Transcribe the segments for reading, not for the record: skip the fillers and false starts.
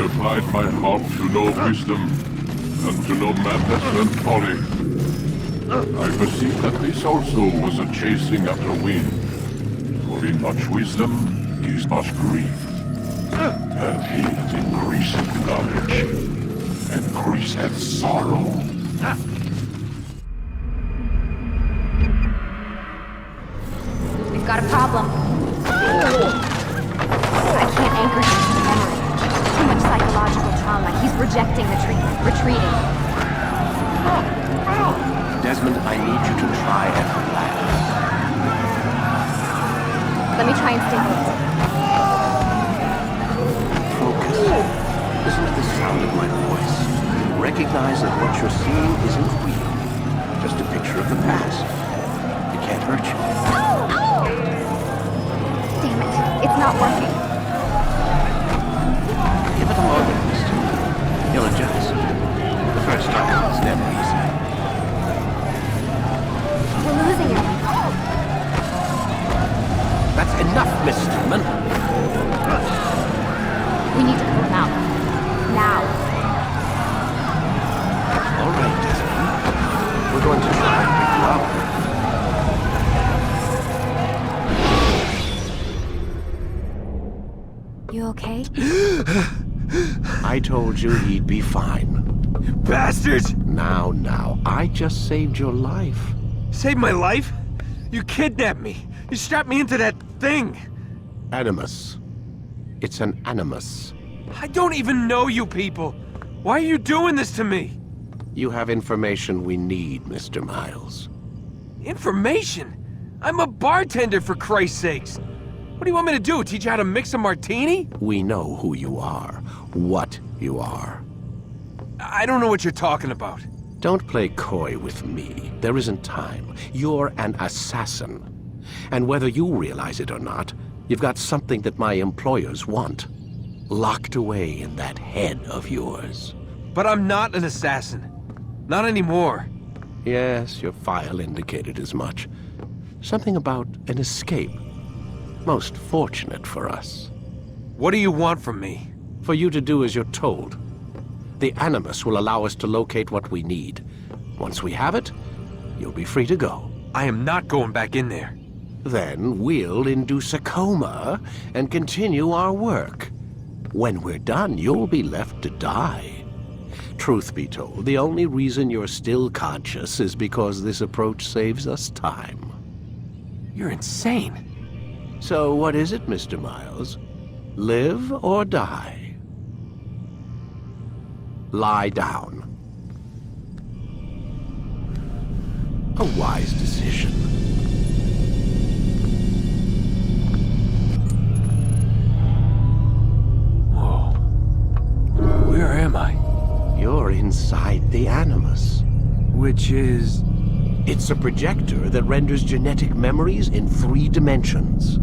applied my heart to know wisdom, and to know madness and folly. I perceive that this also was a chasing after wind. For in much wisdom is much grief. And he that increaseth knowledge increaseth sorrow. We've got a problem. I can't anchor him to the memory. Too much psychological trauma. He's rejecting the treatment, retreating. Desmond, I need you to try and relax. Let me try and stimulate. Focus. Listen to the sound of my voice. Recognize that what you're seeing isn't real. Just a picture of the past. It can't hurt you. Damn it. It's not working. Give it a moment, mister. You'll adjust. The first time is never easy. We're losing him. That's enough, Miss Stillman. We need to pull him out. Now. All right, Desmond. We're going to try and pick you up. You okay? I told you he'd be fine. Bastards! Now, I just saved your life. Saved my life? You kidnapped me. You strapped me into that thing. Animus. It's an animus. I don't even know you people. Why are you doing this to me? You have information we need, Mr. Miles. Information? I'm a bartender, for Christ's sakes. What do you want me to do? Teach you how to mix a martini? We know who you are, what you are. I don't know what you're talking about. Don't play coy with me. There isn't time. You're an assassin. And whether you realize it or not, you've got something that my employers want. Locked away in that head of yours. But I'm not an assassin. Not anymore. Yes, your file indicated as much. Something about an escape. Most fortunate for us. What do you want from me? For you to do as you're told. The Animus will allow us to locate what we need. Once we have it, you'll be free to go. I am not going back in there. Then we'll induce a coma and continue our work. When we're done, you'll be left to die. Truth be told, the only reason you're still conscious is because this approach saves us time. You're insane. So what is it, Mr. Miles? Live or die? Lie down. A wise decision. Whoa. Where am I? You're inside the Animus. Which is... It's a projector that renders genetic memories in 3 dimensions.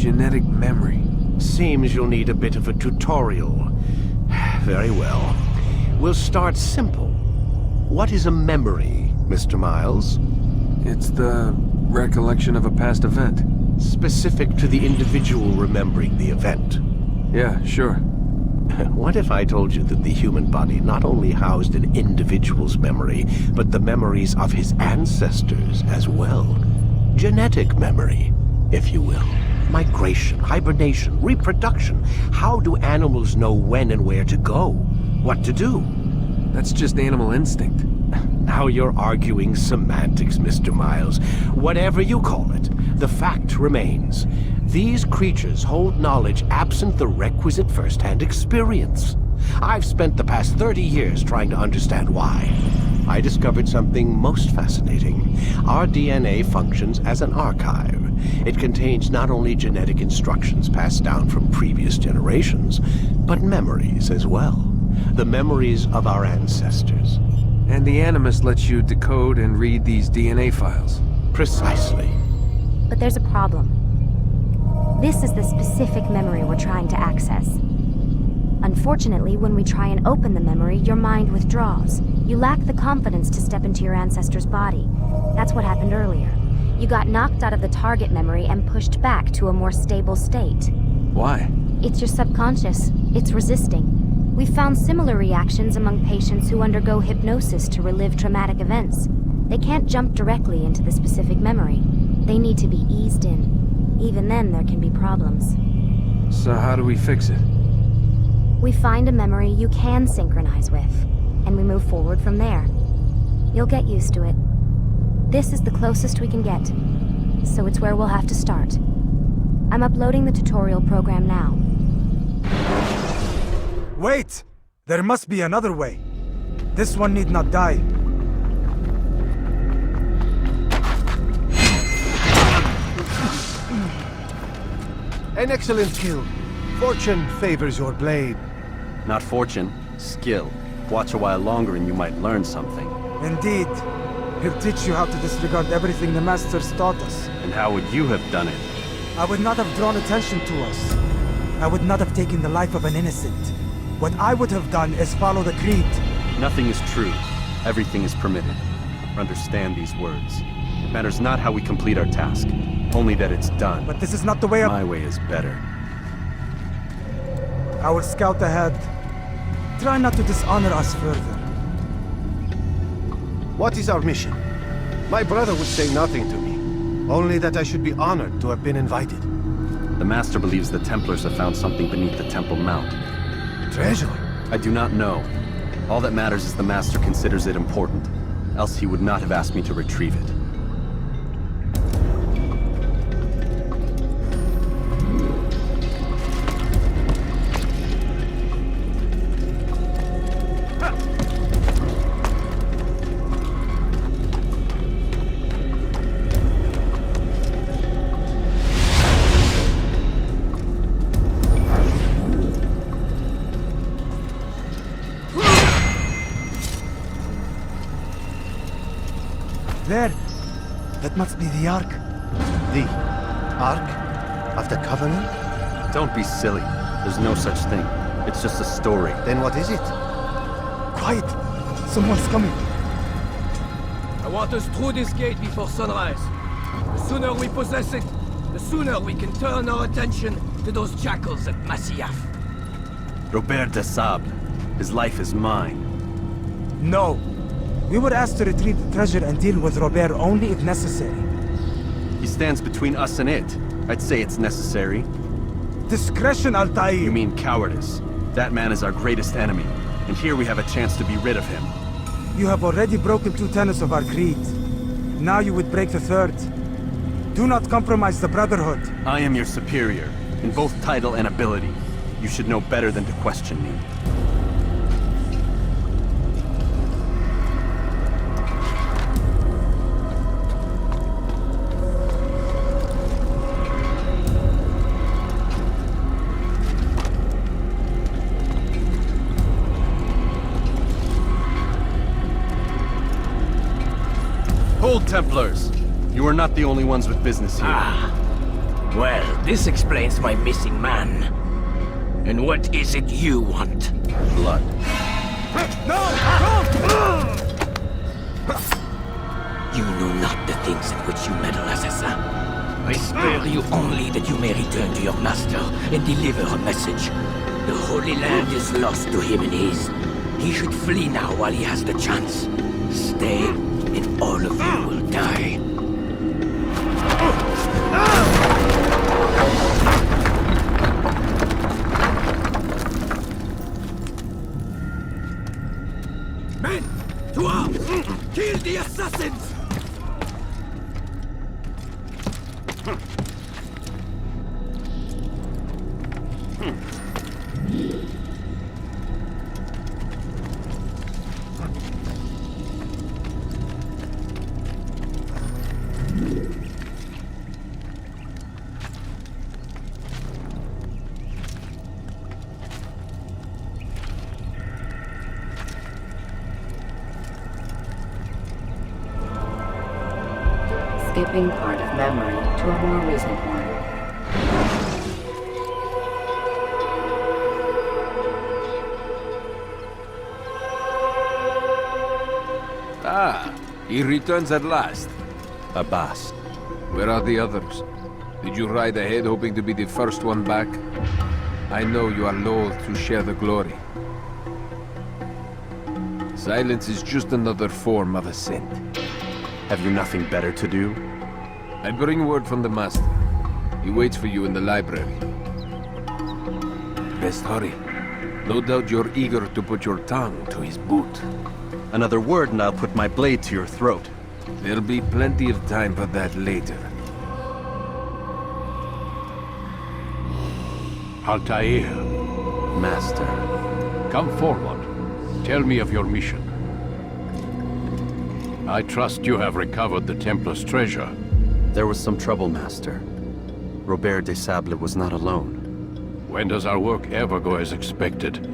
genetic memory. Seems you'll need a bit of a tutorial. Very well. We'll start simple. What is a memory, Mr. Miles? It's the recollection of a past event. Specific to the individual remembering the event. Yeah, sure. What if I told you that the human body not only housed an individual's memory, but the memories of his ancestors as well? Genetic memory, if you will. Migration, hibernation, reproduction. How do animals know when and where to go? What to do? That's just animal instinct. Now you're arguing semantics, Mr. Miles. Whatever you call it, the fact remains. These creatures hold knowledge absent the requisite first-hand experience. I've spent the past 30 years trying to understand why. I discovered something most fascinating. Our DNA functions as an archive. It contains not only genetic instructions passed down from previous generations, but memories as well. The memories of our ancestors. And the Animus lets you decode and read these DNA files. Precisely. But there's a problem. This is the specific memory we're trying to access. Unfortunately, when we try and open the memory, your mind withdraws. You lack the confidence to step into your ancestor's body. That's what happened earlier. You got knocked out of the target memory and pushed back to a more stable state. Why? It's your subconscious. It's resisting. We found similar reactions among patients who undergo hypnosis to relive traumatic events. They can't jump directly into the specific memory. They need to be eased in. Even then, there can be problems. So how do we fix it? We find a memory you can synchronize with, and we move forward from there. You'll get used to it. This is the closest we can get, so it's where we'll have to start. I'm uploading the tutorial program now. Wait! There must be another way. This one need not die. An excellent kill. Fortune favors your blade. Not fortune, skill. Watch a while longer and you might learn something. Indeed. He'll teach you how to disregard everything the Masters taught us. And how would you have done it? I would not have drawn attention to us. I would not have taken the life of an innocent. What I would have done is follow the creed. Nothing is true. Everything is permitted. Understand these words. It matters not how we complete our task, only that it's done. But this is not the way of... My way is better. I will scout ahead. Try not to dishonor us further. What is our mission? My brother would say nothing to me. Only that I should be honored to have been invited. The Master believes the Templars have found something beneath the Temple Mount. Treasure? I do not know. All that matters is the Master considers it important. Else he would not have asked me to retrieve it. There! That must be the Ark. The Ark of the Covenant? Don't be silly. There's no such thing. It's just a story. Then what is it? Quiet! Someone's coming. I want us through this gate before sunrise. The sooner we possess it, the sooner we can turn our attention to those jackals at Masyaf. Robert de Sable. His life is mine. No. We were asked to retrieve the treasure and deal with Robert only if necessary. He stands between us and it. I'd say it's necessary. Discretion, Altair! You mean cowardice. That man is our greatest enemy, and here we have a chance to be rid of him. You have already broken 2 tenets of our creed. Now you would break the 3rd. Do not compromise the Brotherhood. I am your superior, in both title and ability. You should know better than to question me. Hold, Templars! You are not the only ones with business here. Well, this explains my missing man. And what is it you want? Blood. You know not the things in which you meddle, assassin. I spare you only that you may return to your master and deliver a message. The Holy Land is lost to him and his. He should flee now while he has the chance. Stay, and all of you will die. Men, to arms! Kill the assassins! Skipping part of memory to a more recent one. Ah, he returns at last. Abbas. Where are the others? Did you ride ahead hoping to be the first one back? I know you are loath to share the glory, Silence is just another form of assent. Have you nothing better to do? I bring word from the Master. He waits for you in the library. Best hurry. No doubt you're eager to put your tongue to his boot. Another word and I'll put my blade to your throat. There'll be plenty of time for that later. Altair, Master. come forward. Tell me of your mission. I trust you have recovered the Templars' treasure. There was some trouble, Master. Robert de Sable was not alone. When does our work ever go as expected?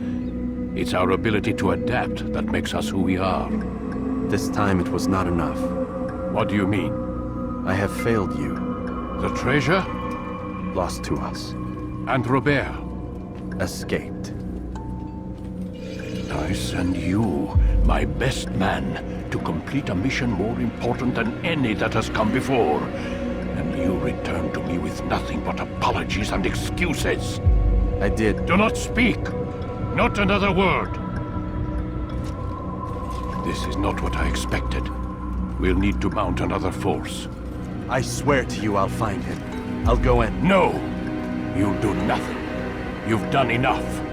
It's our ability to adapt that makes us who we are. This time it was not enough. What do you mean? I have failed you. The treasure? Lost to us. And Robert? Escaped. I send you, my best man, to complete a mission more important than any that has come before. And you return to me with nothing but apologies and excuses. I did. Do not speak! Not another word! This is not what I expected. We'll need to mount another force. I swear to you I'll find him. I'll go in. No! You'll do nothing. You've done enough.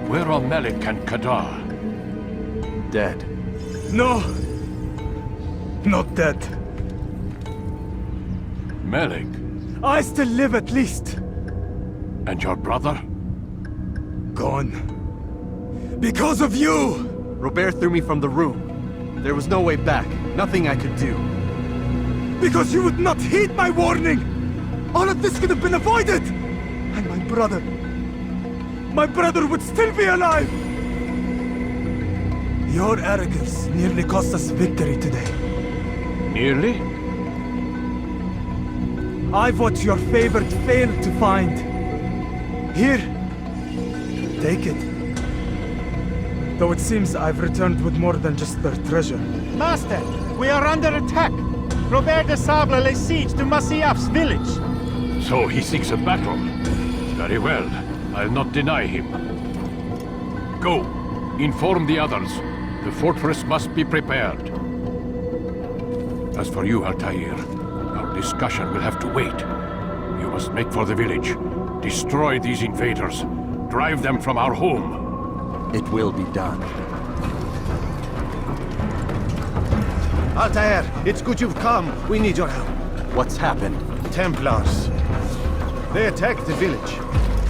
Where are Malik and Kadar? Dead. No! Not dead. Malik? I still live at least. And your brother? Gone. Because of you! Robert threw me from the room. There was no way back. Nothing I could do. Because you would not heed my warning! All of this could have been avoided! And my brother would still be alive! Your arrogance nearly cost us victory today. Nearly? I've what your favorite failed to find. Here. Take it. Though it seems I've returned with more than just their treasure. Master, we are under attack. Robert de Sable lays siege to Masyaf's village. So he seeks a battle. Very well. I'll not deny him. Go. Inform the others. The fortress must be prepared. As for you, Altair, our discussion will have to wait. You must make for the village. Destroy these invaders. Drive them from our home. It will be done. Altair, it's good you've come. We need your help. What's happened? Templars. They attacked the village.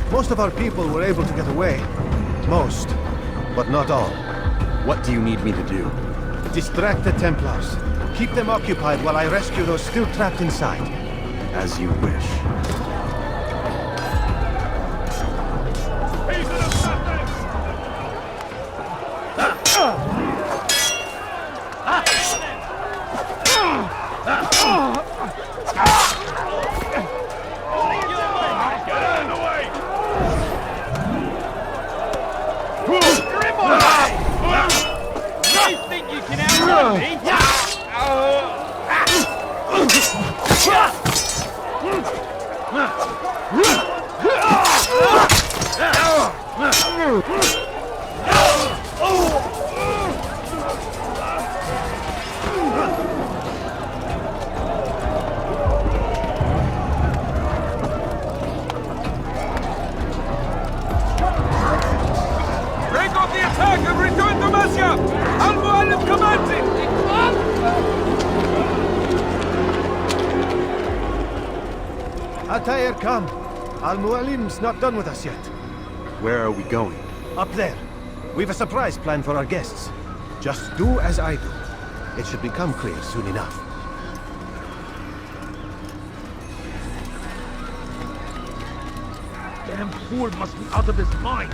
Most of our people were able to get away. Most, but not all. What do you need me to do? Distract the Templars. Keep them occupied while I rescue those still trapped inside. As you wish. Altair, come. Al-Mualim's not done with us yet. Where are we going? Up there. We've a surprise plan for our guests. Just do as I do. It should become clear soon enough. Damn fool must be out of his mind.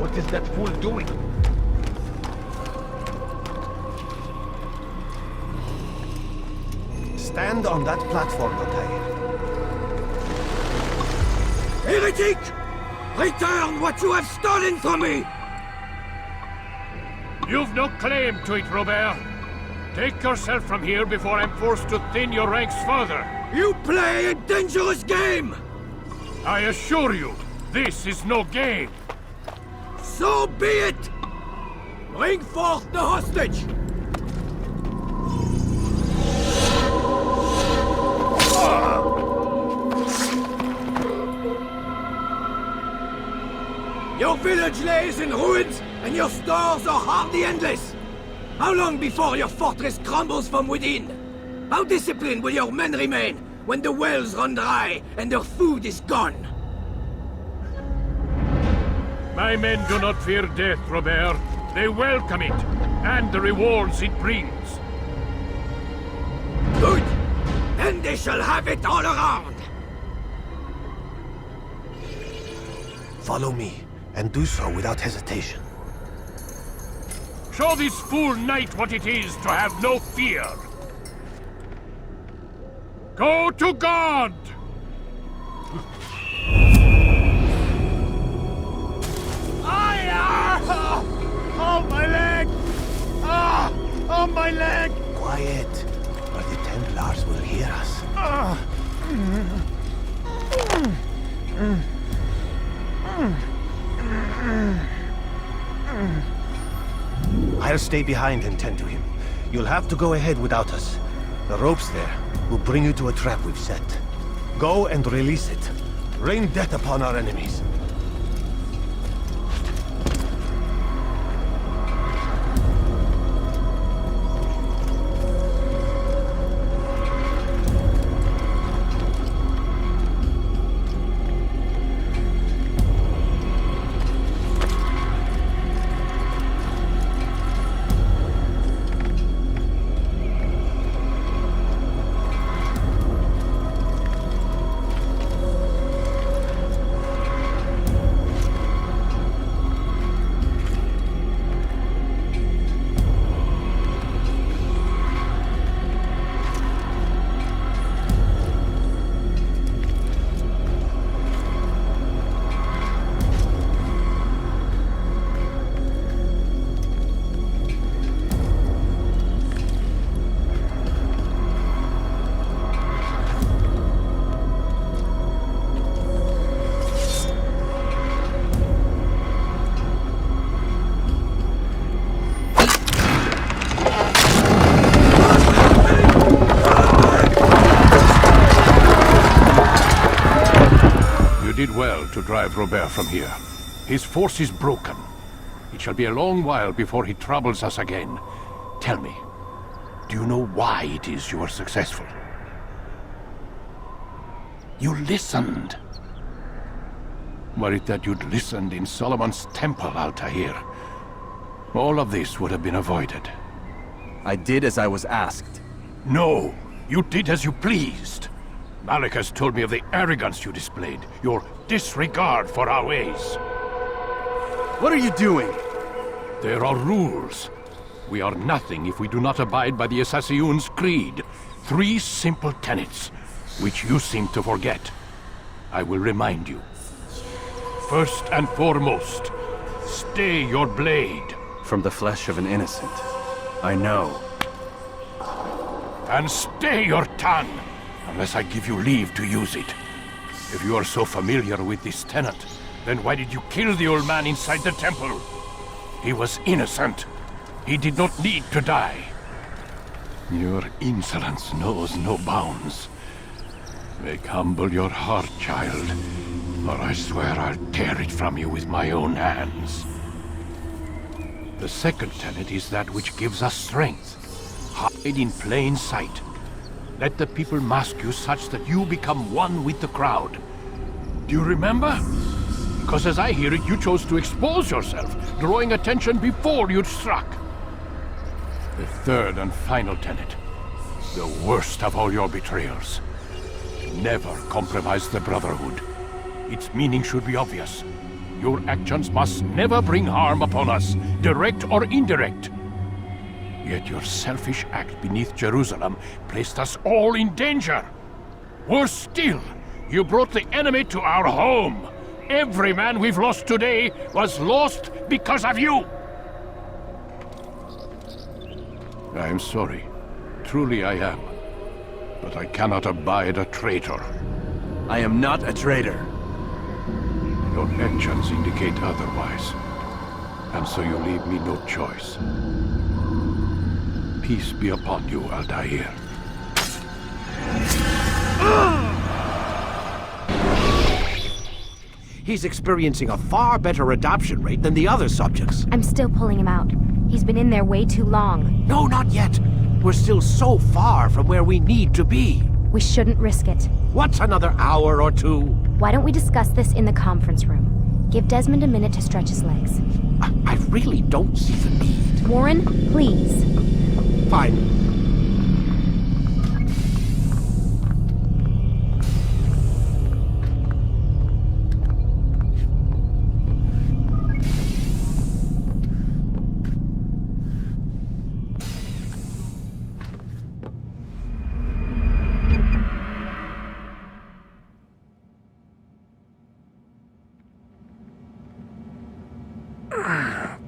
What is that fool doing? Stand on that platform, Altair. Heretic! Return what you have stolen from me! You've no claim to it, Robert. Take yourself from here before I'm forced to thin your ranks further. You play a dangerous game! I assure you, this is no game. So be it! Bring forth the hostage! Your village lays in ruins, and your stores are hardly endless. How long before your fortress crumbles from within? How disciplined will your men remain when the wells run dry and their food is gone? My men do not fear death, Robert. They welcome it, and the rewards it brings. Good! Then they shall have it all around! Follow me, and do so without hesitation. Show this fool knight what it is to have no fear! Go to God! Oh, my leg! Ah! Oh, my leg! Quiet, or the Templars will hear us. I'll stay behind and tend to him. You'll have to go ahead without us. The ropes there will bring you to a trap we've set. Go and release it. Rain death upon our enemies. Did well to drive Robert from here. His force is broken. It shall be a long while before he troubles us again. Tell me, do you know why it is you are successful? You listened. Were it that you'd listened in Solomon's temple, Altair, all of this would have been avoided. I did as I was asked. No, you did as you pleased. Malik has told me of the arrogance you displayed, your disregard for our ways. What are you doing? There are rules. We are nothing if we do not abide by the Assassin's creed. 3 simple tenets, which you seem to forget. I will remind you. First and foremost, stay your blade. From the flesh of an innocent. I know. And stay your tongue, unless I give you leave to use it. If you are so familiar with this tenet, then why did you kill the old man inside the temple? He was innocent. He did not need to die. Your insolence knows no bounds. Make humble your heart, child, or I swear I'll tear it from you with my own hands. The second tenet is that which gives us strength. Hide in plain sight. Let the people mask you such that you become one with the crowd. Do you remember? Because as I hear it, you chose to expose yourself, drawing attention before you'd struck. The third and final tenet, the worst of all your betrayals. Never compromise the Brotherhood. Its meaning should be obvious. Your actions must never bring harm upon us, direct or indirect. Yet your selfish act beneath Jerusalem placed us all in danger. Worse still, you brought the enemy to our home. Every man we've lost today was lost because of you. I am sorry. Truly I am. But I cannot abide a traitor. I am not a traitor. Your actions indicate otherwise. And so you leave me no choice. Peace be upon you, Altair. He's experiencing a far better adoption rate than the other subjects. I'm still pulling him out. He's been in there way too long. No, not yet. We're still so far from where we need to be. We shouldn't risk it. What's another hour or two? Why don't we discuss this in the conference room? Give Desmond a minute to stretch his legs. I really don't see the need. Warren, please. Fine.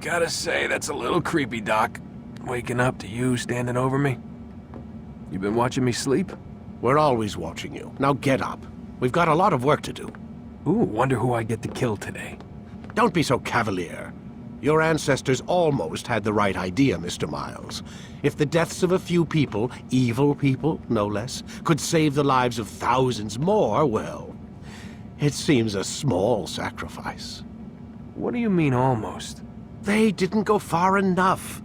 Gotta say, that's a little creepy, Doc. Waking up to you standing over me. You been watching me sleep? We're always watching you. Now get up. We've got a lot of work to do. Ooh, wonder who I get to kill today. Don't be so cavalier. Your ancestors almost had the right idea, Mr. Miles. If the deaths of a few people, evil people, no less, could save the lives of thousands more, well, it seems a small sacrifice. What do you mean, almost? They didn't go far enough.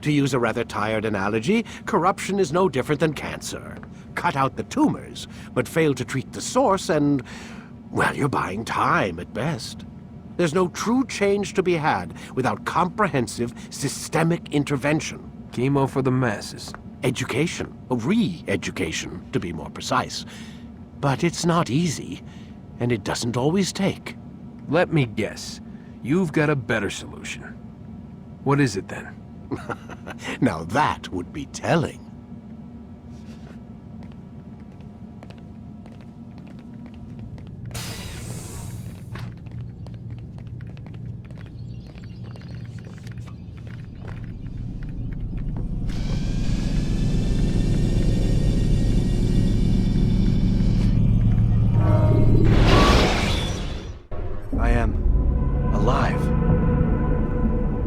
To use a rather tired analogy, corruption is no different than cancer. Cut out the tumors, but fail to treat the source and, well, you're buying time at best. There's no true change to be had without comprehensive, systemic intervention. Chemo for the masses. Education, re-education, to be more precise. But it's not easy, and it doesn't always take. Let me guess. You've got a better solution. What is it then? Now that would be telling. I am alive.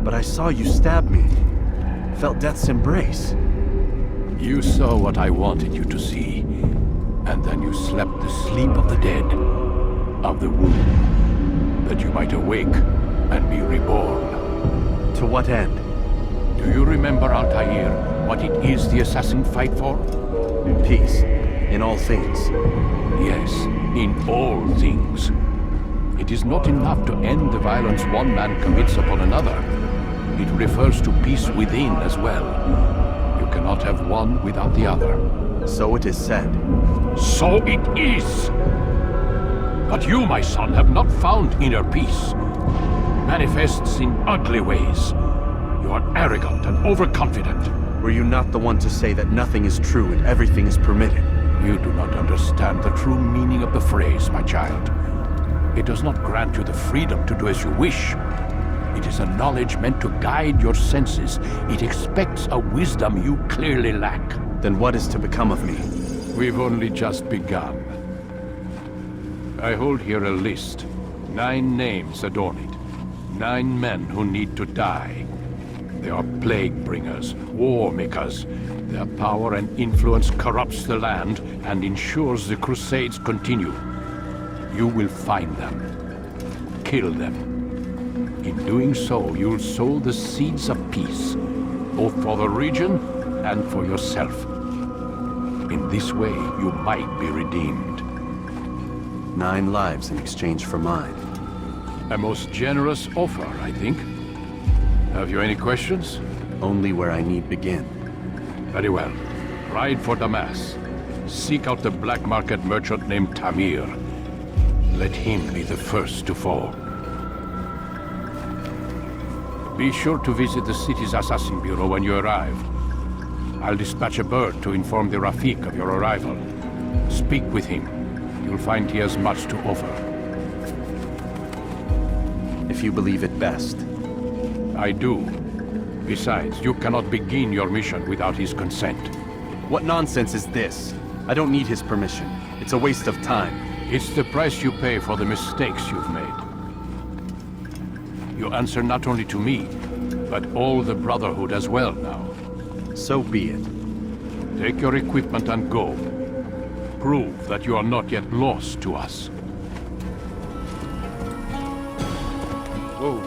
But I saw you stab me. Felt death's embrace. You saw what I wanted you to see. And then you slept the sleep of the dead. Of the womb. That you might awake and be reborn. To what end? Do you remember, Altair, what it is the assassin fight for? In peace. In all things. Yes, in all things. It is not enough to end the violence one man commits upon another. It refers to peace within as well. You cannot have one without the other. So it is said. So it is! But you, my son, have not found inner peace. Manifests in ugly ways. You are arrogant and overconfident. Were you not the one to say that nothing is true and everything is permitted? You do not understand the true meaning of the phrase, my child. It does not grant you the freedom to do as you wish. It is a knowledge meant to guide your senses. It expects a wisdom you clearly lack. Then what is to become of me? We've only just begun. I hold here a list. 9 names adorn it. 9 men who need to die. They are plague bringers, war makers. Their power and influence corrupts the land and ensures the crusades continue. You will find them. Kill them. In doing so, you'll sow the seeds of peace, both for the region and for yourself. In this way, you might be redeemed. 9 lives in exchange for mine. A most generous offer, I think. Have you any questions? Only where I need begin. Very well. Ride for Damas. Seek out the black market merchant named Tamir. Let him be the first to fall. Be sure to visit the city's assassin bureau when you arrive. I'll dispatch a bird to inform the Rafik of your arrival. Speak with him. You'll find he has much to offer. If you believe it best. I do. Besides, you cannot begin your mission without his consent. What nonsense is this? I don't need his permission. It's a waste of time. It's the price you pay for the mistakes you've made. You answer not only to me, but all the Brotherhood as well now. So be it. Take your equipment and go. Prove that you are not yet lost to us. Whoa.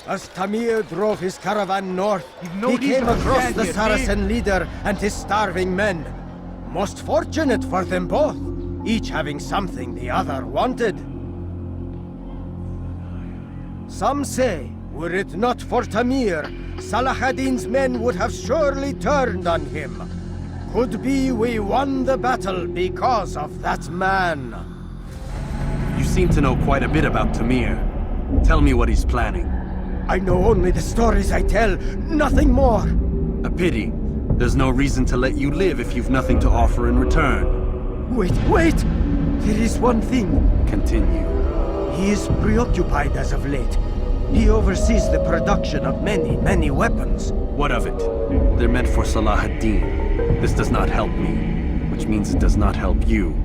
As Tamir drove his caravan north, no he need came to across stand the here, Saracen leader and his starving men. Most fortunate for them both, each having something the other wanted. Some say, were it not for Tamir, Salah ad-Din's men would have surely turned on him. Could be we won the battle because of that man. You seem to know quite a bit about Tamir. Tell me what he's planning. I know only the stories I tell, nothing more. A pity. There's no reason to let you live if you've nothing to offer in return. Wait! There is one thing. Continue. He is preoccupied as of late. He oversees the production of many weapons. What of it? They're meant for Salah ad-Din. This does not help me, which means it does not help you.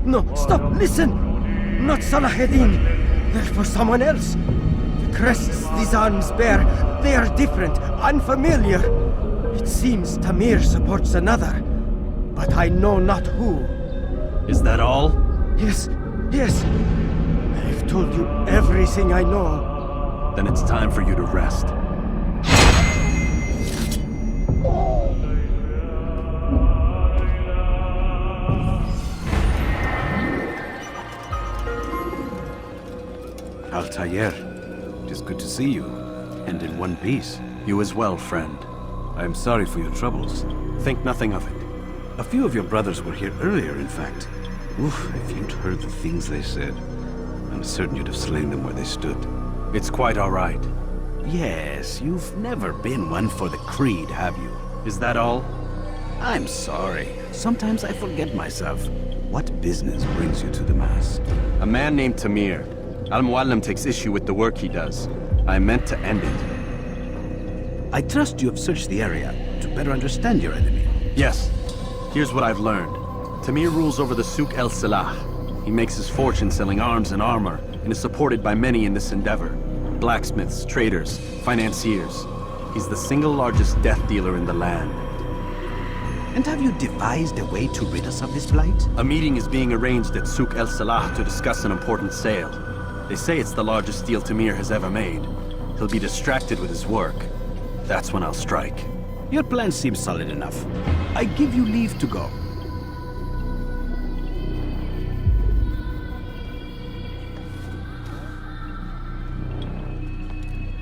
No, stop, listen! Not Salah ad-Din. They're for someone else. The crests these arms bear, they are different, unfamiliar. It seems Tamir supports another, but I know not who. Is that all? Yes. I've told you everything I know. Then it's time for you to rest. Altair, it is good to see you, and in one piece. You as well, friend. I am sorry for your troubles. Think nothing of it. A few of your brothers were here earlier, in fact. Oof, if you'd heard the things they said, I'm certain you'd have slain them where they stood. It's quite all right. Yes, you've never been one for the creed, have you? Is that all? I'm sorry. Sometimes I forget myself. What business brings you to the mast? A man named Tamir. Al-Muallim takes issue with the work he does. I meant to end it. I trust you have searched the area to better understand your enemy. Yes. Here's what I've learned. Tamir rules over the Souk el-Salah. He makes his fortune selling arms and armor, and is supported by many in this endeavor. Blacksmiths, traders, financiers. He's the single largest death dealer in the land. And have you devised a way to rid us of this blight? A meeting is being arranged at Souk el-Salah to discuss an important sale. They say it's the largest deal Tamir has ever made. He'll be distracted with his work. That's when I'll strike. Your plan seems solid enough. I give you leave to go.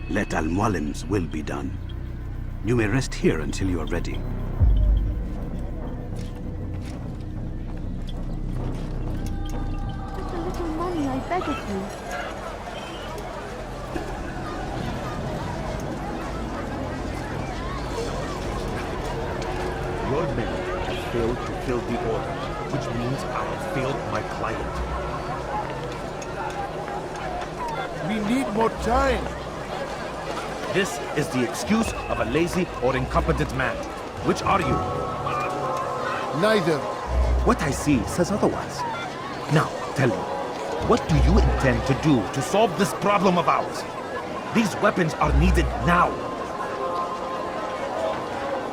Let Al-Muallim's will be done. You may rest here until you are ready. Just a little money, I beg of you. Your men have failed to fill the order, which means I have failed my client. We need more time. This is the excuse of a lazy or incompetent man. Which are you? Neither. What I see says otherwise. Now, tell me, what do you intend to do to solve this problem of ours? These weapons are needed now.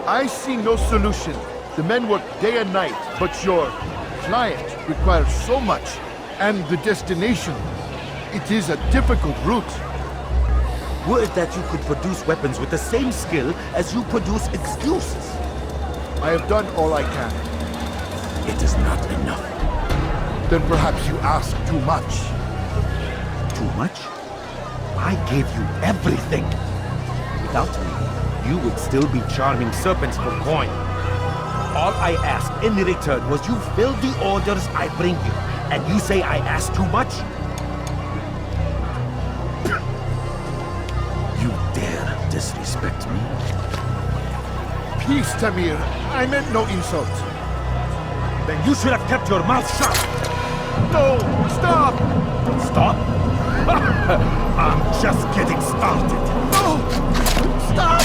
I see no solution. The men work day and night, but your client requires so much, and the destination. It is a difficult route. Would that you could produce weapons with the same skill as you produce excuses. I have done all I can. It is not enough. Then perhaps you ask too much. Too much? I gave you everything. Without me, you would still be charming serpents for coin. All I ask in return was you fill the orders I bring you. And you say I ask too much? You dare disrespect me? Peace, Tamir. I meant no insult. Then you should have kept your mouth shut. No! Stop! Stop? I'm just getting started. No! Stop!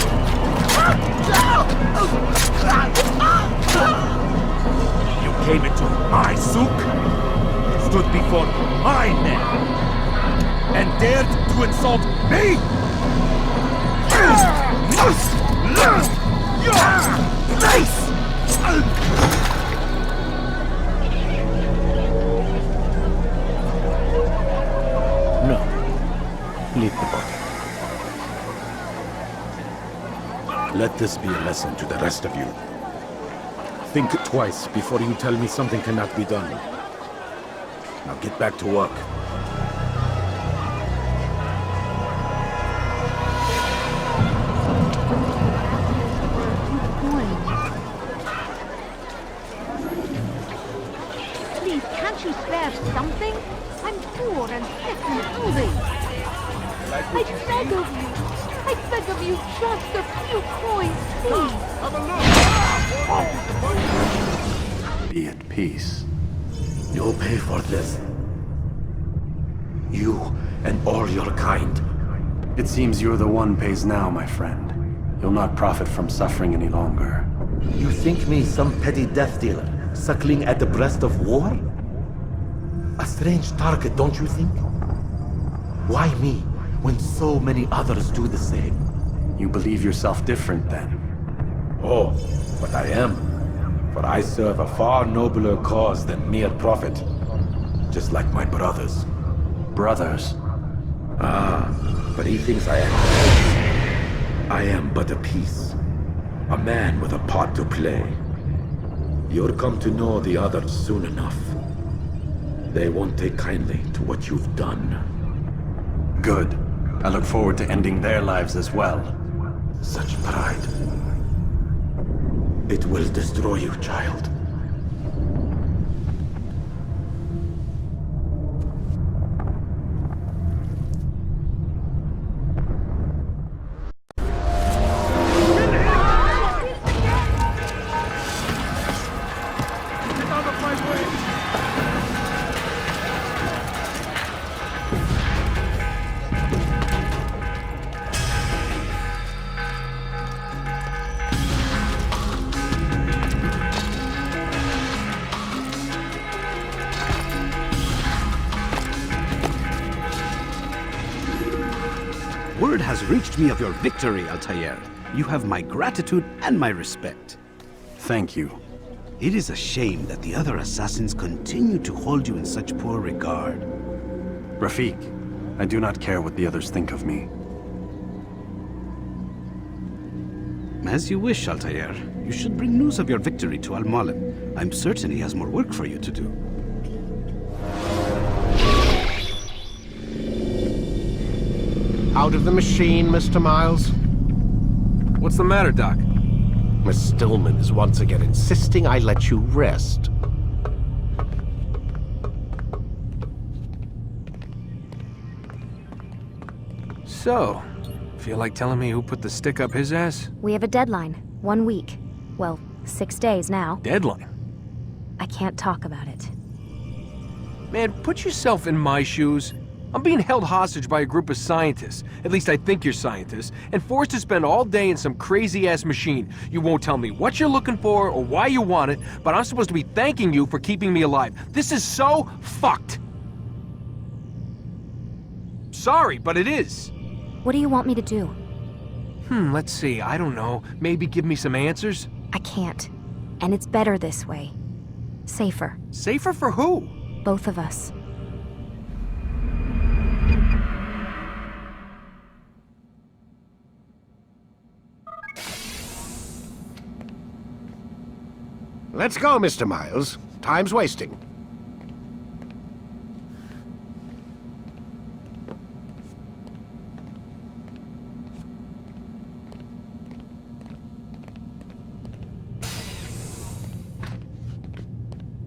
You came into my souk, stood before my men, and dared to insult me? You must learn your place! No. Leave the body. Let this be a lesson to the rest of you. Think twice before you tell me something cannot be done. Now get back to work. Please, can't you spare something? I'm poor and sick and hungry. I beg of you. I beg of you, just a few coins, please. Be at peace. You'll pay for this. You and all your kind. It seems you're the one pays now, my friend. You'll not profit from suffering any longer. You think me some petty death dealer, suckling at the breast of war? A strange target, don't you think? Why me, when so many others do the same? You believe yourself different, then? Oh, but I am. For I serve a far nobler cause than mere profit. Just like my brothers. Brothers? Ah, but he thinks I am. I am but a piece. A man with a part to play. You'll come to know the others soon enough. They won't take kindly to what you've done. Good. I look forward to ending their lives as well. Such pride. It will destroy you, child. Word has reached me of your victory, Altair. You have my gratitude and my respect. Thank you. It is a shame that the other assassins continue to hold you in such poor regard. Rafik, I do not care what the others think of me. As you wish, Altair. You should bring news of your victory to Al-Malim. I'm certain he has more work for you to do. Out of the machine, Mr. Miles. What's the matter, Doc? Miss Stillman is once again insisting I let you rest. So, feel like telling me who put the stick up his ass? We have a deadline. 1 week. Well, 6 days now. Deadline? I can't talk about it. Man, put yourself in my shoes. I'm being held hostage by a group of scientists, at least I think you're scientists, and forced to spend all day in some crazy-ass machine. You won't tell me what you're looking for or why you want it, but I'm supposed to be thanking you for keeping me alive. This is so fucked. Sorry, but it is. What do you want me to do? Let's see, I don't know. Maybe give me some answers? I can't. And it's better this way. Safer. Safer for who? Both of us. Let's go, Mr. Miles. Time's wasting.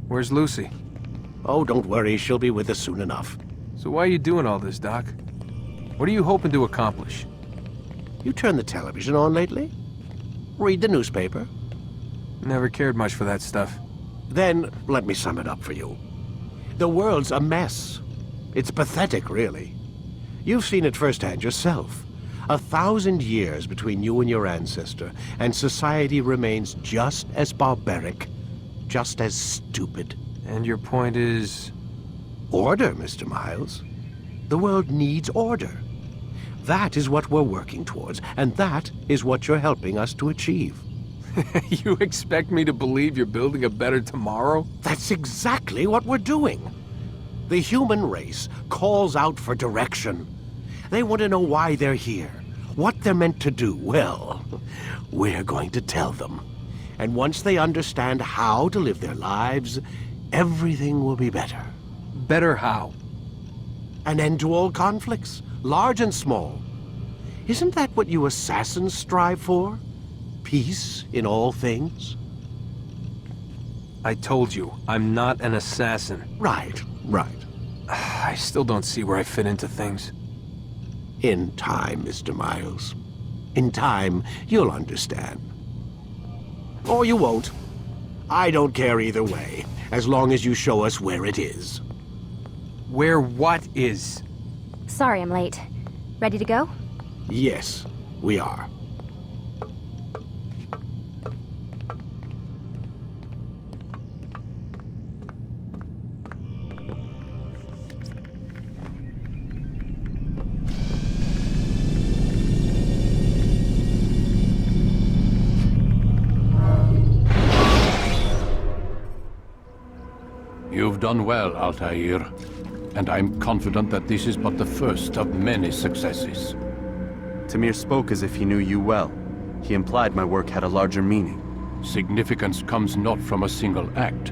Where's Lucy? Oh, don't worry. She'll be with us soon enough. So why are you doing all this, Doc? What are you hoping to accomplish? You turned the television on lately? Read the newspaper? Never cared much for that stuff. Then, let me sum it up for you. The world's a mess. It's pathetic, really. You've seen it firsthand yourself. 1,000 years between you and your ancestor, and society remains just as barbaric, just as stupid. And your point is? Order, Mr. Miles. The world needs order. That is what we're working towards, and that is what you're helping us to achieve. You expect me to believe you're building a better tomorrow? That's exactly what we're doing. The human race calls out for direction. They want to know why they're here, what they're meant to do. Well, we're going to tell them. And once they understand how to live their lives, everything will be better. Better how? An end to all conflicts, large and small. Isn't that what you assassins strive for? Peace in all things? I told you, I'm not an assassin. Right. I still don't see where I fit into things. In time, Mr. Miles. In time, you'll understand. Or you won't. I don't care either way, as long as you show us where it is. Where what is? Sorry I'm late. Ready to go? Yes, we are. You've done well, Altair, and I'm confident that this is but the first of many successes. Tamir spoke as if he knew you well. He implied my work had a larger meaning. Significance comes not from a single act,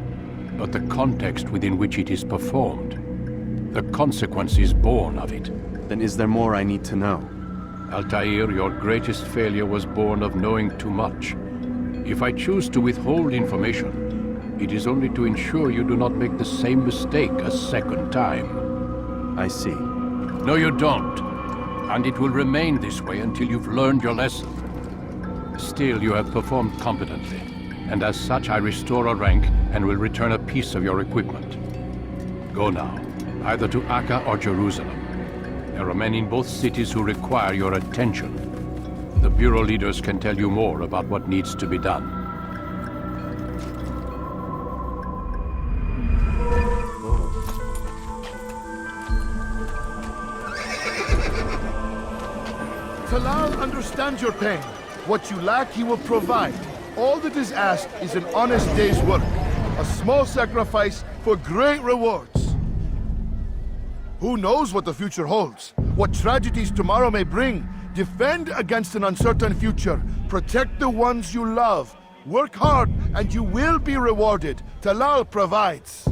but the context within which it is performed. The consequence is born of it. Then is there more I need to know? Altair, your greatest failure was born of knowing too much. If I choose to withhold information, it is only to ensure you do not make the same mistake a second time. I see. No, you don't. And it will remain this way until you've learned your lesson. Still, you have performed competently, and as such I restore a rank and will return a piece of your equipment. Go now, either to Akka or Jerusalem. There are men in both cities who require your attention. The Bureau leaders can tell you more about what needs to be done. Talal understands your pain. What you lack, he will provide. All that is asked is an honest day's work. A small sacrifice for great rewards. Who knows what the future holds? What tragedies tomorrow may bring? Defend against an uncertain future. Protect the ones you love. Work hard, and you will be rewarded. Talal provides.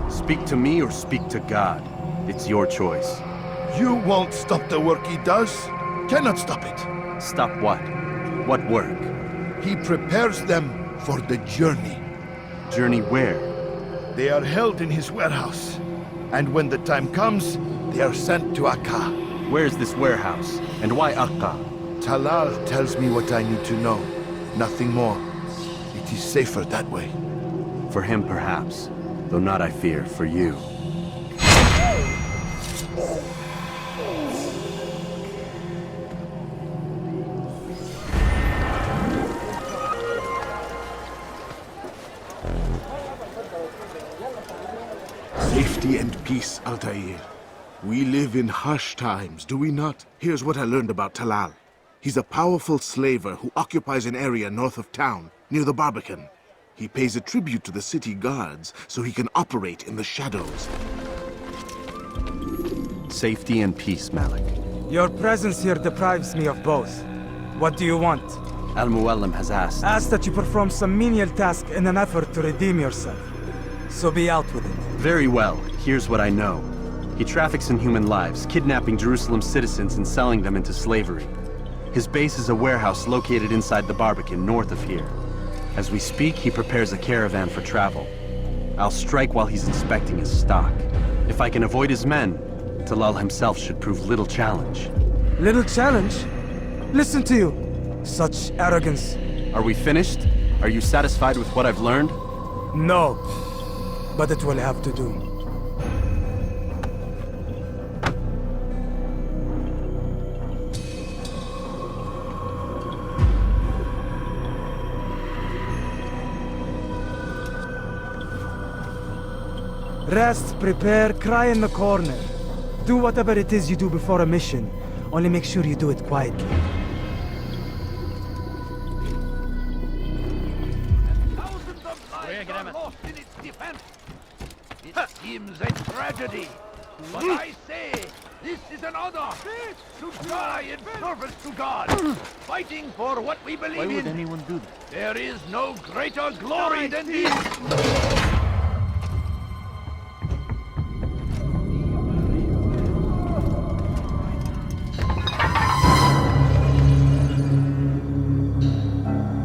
Speak to me or speak to God. It's your choice. You won't stop the work he does. Cannot stop it. Stop what? What work? He prepares them for the journey. Journey where? They are held in his warehouse. And when the time comes, they are sent to Akka. Where's this warehouse? And why Akka? Talal tells me what I need to know. Nothing more. It is safer that way. For him, perhaps. Though not, I fear, for you. Safety and peace, Altair. We live in harsh times, do we not? Here's what I learned about Talal. He's a powerful slaver who occupies an area north of town, near the Barbican. He pays a tribute to the city guards so he can operate in the shadows. Safety and peace, Malik. Your presence here deprives me of both. What do you want? Al-Muallim has asked. Asked that you perform some menial task in an effort to redeem yourself. So be out with it. Very well. Here's what I know. He traffics in human lives, kidnapping Jerusalem citizens and selling them into slavery. His base is a warehouse located inside the Barbican, north of here. As we speak, he prepares a caravan for travel. I'll strike while he's inspecting his stock. If I can avoid his men, Talal himself should prove little challenge. Little challenge? Listen to you. Such arrogance. Are we finished? Are you satisfied with what I've learned? No. But it will have to do. Rest, prepare, cry in the corner. Do whatever it is you do before a mission. Only make sure you do it quietly. Lost in its defense. It seems a tragedy. But I say, this is an honor to die in service to God, fighting for what we believe in. Why would anyone do that? There is no greater glory than this.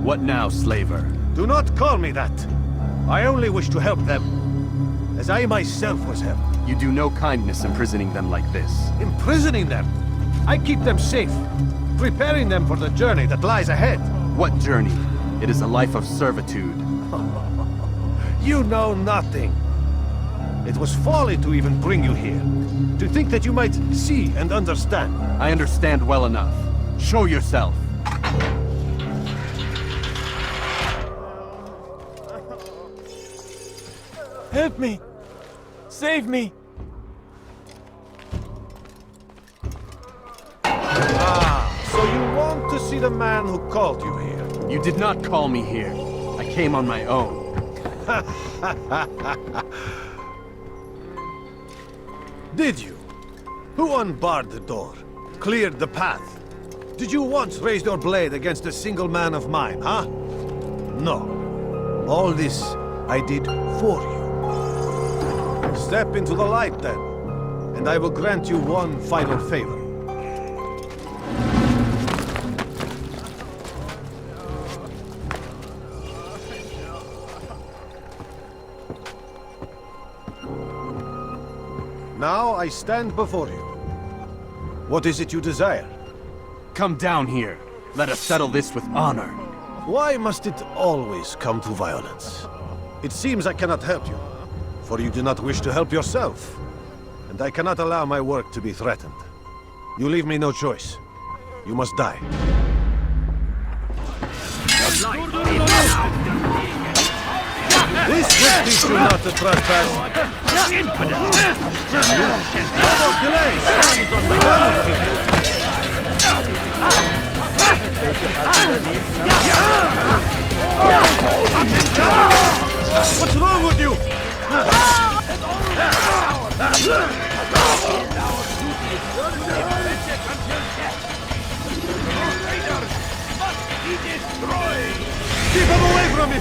What now, slaver? Do not call me that. I only wish to help them, as I myself was helped. You do no kindness imprisoning them like this. Imprisoning them? I keep them safe, preparing them for the journey that lies ahead. What journey? It is a life of servitude. You know nothing. It was folly to even bring you here. To think that you might see and understand. I understand well enough. Show yourself. Help me! Save me! So you want to see the man who called you here? You did not call me here. I came on my own. Did you? Who unbarred the door? Cleared the path? Did you once raise your blade against a single man of mine, huh? No. All this I did for you. Step into the light, then, and I will grant you one final favor. Now I stand before you. What is it you desire? Come down here. Let us settle this with honor. Why must it always come to violence? It seems I cannot help you, for you do not wish to help yourself. And I cannot allow my work to be threatened. You leave me no choice. You must die. This teach you not to trespass. No more delays. What's wrong with you? Keep him away from me!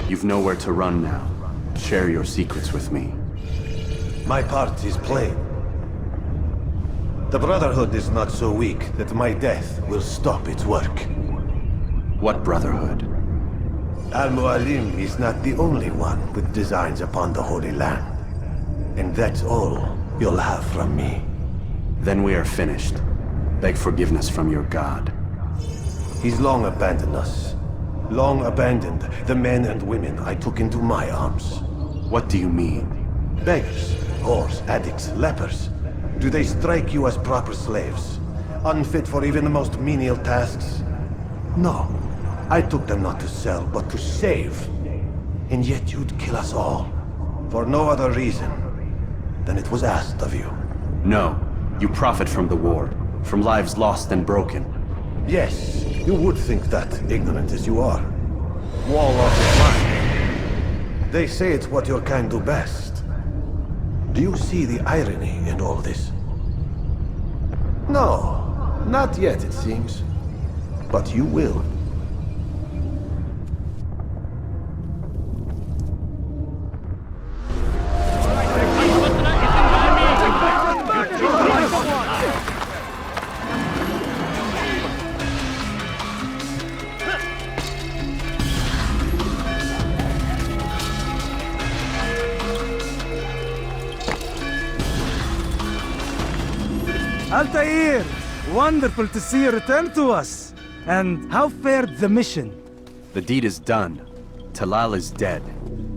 You've nowhere to run now. Share your secrets with me. My part is plain. The Brotherhood is not so weak that my death will stop its work. What Brotherhood? Al-Mualim is not the only one with designs upon the Holy Land. And that's all you'll have from me. Then we are finished. Beg forgiveness from your god. He's long abandoned us. Long abandoned the men and women I took into my arms. What do you mean? Beggars, whores, addicts, lepers. Do they strike you as proper slaves? Unfit for even the most menial tasks? No. I took them not to sell, but to save. And yet you'd kill us all. For no other reason than it was asked of you. No. You profit from the war. From lives lost and broken. Yes, you would think that, ignorant as you are. Wall off your mind. They say it's what your kind do best. Do you see the irony in all this? No, not yet, it seems. But you will. Altair! Wonderful to see you return to us. And how fared the mission? The deed is done. Talal is dead.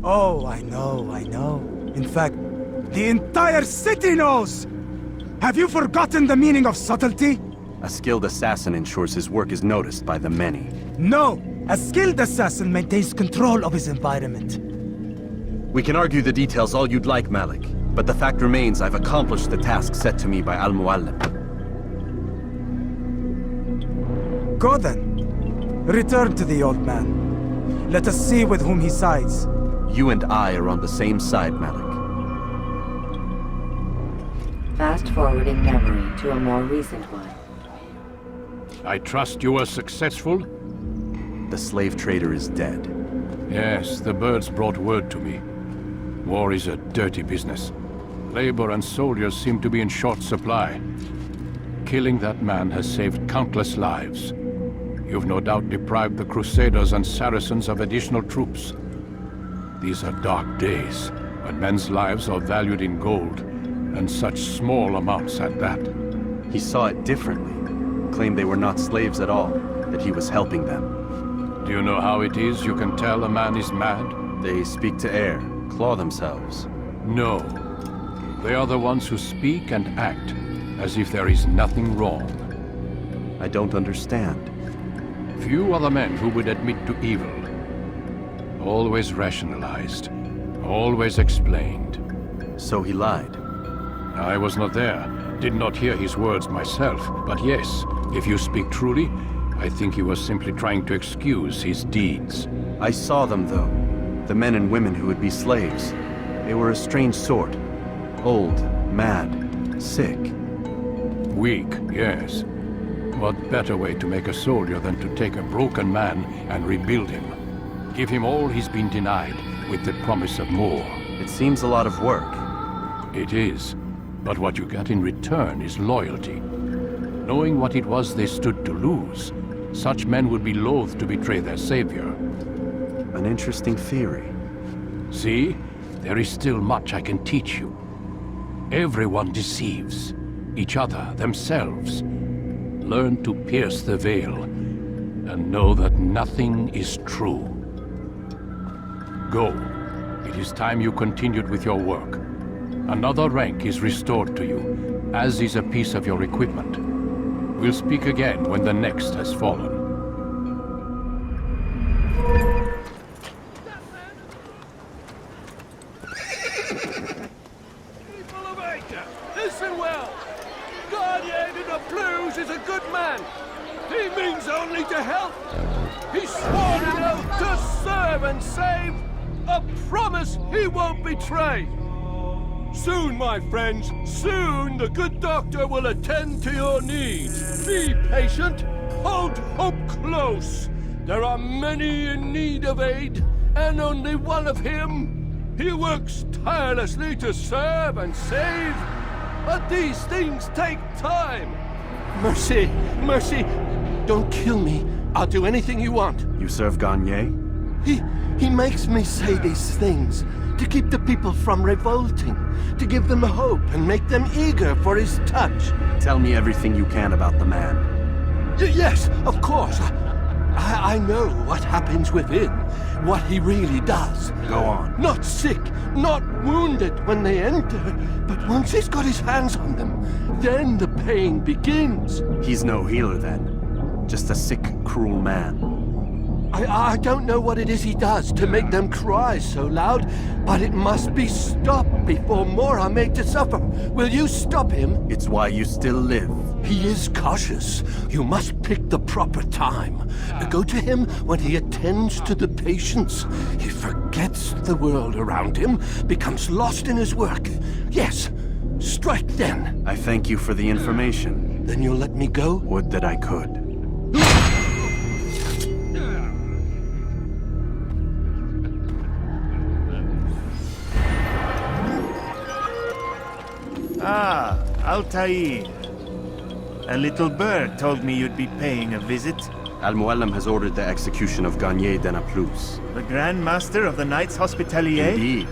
Oh, I know. In fact, the entire city knows! Have you forgotten the meaning of subtlety? A skilled assassin ensures his work is noticed by the many. No! A skilled assassin maintains control of his environment. We can argue the details all you'd like, Malik. But the fact remains I've accomplished the task set to me by Al-Muallim. Go then. Return to the old man. Let us see with whom he sides. You and I are on the same side, Malik. Fast-forwarding memory to a more recent one. I trust you were successful? The slave trader is dead. Yes, the birds brought word to me. War is a dirty business. Labor and soldiers seem to be in short supply. Killing that man has saved countless lives. You've no doubt deprived the Crusaders and Saracens of additional troops. These are dark days, when men's lives are valued in gold, and such small amounts at that. He saw it differently. Claimed they were not slaves at all, that he was helping them. Do you know how it is you can tell a man is mad? They speak to air, claw themselves. No. They are the ones who speak and act as if there is nothing wrong. I don't understand. Few are the men who would admit to evil. Always rationalized. Always explained. So he lied. I was not there. Did not hear his words myself. But yes, if you speak truly, I think he was simply trying to excuse his deeds. I saw them, though. The men and women who would be slaves. They were a strange sort. Old, mad, sick. Weak, yes. What better way to make a soldier than to take a broken man and rebuild him? Give him all he's been denied, with the promise of more. It seems a lot of work. It is. But what you get in return is loyalty. Knowing what it was they stood to lose, such men would be loath to betray their savior. An interesting theory. See? There is still much I can teach you. Everyone deceives. Each other, themselves. Learn to pierce the veil, and know that nothing is true. Go. It is time you continued with your work. Another rank is restored to you, as is a piece of your equipment. We'll speak again when the next has fallen. People of Acre, listen well. Guardian in the Blues is a good man. He means only to help. He swore an oath to serve and save. A promise he won't betray. Soon, my friends, soon the good doctor will attend to your needs. Be patient. Hold hope close. There are many in need of aid, and only one of him. He works tirelessly to serve and save. But these things take time. Mercy, mercy. Don't kill me. I'll do anything you want. You serve Gagne? He makes me say these things to keep the people from revolting, to give them hope and make them eager for his touch. Tell me everything you can about the man. Yes, of course. I know what happens within, what he really does. Go on. Not sick, not wounded when they enter, but once he's got his hands on them, then the pain begins. He's no healer then. Just a sick, cruel man. I don't know what it is he does to make them cry so loud, but it must be stopped before more are made to suffer. Will you stop him? It's why you still live. He is cautious. You must pick the proper time. Go to him when he attends to the patients. He forgets the world around him, becomes lost in his work. Yes, strike then. I thank you for the information. Then you'll let me go? Would that I could. Ah, Altair. A little bird told me you'd be paying a visit. Al-Muallim has ordered the execution of Garnier de Naplouse. The Grand Master of the Knights Hospitalier? Indeed.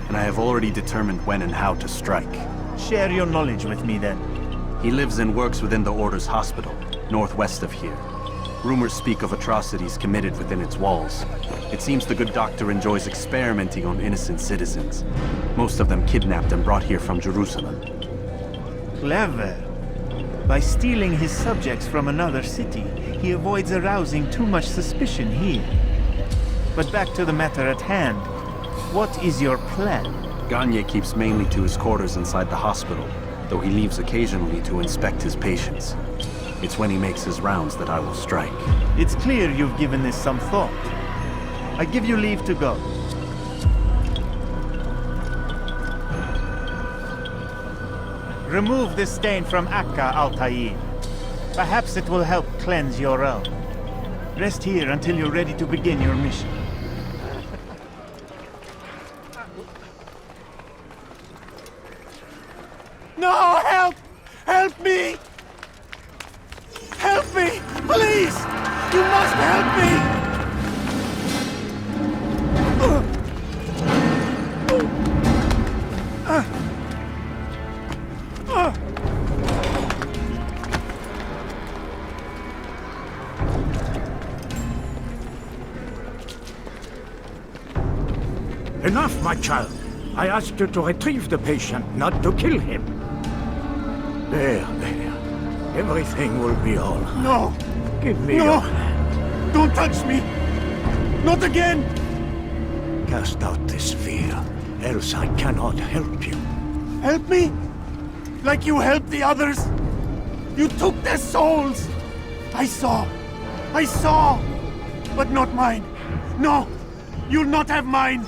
And I have already determined when and how to strike. Share your knowledge with me then. He lives and works within the Order's hospital, northwest of here. Rumors speak of atrocities committed within its walls. It seems the good doctor enjoys experimenting on innocent citizens. Most of them kidnapped and brought here from Jerusalem. Clever. By stealing his subjects from another city, he avoids arousing too much suspicion here. But back to the matter at hand. What is your plan? Garnier keeps mainly to his quarters inside the hospital, though he leaves occasionally to inspect his patients. It's when he makes his rounds that I will strike. It's clear you've given this some thought. I give you leave to go. Remove this stain from Akka, Altair. Perhaps it will help cleanse your realm. Rest here until you're ready to begin your mission. No, help! Help me! Help me! Please! You must help me! Enough, my child. I asked you to retrieve the patient, not to kill him. There. Everything will be all right. No! Give me No! your hand. Don't touch me! Not again! Cast out this fear, else I cannot help you. Help me? Like you helped the others? You took their souls! I saw! But not mine! No! You'll not have mine!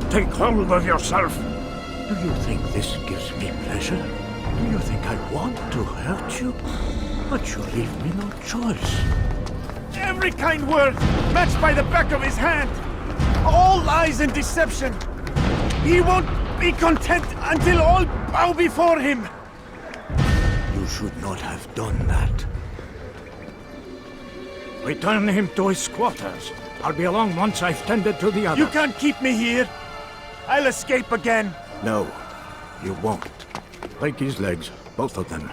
Take hold of yourself. Do you think this gives me pleasure? Do you think I want to hurt you? But you leave me no choice. Every kind word matched by the back of his hand! All lies and deception! He won't be content until all bow before him! You should not have done that. Return him to his quarters. I'll be along once I've tended to the other. You can't keep me here! I'll escape again! No, you won't. Break his legs, both of them.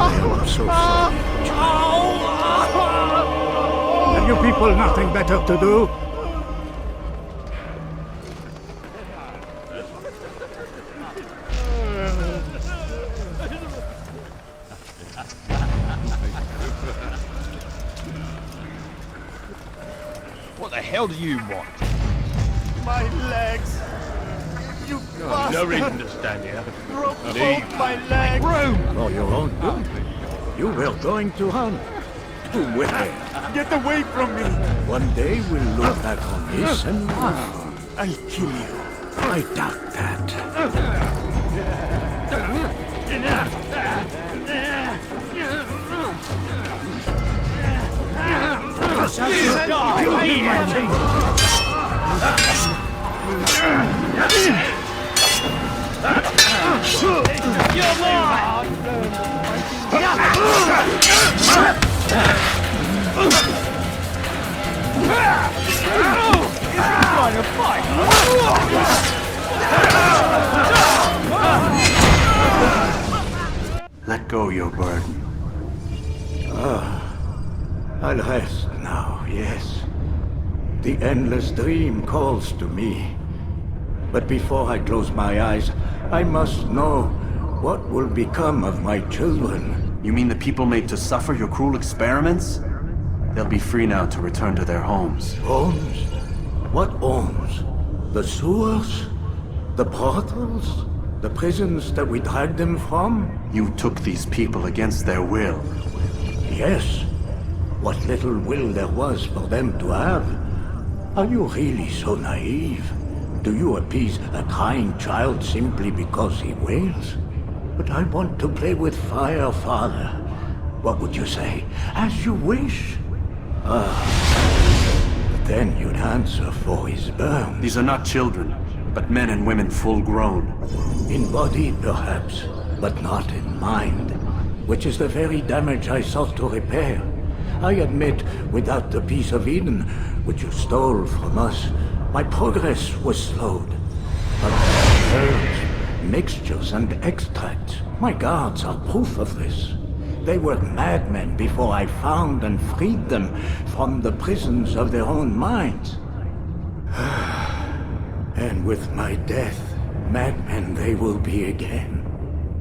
I'm so sorry. Have you people nothing better to do? What the hell do you want? My legs! You bastard! No reason to stand here. Broke Leave. both my legs! For your own good. You were going to hunt. To where? Get away from me! One day we'll look back on this and laugh. I'll kill you. I doubt that. Let go your burden. I'll rest now, yes. The endless dream calls to me. But before I close my eyes, I must know what will become of my children. You mean the people made to suffer your cruel experiments? They'll be free now to return to their homes. Homes? What homes? The sewers? The brothels? The prisons that we dragged them from? You took these people against their will. Yes. what little will there was for them to have. Are you really so naive? Do you appease a crying child simply because he wails? But I want to play with fire, Father. What would you say? As you wish. But then you'd answer for his burn. These are not children, but men and women full grown. In body, perhaps, but not in mind. Which is the very damage I sought to repair. I admit, without the piece of Eden, which you stole from us, my progress was slowed. But herbs, mixtures, and extracts, my guards are proof of this. They were madmen before I found and freed them from the prisons of their own minds. And with my death, madmen they will be again.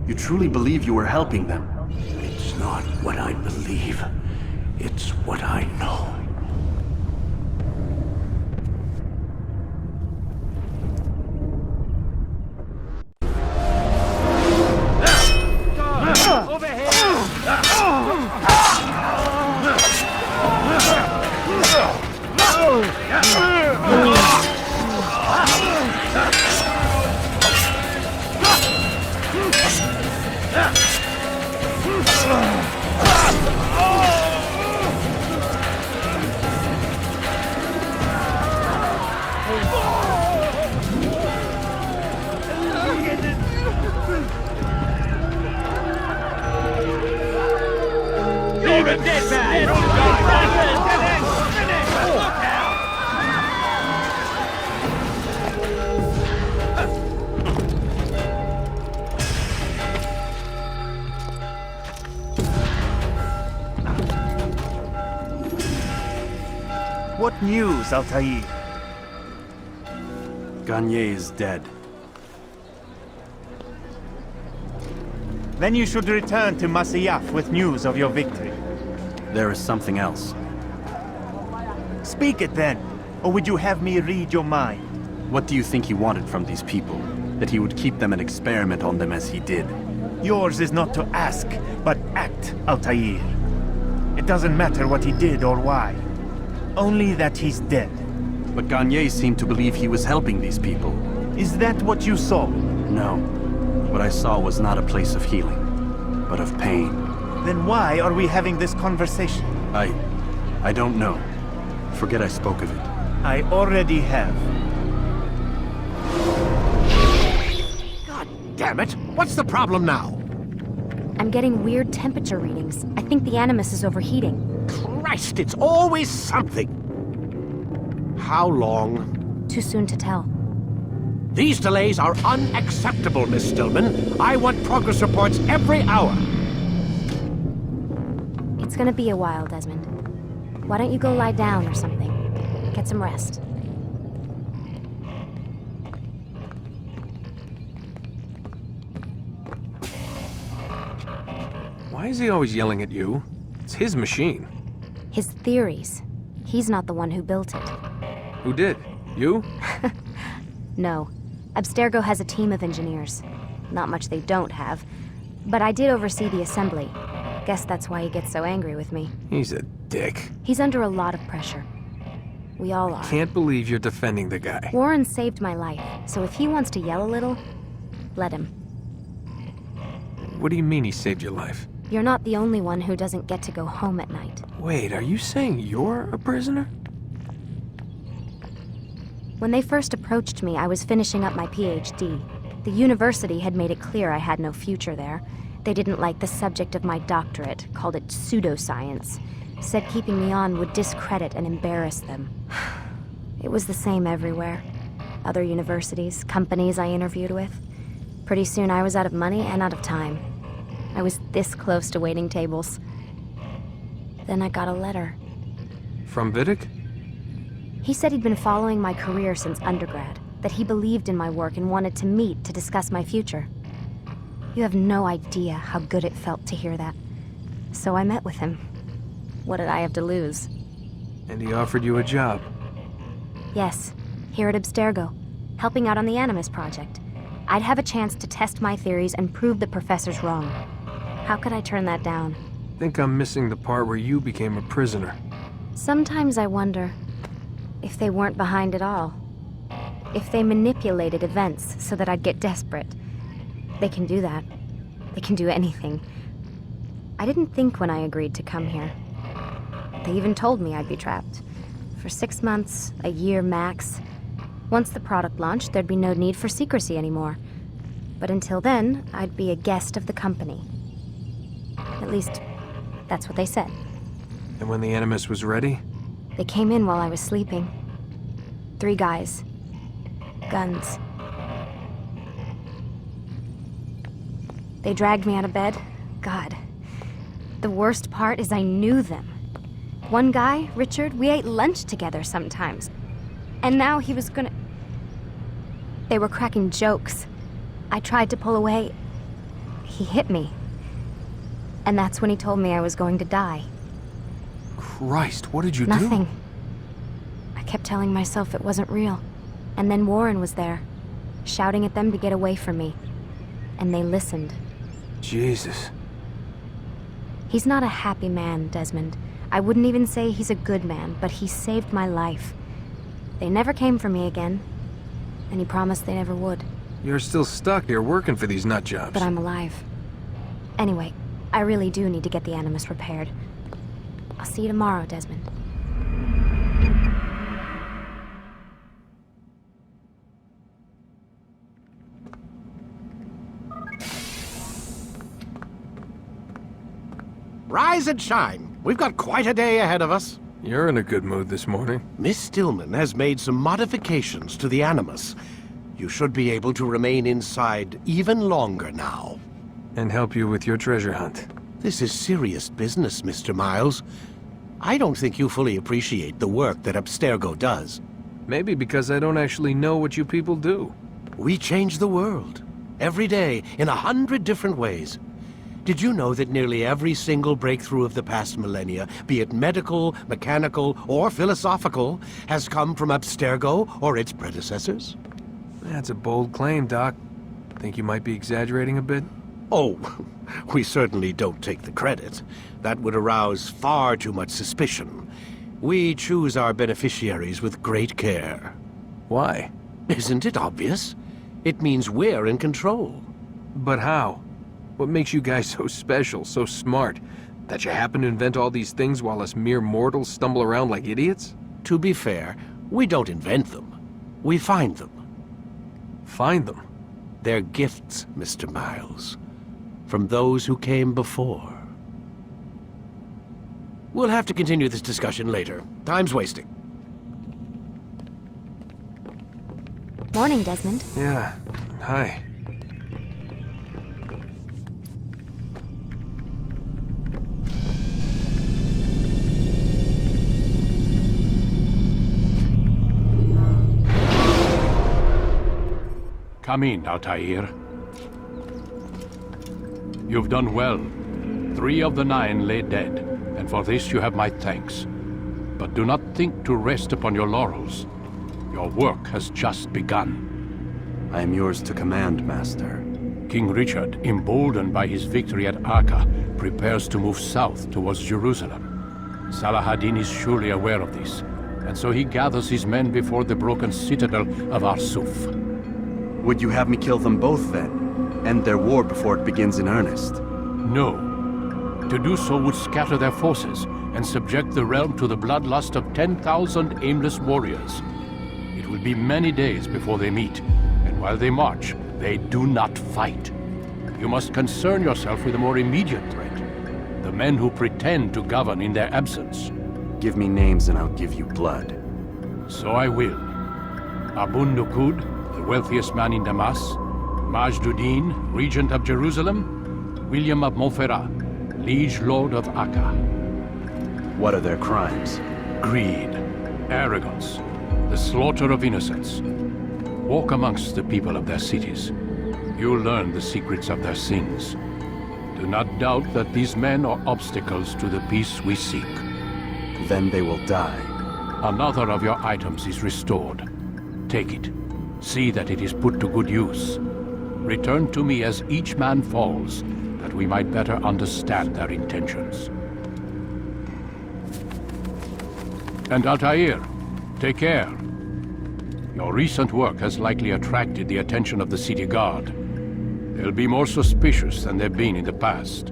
You truly believe you were helping them? It's not what I believe. It's what I know. Over here! You're a dead man! What news, Altair? Garnier is dead. Then you should return to Masyaf with news of your victory. There is something else. Speak it then, or would you have me read your mind? What do you think he wanted from these people? That he would keep them and experiment on them as he did? Yours is not to ask, but act, Altair. It doesn't matter what he did or why. Only that he's dead. But Garnier seemed to believe he was helping these people. Is that what you saw? No. What I saw was not a place of healing, but of pain. Then why are we having this conversation? I don't know. Forget I spoke of it. I already have. God damn it! What's the problem now? I'm getting weird temperature readings. I think the Animus is overheating. Christ, it's always something! How long? Too soon to tell. These delays are unacceptable, Miss Stillman. I want progress reports every hour. It's gonna be a while, Desmond. Why don't you go lie down or something? Get some rest. Why is he always yelling at you? It's his machine. His theories. He's not the one who built it. Who did? You? No. Abstergo has a team of engineers. Not much they don't have. But I did oversee the assembly. Guess that's why he gets so angry with me. He's a dick. He's under a lot of pressure. We all are. Can't believe you're defending the guy. Warren saved my life, so if he wants to yell a little, let him. What do you mean he saved your life? You're not the only one who doesn't get to go home at night. Wait, are you saying you're a prisoner? When they first approached me, I was finishing up my PhD. The university had made it clear I had no future there. They didn't like the subject of my doctorate, called it pseudoscience. Said keeping me on would discredit and embarrass them. It was the same everywhere. Other universities, companies I interviewed with. Pretty soon I was out of money and out of time. I was this close to waiting tables. Then I got a letter. From Vidic? He said he'd been following my career since undergrad, that he believed in my work and wanted to meet to discuss my future. You have no idea how good it felt to hear that. So I met with him. What did I have to lose? And he offered you a job? Yes, here at Abstergo, helping out on the Animus project. I'd have a chance to test my theories and prove the professors wrong. How could I turn that down? think I'm missing the part where you became a prisoner. Sometimes I wonder if they weren't behind it all. If they manipulated events so that I'd get desperate. They can do that. They can do anything. I didn't think when I agreed to come here. They even told me I'd be trapped. For 6 months, a year max. Once the product launched, there'd be no need for secrecy anymore. But until then, I'd be a guest of the company. At least, that's what they said. And when the Animus was ready? They came in while I was sleeping. 3 guys. Guns. They dragged me out of bed. God. The worst part is I knew them. One guy, Richard, we ate lunch together sometimes. And now he was gonna... They were cracking jokes. I tried to pull away. He hit me. And that's when he told me I was going to die. Christ, what did you do? Nothing. I kept telling myself it wasn't real. And then Warren was there, shouting at them to get away from me. And they listened. Jesus. He's not a happy man, Desmond. I wouldn't even say he's a good man, but he saved my life. They never came for me again, and he promised they never would. You're still stuck here working for these nut jobs. But I'm alive. Anyway, I really do need to get the Animus repaired. I'll see you tomorrow, Desmond. Rise and shine. We've got quite a day ahead of us. You're in a good mood this morning. Miss Stillman has made some modifications to the Animus. You should be able to remain inside even longer now. And help you with your treasure hunt. This is serious business, Mr. Miles. I don't think you fully appreciate the work that Abstergo does. Maybe because I don't actually know what you people do. We change the world. Every day, in 100 different ways. Did you know that nearly every single breakthrough of the past millennia, be it medical, mechanical, or philosophical, has come from Abstergo or its predecessors? That's a bold claim, Doc. Think you might be exaggerating a bit? Oh, we certainly don't take the credit. That would arouse far too much suspicion. We choose our beneficiaries with great care. Why? Isn't it obvious? It means we're in control. But how? What makes you guys so special, so smart? That you happen to invent all these things while us mere mortals stumble around like idiots? To be fair, we don't invent them. We find them. Find them? They're gifts, Mr. Miles. From those who came before. We'll have to continue this discussion later. Time's wasting. Morning, Desmond. Yeah. Hi. Come in, Altair. You've done well. 3 of the 9 lay dead, and for this you have my thanks. But do not think to rest upon your laurels. Your work has just begun. I am yours to command, Master. King Richard, emboldened by his victory at Acre, prepares to move south towards Jerusalem. Salah-ad-Din is surely aware of this, and so he gathers his men before the broken citadel of Arsuf. Would you have me kill them both, then? End their war before it begins in earnest? No. To do so would scatter their forces and subject the realm to the bloodlust of 10,000 aimless warriors. It will be many days before they meet, and while they march, they do not fight. You must concern yourself with a more immediate threat. The men who pretend to govern in their absence. Give me names and I'll give you blood. So I will. Abun Nukud, the wealthiest man in Damas, Majduddin, regent of Jerusalem, William of Montferrat, liege lord of Acre. What are their crimes? Greed, arrogance, the slaughter of innocents. Walk amongst the people of their cities. You'll learn the secrets of their sins. Do not doubt that these men are obstacles to the peace we seek. Then they will die. Another of your items is restored. Take it. See that it is put to good use. Return to me as each man falls, that we might better understand their intentions. And Altair, take care. Your recent work has likely attracted the attention of the city guard. They'll be more suspicious than they've been in the past.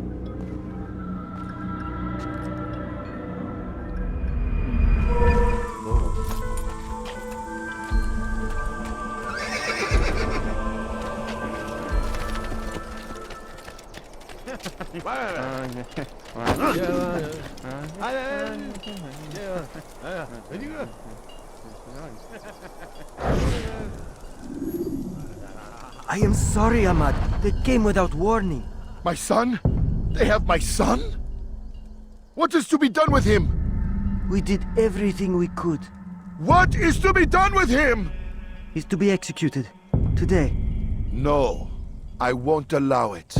I am sorry, Ahmad. They came without warning. My son? They have my son? What is to be done with him? We did everything we could. What is to be done with him? He's to be executed. Today. No. I won't allow it.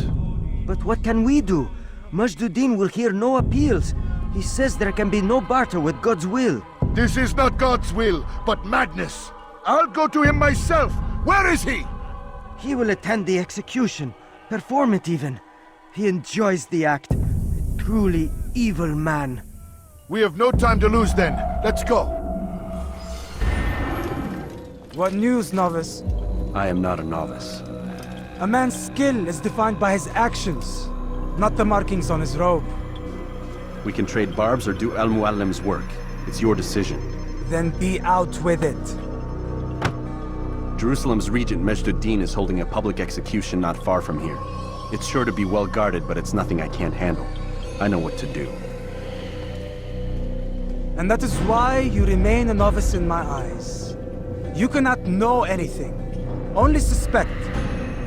But what can we do? Majduddin will hear no appeals. He says there can be no barter with God's will. This is not God's will, but madness. I'll go to him myself. Where is he? He will attend the execution. Perform it even. He enjoys the act. A truly evil man. We have no time to lose then. Let's go. What news, novice? I am not a novice. A man's skill is defined by his actions, not the markings on his robe. We can trade barbs or do Al-Muallim's work. It's your decision. Then be out with it. Jerusalem's regent Majduddin is holding a public execution not far from here. It's sure to be well guarded, but it's nothing I can't handle. I know what to do. And that is why you remain a novice in my eyes. You cannot know anything, only suspect.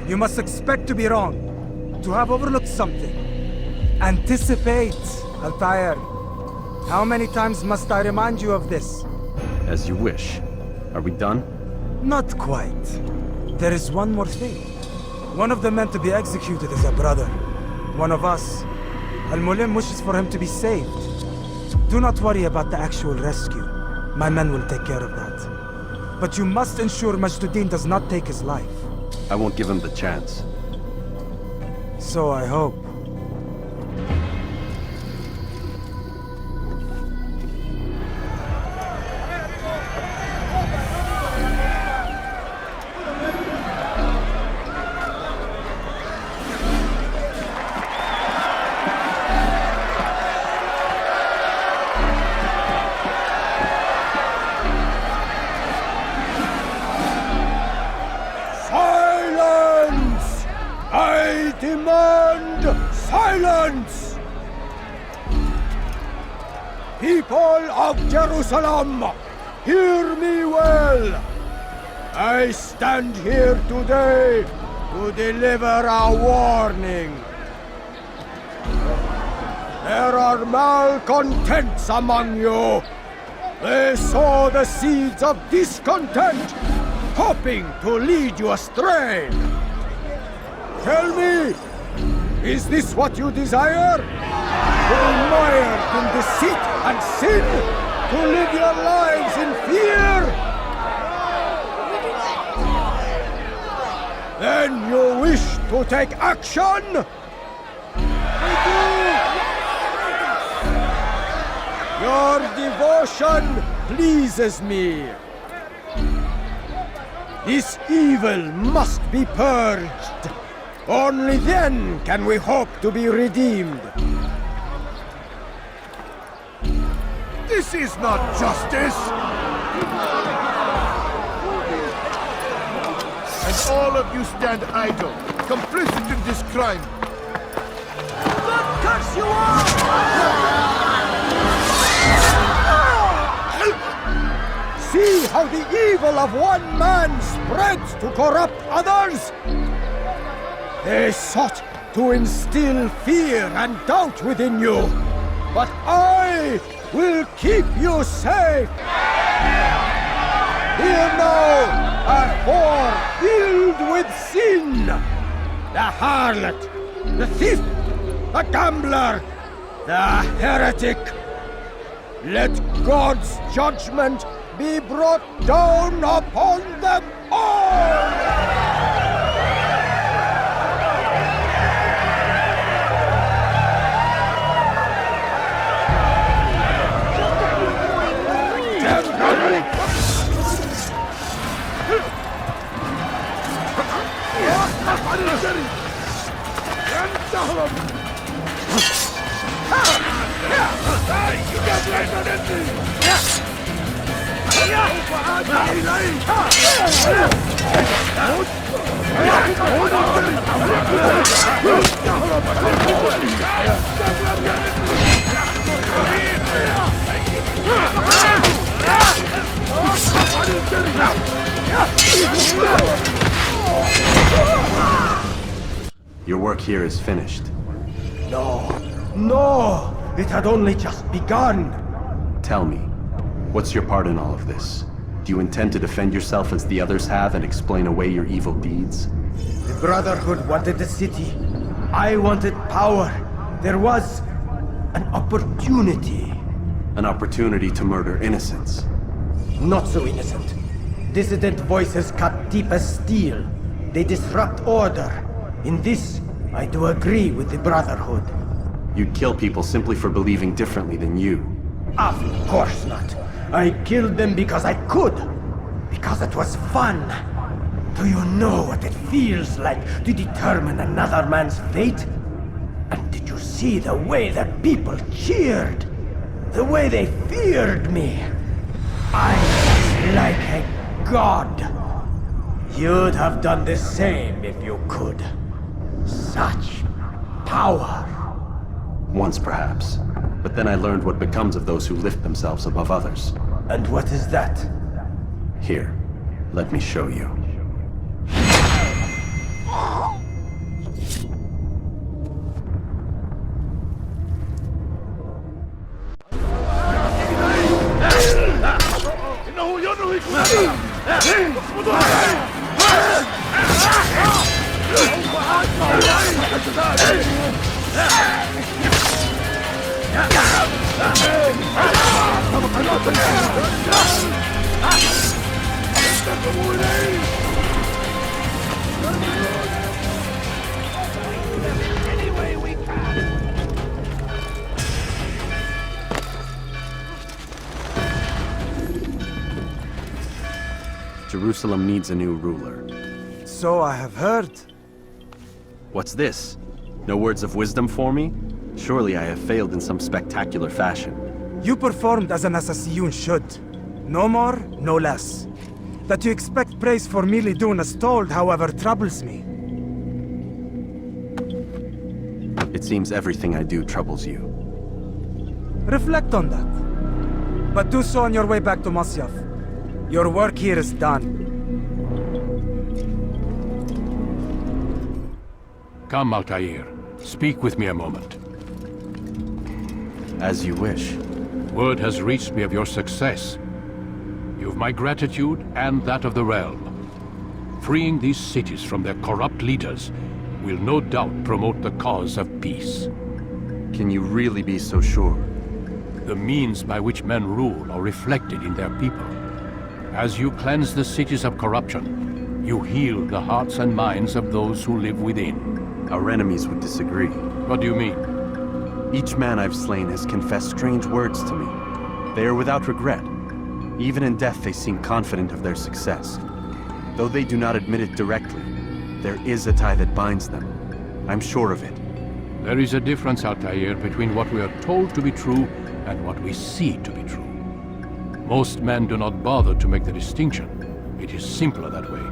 You must expect to be wrong, to have overlooked something. Anticipate, Altair. How many times must I remind you of this? As you wish. Are we done? Not quite. There is one more thing. One of the men to be executed is a brother. One of us. Al-Mulim wishes for him to be saved. Do not worry about the actual rescue. My men will take care of that. But you must ensure Majduddin does not take his life. I won't give him the chance. So I hope. Silence! People of Jerusalem, hear me well. I stand here today to deliver a warning. There are malcontents among you. They sow the seeds of discontent, hoping to lead you astray. Tell me, is this what you desire? To be mired in deceit and sin? To live your lives in fear? Then you wish to take action? Your devotion pleases me. This evil must be purged. Only then can we hope to be redeemed. This is not justice! And all of you stand idle, complicit in this crime. God curse you all! See how the evil of one man spreads to corrupt others? They sought to instill fear and doubt within you, but I will keep you safe. Here now are four filled with sin. The harlot, the thief, the gambler, the heretic. Let God's judgment be brought down upon them all! Your work here is finished. No, no! It had only just begun! Tell me, what's your part in all of this? Do you intend to defend yourself as the others have and explain away your evil deeds? The Brotherhood wanted the city. I wanted power. There was an opportunity. An opportunity to murder innocents. Not so innocent. Dissident voices cut deep as steel. They disrupt order. In this, I do agree with the Brotherhood. You'd kill people simply for believing differently than you. Of course not. I killed them because I could. Because it was fun. Do you know what it feels like to determine another man's fate? And did you see the way that people cheered? The way they feared me? I was like a god. You'd have done the same if you could. Such power. Once perhaps. But then I learned what becomes of those who lift themselves above others. And what is that? Here, let me show you. Jerusalem needs a new ruler. So I have heard. What's this? No words of wisdom for me? Surely I have failed in some spectacular fashion. You performed as an assassin should. No more, no less. That you expect praise for merely doing as told, however, troubles me. It seems everything I do troubles you. Reflect on that. But do so on your way back to Masyaf. Your work here is done. Come, Altair. Speak with me a moment. As you wish. Word has reached me of your success. You've my gratitude and that of the realm. Freeing these cities from their corrupt leaders will no doubt promote the cause of peace. Can you really be so sure? The means by which men rule are reflected in their people. As you cleanse the cities of corruption, you heal the hearts and minds of those who live within. Our enemies would disagree. What do you mean? Each man I've slain has confessed strange words to me. They are without regret. Even in death they seem confident of their success. Though they do not admit it directly, there is a tie that binds them. I'm sure of it. There is a difference, Altair, between what we are told to be true and what we see to be true. Most men do not bother to make the distinction. It is simpler that way.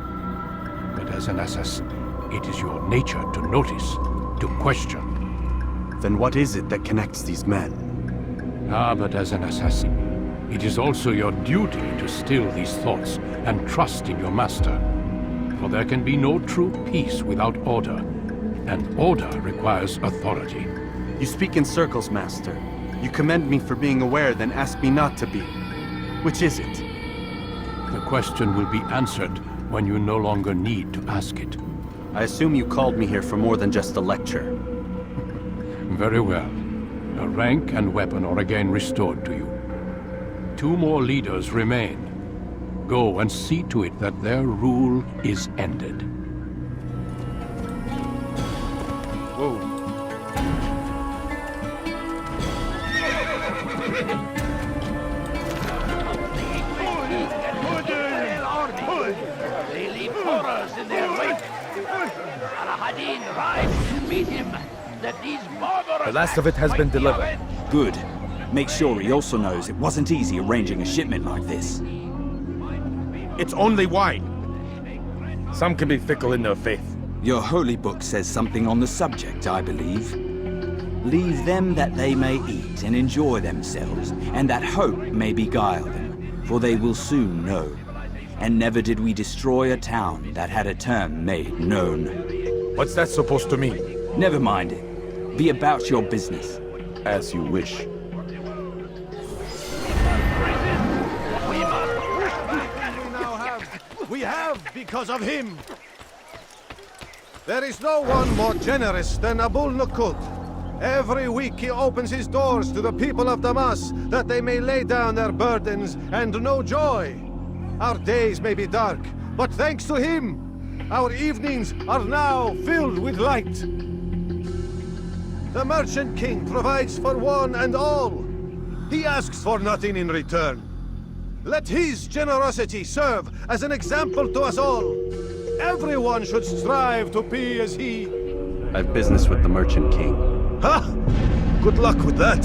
But as an assassin, it is your nature to notice, to question. Then what is it that connects these men? But as an assassin, it is also your duty to still these thoughts and trust in your master. For there can be no true peace without order, and order requires authority. You speak in circles, Master. You commend me for being aware, then ask me not to be. Which is it? The question will be answered when you no longer need to ask it. I assume you called me here for more than just a lecture. Very well. Your rank and weapon are again restored to you. 2 more leaders remain. Go and see to it that their rule is ended. Whoa. They leave horrors in their wake. Al-Hadin rides to meet him. that these barbarous... The last of it has been delivered. Good. Make sure he also knows it wasn't easy arranging a shipment like this. It's only wine. Some can be fickle in their faith. Your holy book says something on the subject, I believe. Leave them that they may eat and enjoy themselves, and that hope may beguile them, for they will soon know. And never did we destroy a town that had a term made known. What's that supposed to mean? Never mind it. Be about your business. As you wish. We have because of him. There is no one more generous than Abul Nukud. Every week he opens his doors to the people of Damas, that they may lay down their burdens and know joy. Our days may be dark, but thanks to him, our evenings are now filled with light. The Merchant King provides for one and all. He asks for nothing in return. Let his generosity serve as an example to us all. Everyone should strive to be as he. I have business with the Merchant King. Ha! Good luck with that.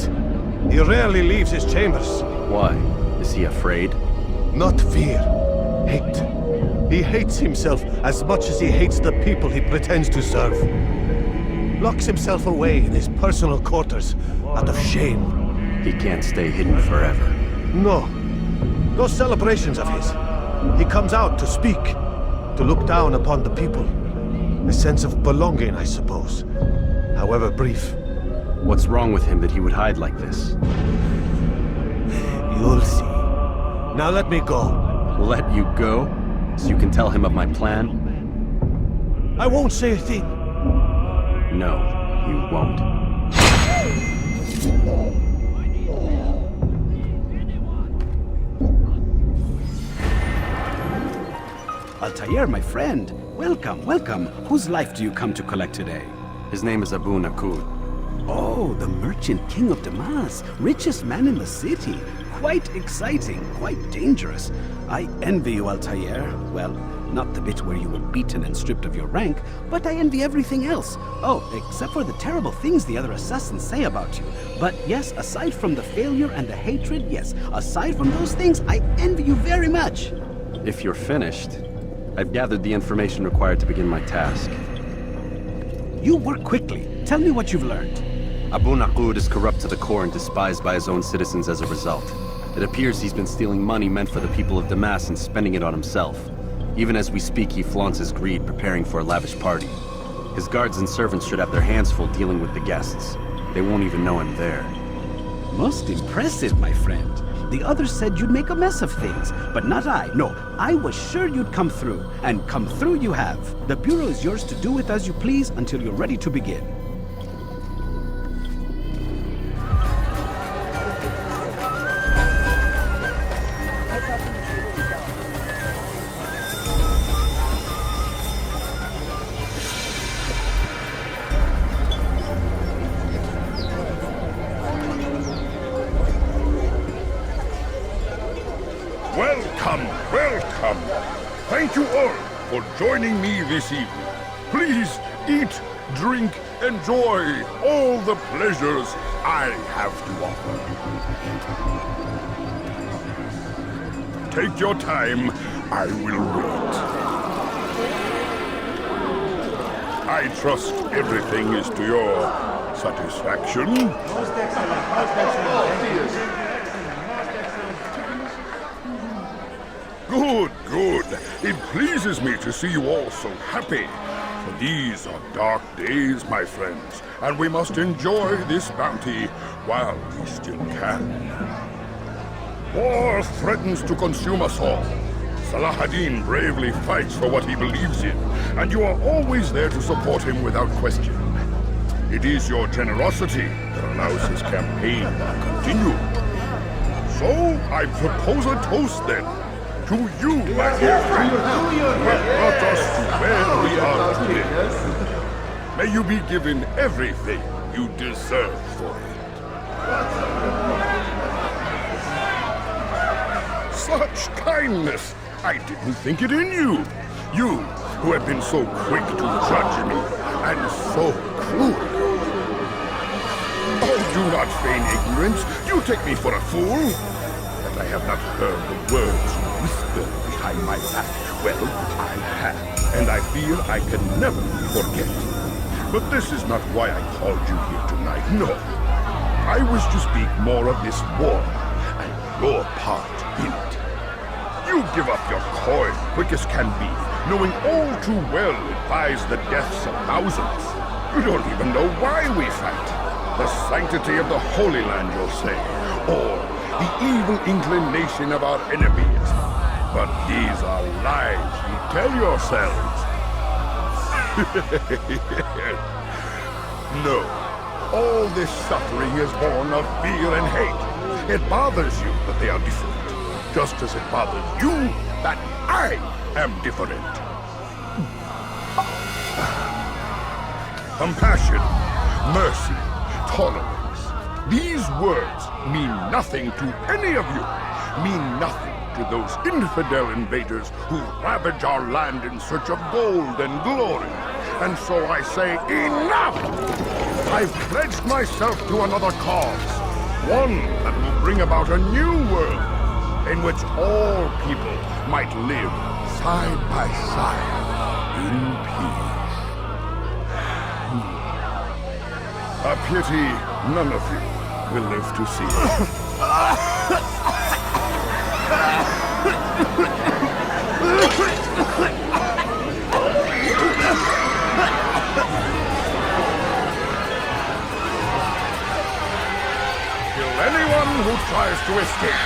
He rarely leaves his chambers. Why? Is he afraid? Not fear. Hate. He hates himself as much as he hates the people he pretends to serve. Locks himself away in his personal quarters out of shame. He can't stay hidden forever. No. Those celebrations of his. He comes out to speak, to look down upon the people. A sense of belonging, I suppose. However brief. What's wrong with him that he would hide like this? You'll see. Now let me go. Let you go? So you can tell him of my plan? I won't say a thing. No, you won't. Altair, my friend. Welcome, welcome. Whose life do you come to collect today? His name is Abu Nukud. Oh, the Merchant King of Damas. Richest man in the city. Quite exciting, quite dangerous. I envy you, Altair. Well, not the bit where you were beaten and stripped of your rank, but I envy everything else. Oh, except for the terrible things the other assassins say about you. But yes, aside from the failure and the hatred, yes, aside from those things, I envy you very much. If you're finished, I've gathered the information required to begin my task. You work quickly. Tell me what you've learned. Abu Nukud is corrupt to the core and despised by his own citizens as a result. It appears he's been stealing money meant for the people of Damas and spending it on himself. Even as we speak, he flaunts his greed, preparing for a lavish party. His guards and servants should have their hands full dealing with the guests. They won't even know I'm there. Most impressive, my friend. The others said you'd make a mess of things, but not I. No, I was sure you'd come through, and come through you have. The Bureau is yours to do with as you please until you're ready to begin. Welcome, welcome. Thank you all for joining me this evening. Please eat, drink, enjoy all the pleasures I have to offer. Take your time, I will wait. I trust everything is to your satisfaction. Most excellent, most excellent. Good, good. It pleases me to see you all so happy. For these are dark days, my friends, and we must enjoy this bounty while we still can. War threatens to consume us all. Salah ad-Din bravely fights for what he believes in, and you are always there to support him without question. It is your generosity that allows his campaign to continue. So, I propose a toast then. To you, my dear friend, who have brought us to where we are today. May you be given everything you deserve for it. Such kindness! I didn't think it in you. You, who have been so quick to judge me, and so cruel. not feign ignorance. You take me for a fool. That I have not heard the words you whisper behind my back. Well, I have, and I fear I can never forget. But this is not why I called you here tonight, no. I wish to speak more of this war, and your part in it. You give up your coin quick as can be, knowing all too well it buys the deaths of thousands. You don't even know why we fight. The sanctity of the Holy Land, you'll say, or the evil inclination of our enemies. But these are lies you tell yourselves. No. All this suffering is born of fear and hate. It bothers you that they are different, just as it bothers you that I am different. Compassion, mercy, tolerance. These words mean nothing to any of you. Mean nothing to those infidel invaders who ravage our land in search of gold and glory. And so I say, enough! I've pledged myself to another cause. One that will bring about a new world in which all people might live side by side in peace. A pity none of you will live to see it. Kill anyone who tries to escape.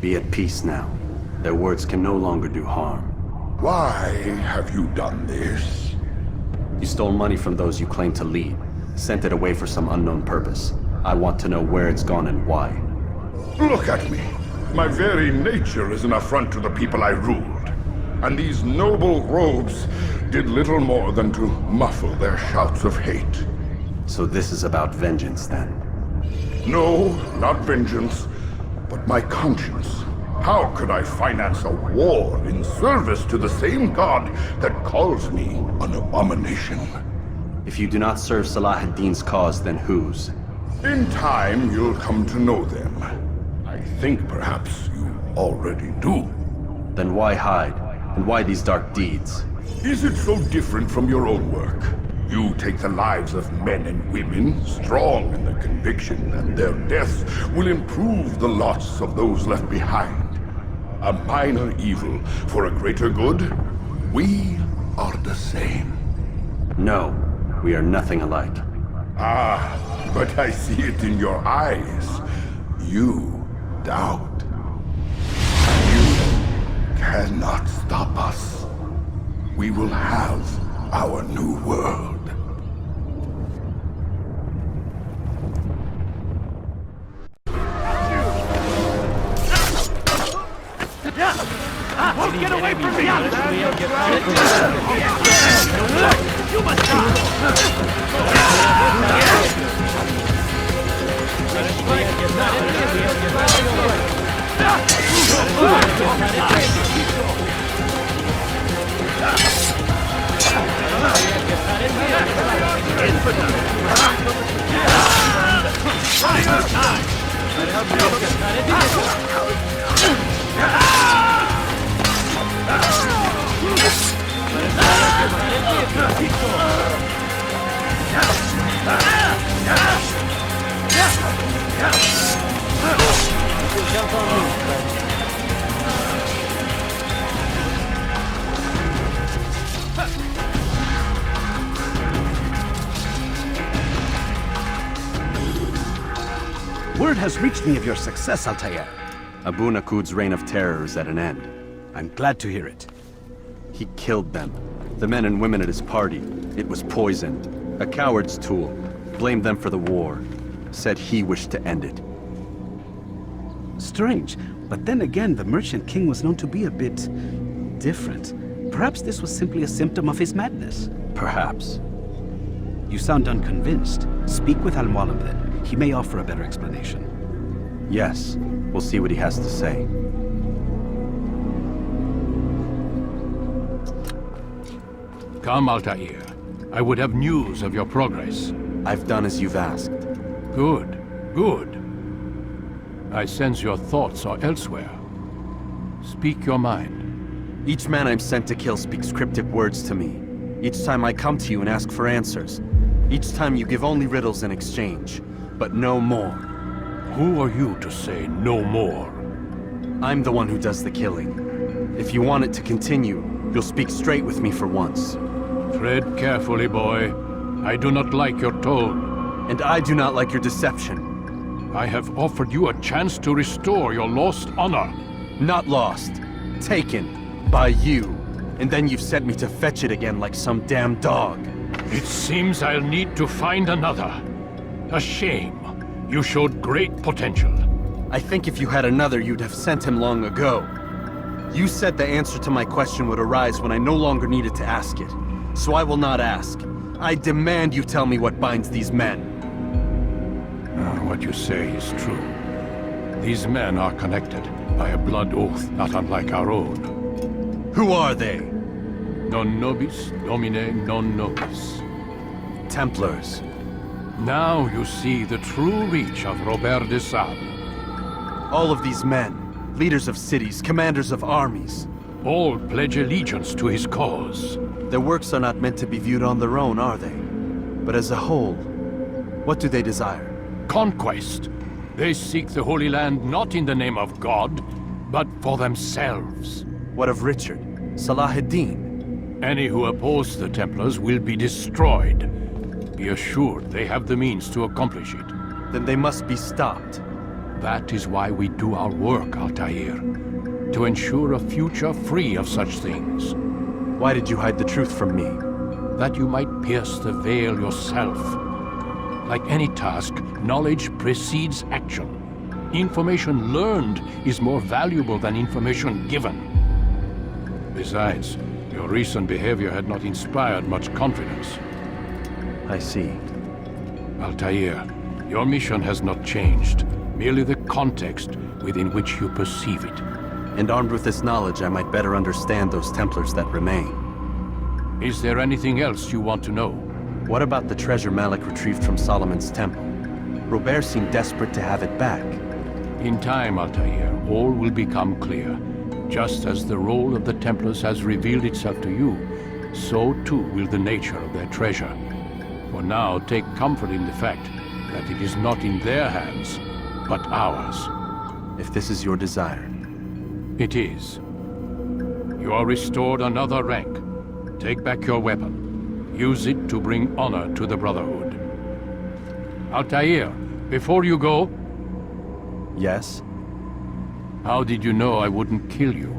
Be at peace now. Their words can no longer do harm. Why have you done this? You stole money from those you claim to lead, sent it away for some unknown purpose. I want to know where it's gone and why. Look at me. My very nature is an affront to the people I ruled. And these noble robes did little more than to muffle their shouts of hate. So this is about vengeance, then? No, not vengeance, but my conscience. How could I finance a war in service to the same god that calls me an abomination? If you do not serve Salah ad-Din's cause, then whose? In time, you'll come to know them. I think perhaps you already do. Then why hide? And why these dark deeds? Is it so different from your own work? You take the lives of men and women, strong in the conviction that their deaths will improve the lots of those left behind. A minor evil for a greater good? We are the same. No, we are nothing alike. Ah, but I see it in your eyes. You doubt. You cannot stop us. We will have our new world. Get away from me! You must has reached me of your success, Altair. Abu Nakud's reign of terror is at an end. I'm glad to hear it. He killed them. The men and women at his party. It was poison. A coward's tool. Blamed them for the war. Said he wished to end it. Strange, but then again, the Merchant King was known to be a bit different. Perhaps this was simply a symptom of his madness. Perhaps. You sound unconvinced. Speak with Al-Mualim then. He may offer a better explanation. Yes. We'll see what he has to say. Come, Altair. I would have news of your progress. I've done as you've asked. Good, good. I sense your thoughts are elsewhere. Speak your mind. Each man I'm sent to kill speaks cryptic words to me. Each time I come to you and ask for answers. Each time you give only riddles in exchange, but no more. Who are you to say no more? I'm the one who does the killing. If you want it to continue, you'll speak straight with me for once. Tread carefully, boy. I do not like your tone. And I do not like your deception. I have offered you a chance to restore your lost honor. Not lost. Taken. By you. And then you've sent me to fetch it again like some damn dog. It seems I'll need to find another. A shame. You showed great potential. I think if you had another, you'd have sent him long ago. You said the answer to my question would arise when I no longer needed to ask it. So I will not ask. I demand you tell me what binds these men. What you say is true. These men are connected by a blood oath not unlike our own. Who are they? Non nobis, domine non nobis. Templars. Now you see the true reach of Robert de Sable. All of these men, leaders of cities, commanders of armies. All pledge allegiance to his cause. Their works are not meant to be viewed on their own, are they? But as a whole, what do they desire? Conquest. They seek the Holy Land not in the name of God, but for themselves. What of Richard? Salahuddin? Any who oppose the Templars will be destroyed. Be assured they have the means to accomplish it. Then they must be stopped. That is why we do our work, Altair. To ensure a future free of such things. Why did you hide the truth from me? That you might pierce the veil yourself. Like any task, knowledge precedes action. Information learned is more valuable than information given. Besides, your recent behavior had not inspired much confidence. I see. Altair, your mission has not changed. Merely the context within which you perceive it. And armed with this knowledge, I might better understand those Templars that remain. Is there anything else you want to know? What about the treasure Malik retrieved from Solomon's temple? Robert seemed desperate to have it back. In time, Altair, all will become clear. Just as the role of the Templars has revealed itself to you, so too will the nature of their treasure. For now, take comfort in the fact that it is not in their hands, but ours. If this is your desire. It is. You are restored another rank. Take back your weapon. Use it to bring honor to the Brotherhood. Altair, before you go... Yes? How did you know I wouldn't kill you?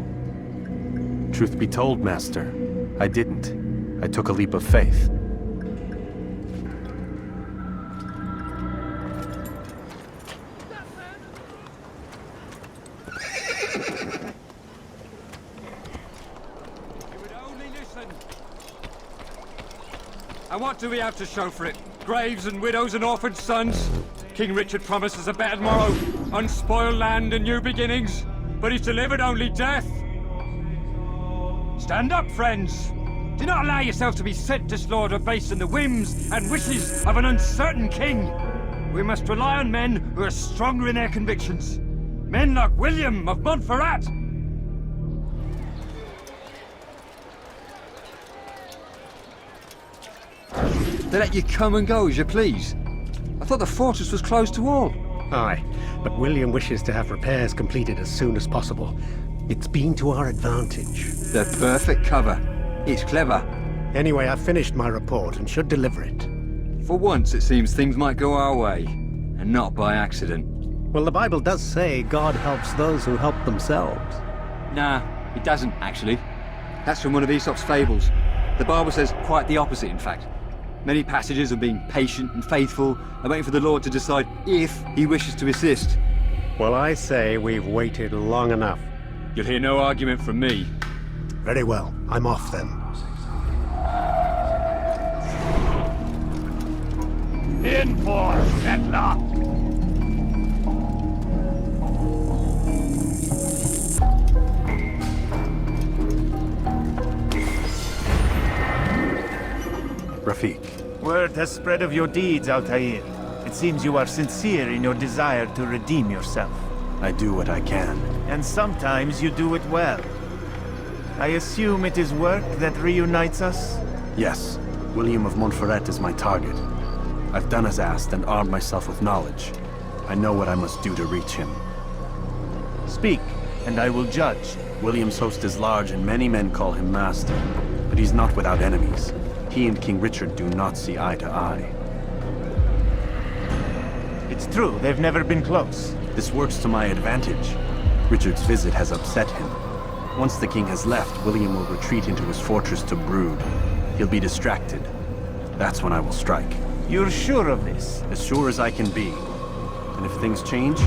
Truth be told, Master, I didn't. I took a leap of faith. And what do we have to show for it? Graves and widows and orphaned sons? King Richard promises a better tomorrow, unspoiled land and new beginnings, but he's delivered only death. Stand up, friends. Do not allow yourselves to be sent to slaughter based on the whims and wishes of an uncertain king. We must rely on men who are stronger in their convictions. Men like William of Montferrat. They let you come and go as you please. I thought the fortress was closed to all. Aye, but William wishes to have repairs completed as soon as possible. It's been to our advantage. The perfect cover. It's clever. Anyway, I've finished my report and should deliver it. For once, it seems things might go our way, and not by accident. Well, the Bible does say God helps those who help themselves. Nah, it doesn't, actually. That's from one of Aesop's fables. The Bible says quite the opposite, in fact. Many passages of being patient and faithful and waiting for the Lord to decide if he wishes to assist. Well, I say we've waited long enough. You'll hear no argument from me. Very well. I'm off then. In for Settler! Rafik. Word has spread of your deeds, Altair. It seems you are sincere in your desire to redeem yourself. I do what I can. And sometimes you do it well. I assume it is work that reunites us? Yes. William of Montferrat is my target. I've done as asked and armed myself with knowledge. I know what I must do to reach him. Speak, and I will judge. William's host is large and many men call him master. But he's not without enemies. He and King Richard do not see eye to eye. It's true, they've never been close. This works to my advantage. Richard's visit has upset him. Once the king has left, William will retreat into his fortress to brood. He'll be distracted. That's when I will strike. You're sure of this? As sure as I can be. And if things change,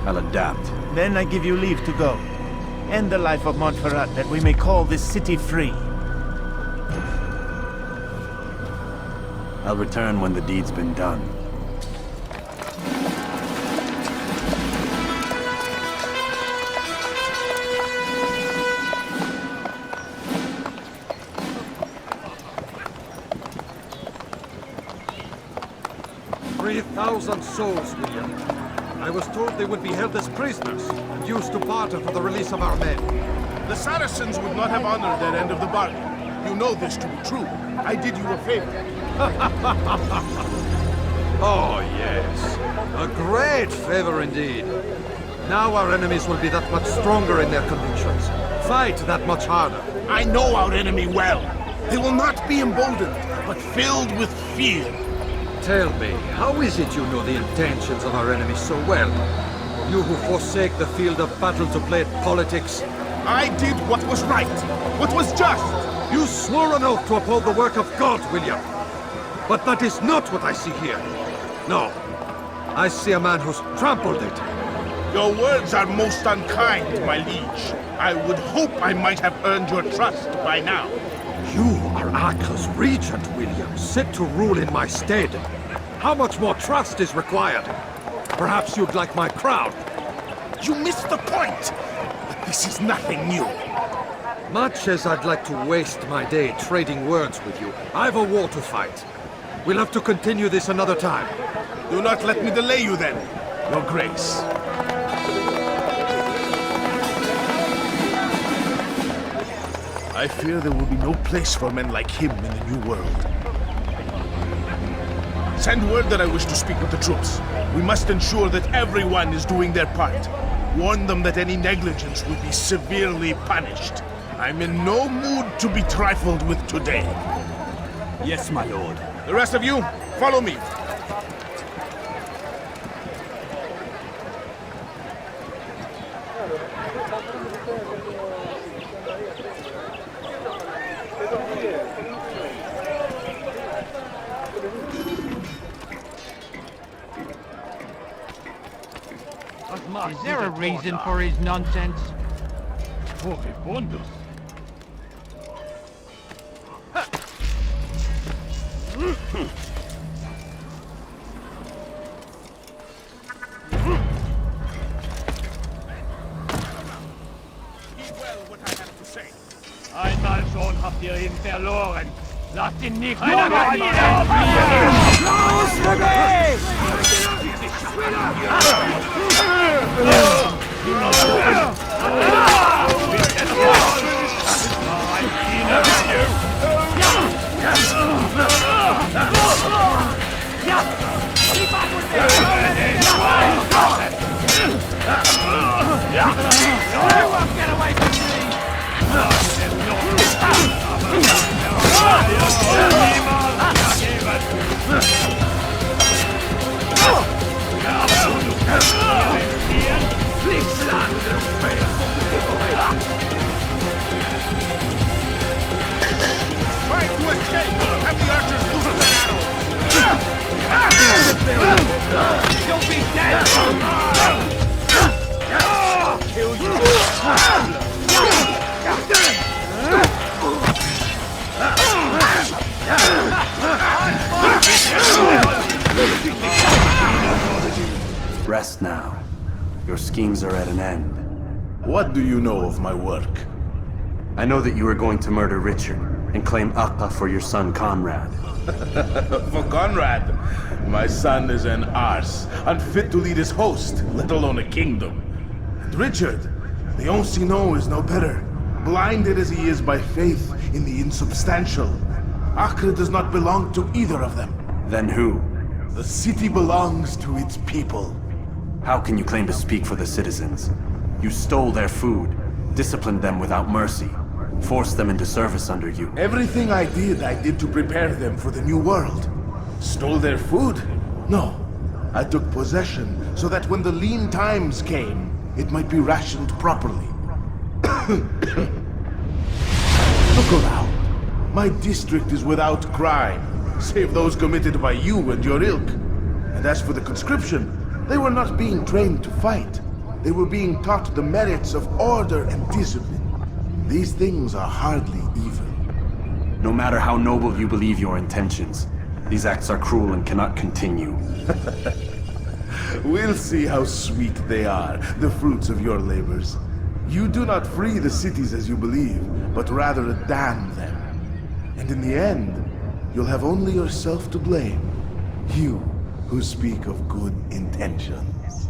I'll adapt. Then I give you leave to go. End the life of Montferrat, that we may call this city free. I'll return when the deed's been done. 3,000 souls, William. I was told they would be held as prisoners and used to barter for the release of our men. The Saracens would not have honored that end of the bargain. You know this to be true. I did you a favor. Oh, yes. A great favor indeed. Now our enemies will be that much stronger in their convictions. Fight that much harder. I know our enemy well. They will not be emboldened, but filled with fear. Tell me, how is it you know the intentions of our enemies so well? You who forsake the field of battle to play at politics. I did what was right, what was just. You swore an oath to uphold the work of God, William. But that is not what I see here. No. I see a man who's trampled it. Your words are most unkind, my liege. I would hope I might have earned your trust by now. You are Acre's regent, William, set to rule in my stead. How much more trust is required? Perhaps you'd like my crown. You missed the point! But this is nothing new. Much as I'd like to waste my day trading words with you, I've a war to fight. We'll have to continue this another time. Do not let me delay you then, Your Grace. I fear there will be no place for men like him in the New World. Send word that I wish to speak with the troops. We must ensure that everyone is doing their part. Warn them that any negligence will be severely punished. I'm in no mood to be trifled with today. Yes, my lord. The rest of you, follow me. Is there a reason for his nonsense? Einmal schon habt ihr ihn verloren. Lasst ihn nicht Los, Niemals vergeben! You'll be dead! Kill you! Rest now. Your schemes are at an end. What do you know of my work? I know that you are going to murder Richard and claim Akka for your son Conrad. For Conrad? My son is an arse, unfit to lead his host, let alone a kingdom. And Richard, the Oncino is no better, blinded as he is by faith in the insubstantial. Acre does not belong to either of them. Then who? The city belongs to its people. How can you claim to speak for the citizens? You stole their food, disciplined them without mercy, forced them into service under you. Everything I did to prepare them for the new world. Stole their food? No. I took possession so that when the lean times came, it might be rationed properly. Look around. My district is without crime, save those committed by you and your ilk. And as for the conscription, they were not being trained to fight. They were being taught the merits of order and discipline. These things are hardly evil. No matter how noble you believe your intentions, these acts are cruel and cannot continue. We'll see how sweet they are, the fruits of your labors. You do not free the cities as you believe, but rather damn them. And in the end, you'll have only yourself to blame. You who speak of good intentions.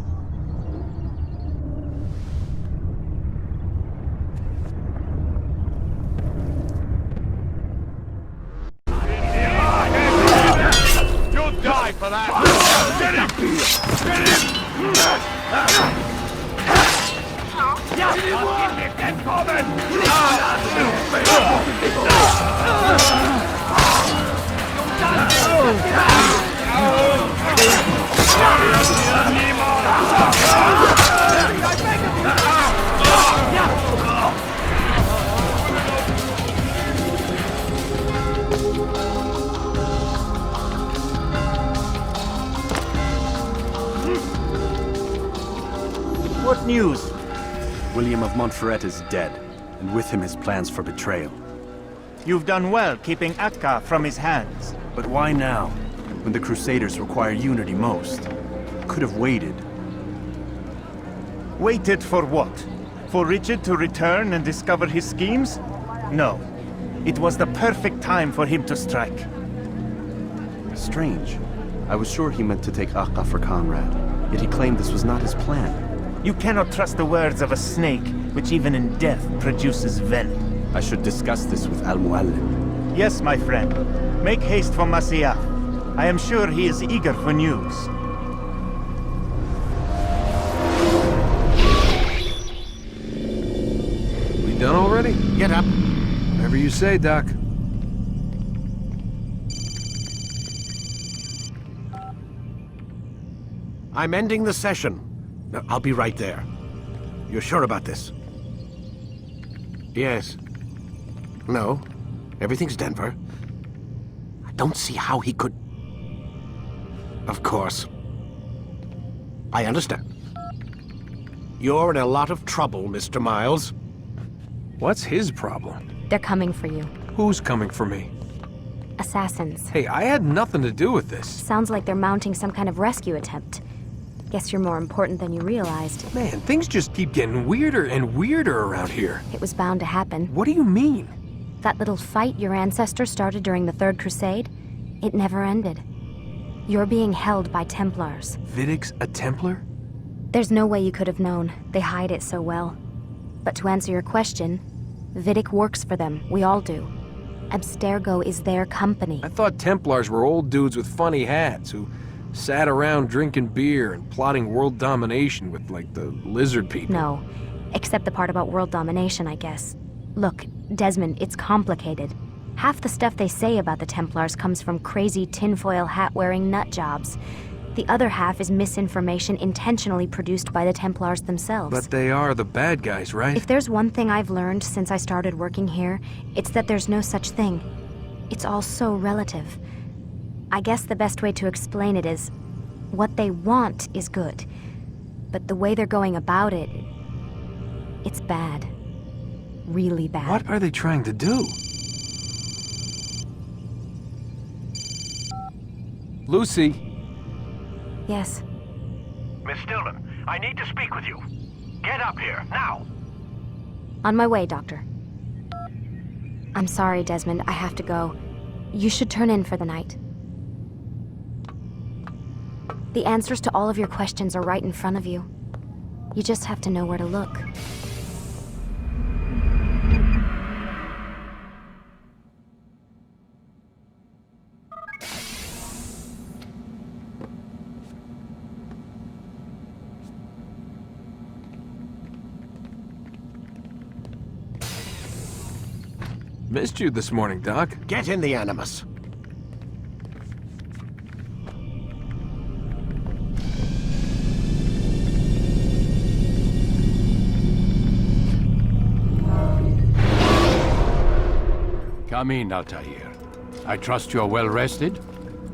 You'll die for that! Get him! Get him! What news? William of Montferrat is dead, and with him his plans for betrayal. You've done well keeping Akka from his hands. But why now, when the Crusaders require unity most? Could have waited. Waited for what? For Richard to return and discover his schemes? No. It was the perfect time for him to strike. Strange. I was sure he meant to take Akka for Conrad, yet he claimed this was not his plan. You cannot trust the words of a snake, which even in death produces venom. I should discuss this with Al-Muallim. Yes, my friend. Make haste for Masyaf. I am sure he is eager for news. We done already? Get up. Whatever you say, Doc. I'm ending the session. No, I'll be right there. You're sure about this? Yes. No. Everything's Denver. I don't see how he could... Of course. I understand. You're in a lot of trouble, Mr. Miles. What's his problem? They're coming for you. Who's coming for me? Assassins. Hey, I had nothing to do with this. Sounds like they're mounting some kind of rescue attempt. Guess you're more important than you realized. Man, things just keep getting weirder and weirder around here. It was bound to happen. What do you mean? That little fight your ancestor started during the Third Crusade, it never ended. You're being held by Templars. Vidic's a Templar? There's no way you could have known. They hide it so well. But to answer your question, Vidic works for them. We all do. Abstergo is their company. I thought Templars were old dudes with funny hats who sat around drinking beer and plotting world domination with, like, the lizard people. No. Except the part about world domination, I guess. Look, Desmond, it's complicated. Half the stuff they say about the Templars comes from crazy tinfoil hat-wearing nut jobs. The other half is misinformation intentionally produced by the Templars themselves. But they are the bad guys, right? If there's one thing I've learned since I started working here, it's that there's no such thing. It's all so relative. I guess the best way to explain it is, What they want is good. But the way they're going about it, it's bad. Really bad. What are they trying to do? Lucy? Yes. Miss Stillman, I need to speak with you. Get up here, now! On my way, Doctor. I'm sorry, Desmond. I have to go. You should turn in for the night. The answers to all of your questions are right in front of you. You just have to know where to look. Missed you this morning, Doc. Get in the Animus. Come in, Altair. I trust you're well rested?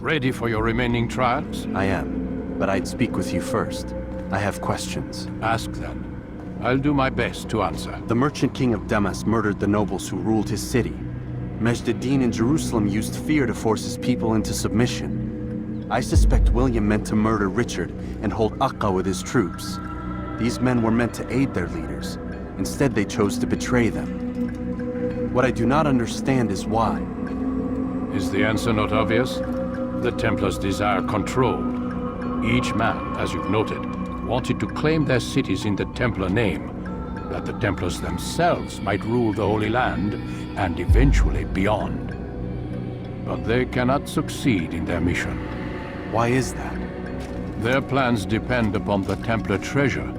Ready for your remaining trials? I am, but I'd speak with you first. I have questions. Ask then. I'll do my best to answer. The merchant king of Damas murdered the nobles who ruled his city. Majd-ad-Din in Jerusalem used fear to force his people into submission. I suspect William meant to murder Richard and hold Akka with his troops. These men were meant to aid their leaders. Instead, they chose to betray them. What I do not understand is why. Is the answer not obvious? The Templars desire control. Each man, as you've noted, wanted to claim their cities in the Templar name, that the Templars themselves might rule the Holy Land and eventually beyond. But they cannot succeed in their mission. Why is that? Their plans depend upon the Templar treasure,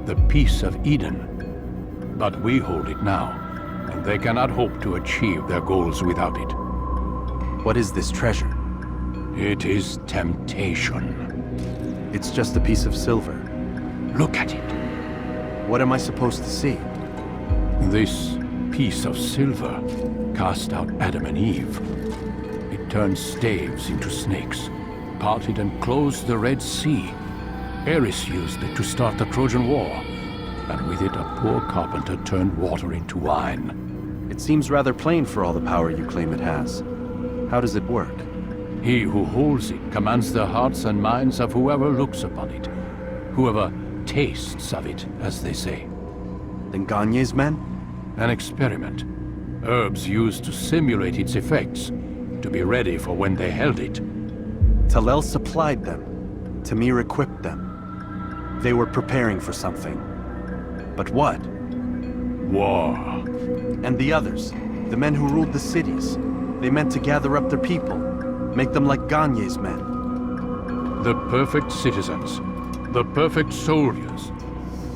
the Peace of Eden. But we hold it now, and they cannot hope to achieve their goals without it. What is this treasure? It is temptation. It's just a piece of silver. Look at it. What am I supposed to see? This piece of silver cast out Adam and Eve. It turned staves into snakes, parted and closed the Red Sea. Ares used it to start the Trojan War, and with it a poor carpenter turned water into wine. It seems rather plain for all the power you claim it has. How does it work? He who holds it commands the hearts and minds of whoever looks upon it. Whoever tastes of it, as they say. Then Gagne's men? An experiment. Herbs used to simulate its effects, to be ready for when they held it. Talel supplied them. Tamir equipped them. They were preparing for something. But what? War. And the others, the men who ruled the cities, they meant to gather up their people, make them like Gagne's men. The perfect citizens, the perfect soldiers,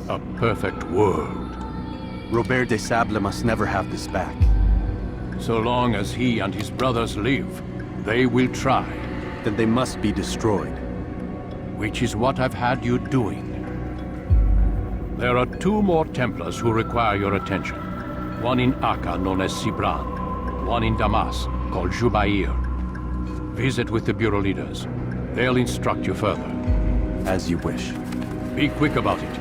a perfect world. Robert de Sable must never have this back. So long as he and his brothers live, they will try. Then they must be destroyed. Which is what I've had you doing. There are 2 more Templars who require your attention. One in Akka, known as Sibran. One in Damas, called Jubair. Visit with the Bureau leaders. They'll instruct you further. As you wish. Be quick about it.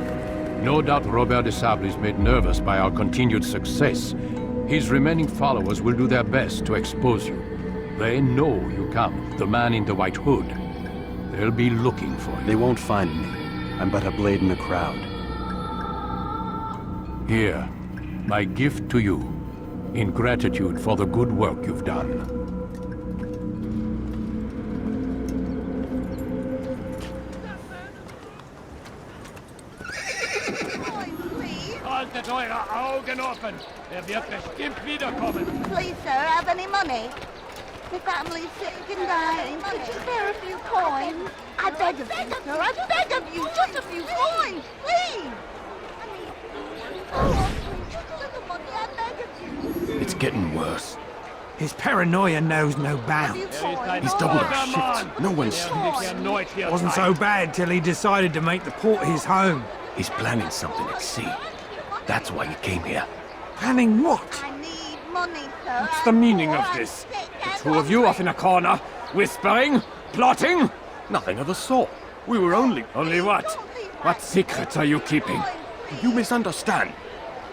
No doubt Robert de Sable is made nervous by our continued success. His remaining followers will do their best to expose you. They know you come, the man in the white hood. They'll be looking for you. They won't find me. I'm but a blade in the crowd. Here, my gift to you, in gratitude for the good work you've done. Halt het eure Augen offen! wird bestimmt wiederkommen! Please, sir, have any money? My family's sick and dying. Could you spare a few coins? I beg of you, sir. I beg of you. Just a few coins, please. Oh, please, just a little money. I beg of you. It's getting worse. His paranoia knows no bounds. He's doubled our shifts. No one sleeps. It wasn't so bad till he decided to make the port his home. He's planning something at sea. That's why he came here. Planning what? I need money, sir. What's the meaning of this? The 2 of you off in a corner, whispering, plotting? Nothing of the sort. We were only... Only what? What secrets are you keeping? You misunderstand.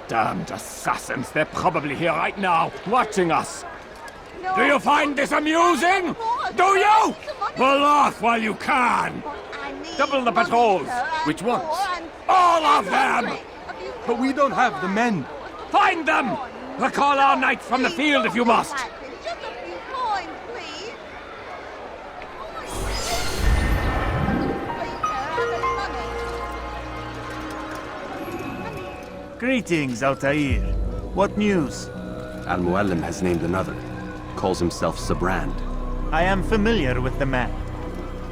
Damned assassins, they're probably here right now, watching us. Do you find this amusing? Do you? Pull off while you can. Double the patrols. Which ones? All of them! But we don't have the men. Find them! Recall our knights from the field if you must. Greetings, Altair. What news? Al-Mualim has named another. Calls himself Sabrand. I am familiar with the man.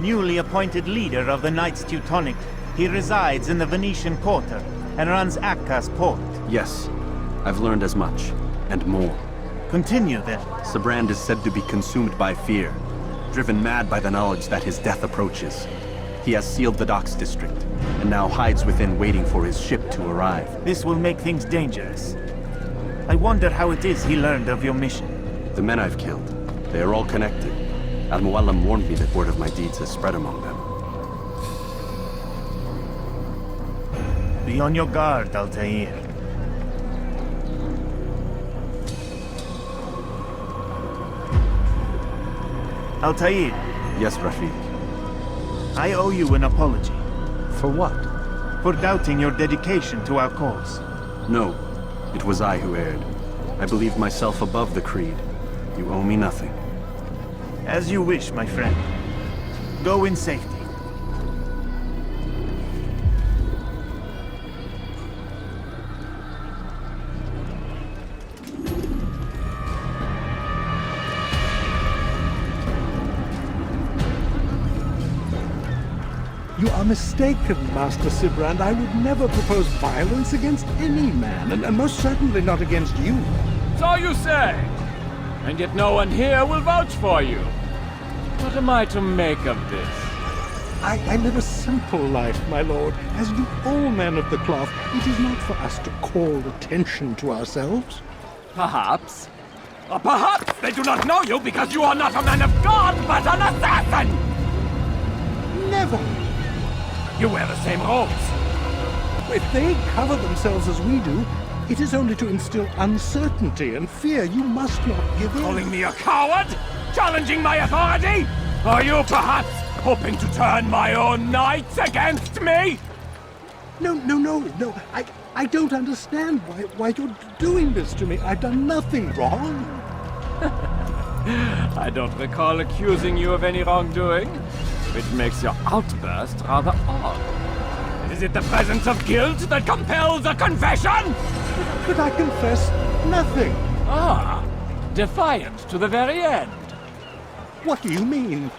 Newly appointed leader of the Knights Teutonic, he resides in the Venetian Quarter and runs Akka's port. Yes, I've learned as much, and more. Continue then. Sabrand is said to be consumed by fear, driven mad by the knowledge that his death approaches. He has sealed the docks district, and now hides within waiting for his ship to arrive. This will make things dangerous. I wonder how it is he learned of your mission. The men I've killed, they are all connected. Al-Mualim warned me that word of my deeds has spread among them. Be on your guard, Altair. Altair. Yes, Rafiq. I owe you an apology. For what? For doubting your dedication to our cause. No, it was I who erred. I believed myself above the creed. You owe me nothing. As you wish, my friend. Go in safety. You are mistaken, Master Sibrand. I would never propose violence against any man, and most certainly not against you. So you say? And yet no one here will vouch for you. What am I to make of this? I live a simple life, my lord, as do all men of the cloth. It is not for us to call attention to ourselves. Perhaps. Or perhaps they do not know you because you are not a man of God, but an assassin! Never! You wear the same robes. If they cover themselves as we do, it is only to instill uncertainty and fear. You must not give in. Calling me a coward? Challenging my authority? Are you perhaps hoping to turn my own knights against me? No. I don't understand why you're doing this to me. I've done nothing wrong. I don't recall accusing you of any wrongdoing, which makes your outburst rather odd. Is it the presence of guilt that compels a confession? But I confess nothing. Ah, defiant to the very end. What do you mean?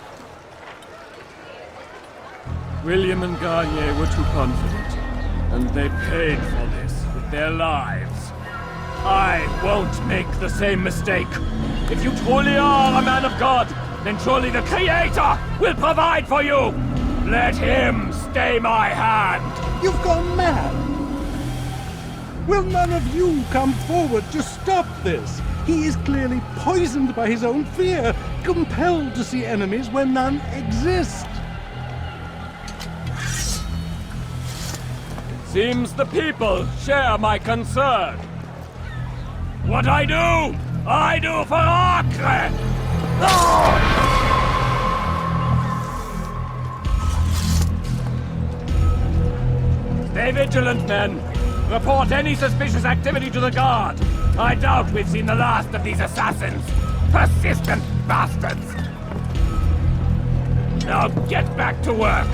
William and Garnier were too confident, and they paid for this with their lives. I won't make the same mistake. If you truly are a man of God, then surely the Creator will provide for you! Let him stay my hand! You've gone mad! Will none of you come forward to stop this? He is clearly poisoned by his own fear, compelled to see enemies where none exist. Seems the people share my concern. What I do for Acre! Stay vigilant, men. Report any suspicious activity to the guard. I doubt we've seen the last of these assassins. Persistent bastards! Now get back to work.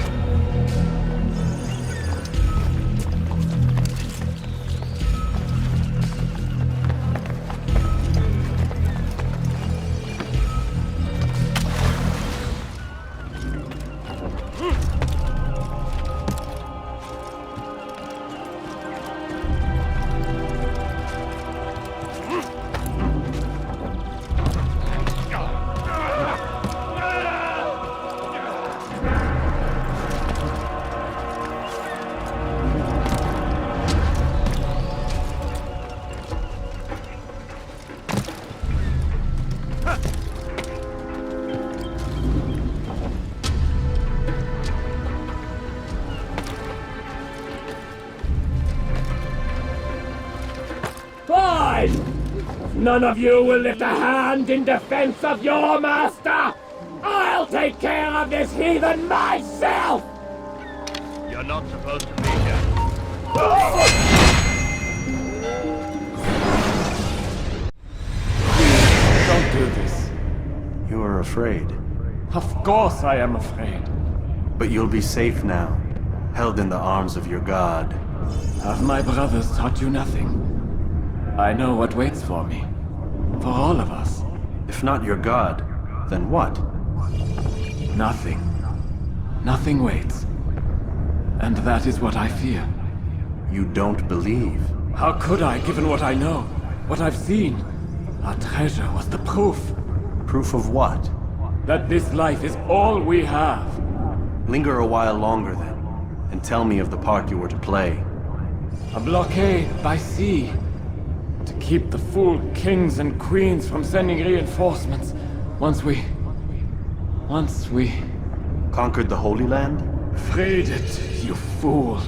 none of you will lift a hand in defense of your master, I'll take care of this heathen myself! You're not supposed to be here. Don't do this. You are afraid. Of course I am afraid. But you'll be safe now, held in the arms of your god. Have my brothers taught you nothing? I know what waits for me. For all of us. If not your god, then what? Nothing. Nothing waits. And that is what I fear. You don't believe? How could I, given what I know? What I've seen? Our treasure was the proof. Proof of what? That this life is all we have. Linger a while longer then, and tell me of the part you were to play. A blockade by sea. To keep the fool kings and queens from sending reinforcements. Once we... Conquered the Holy Land? Freed it, you fool.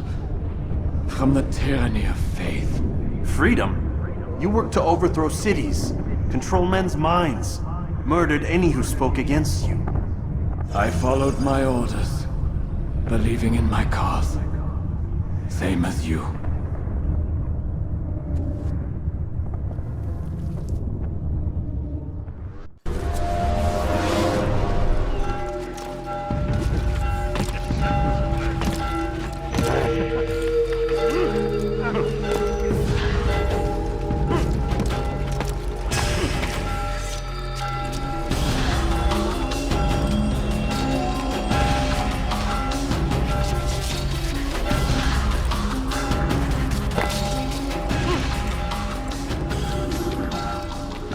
From the tyranny of faith. Freedom? You worked to overthrow cities, control men's minds, murdered any who spoke against you. I followed my orders, believing in my cause. Same as you.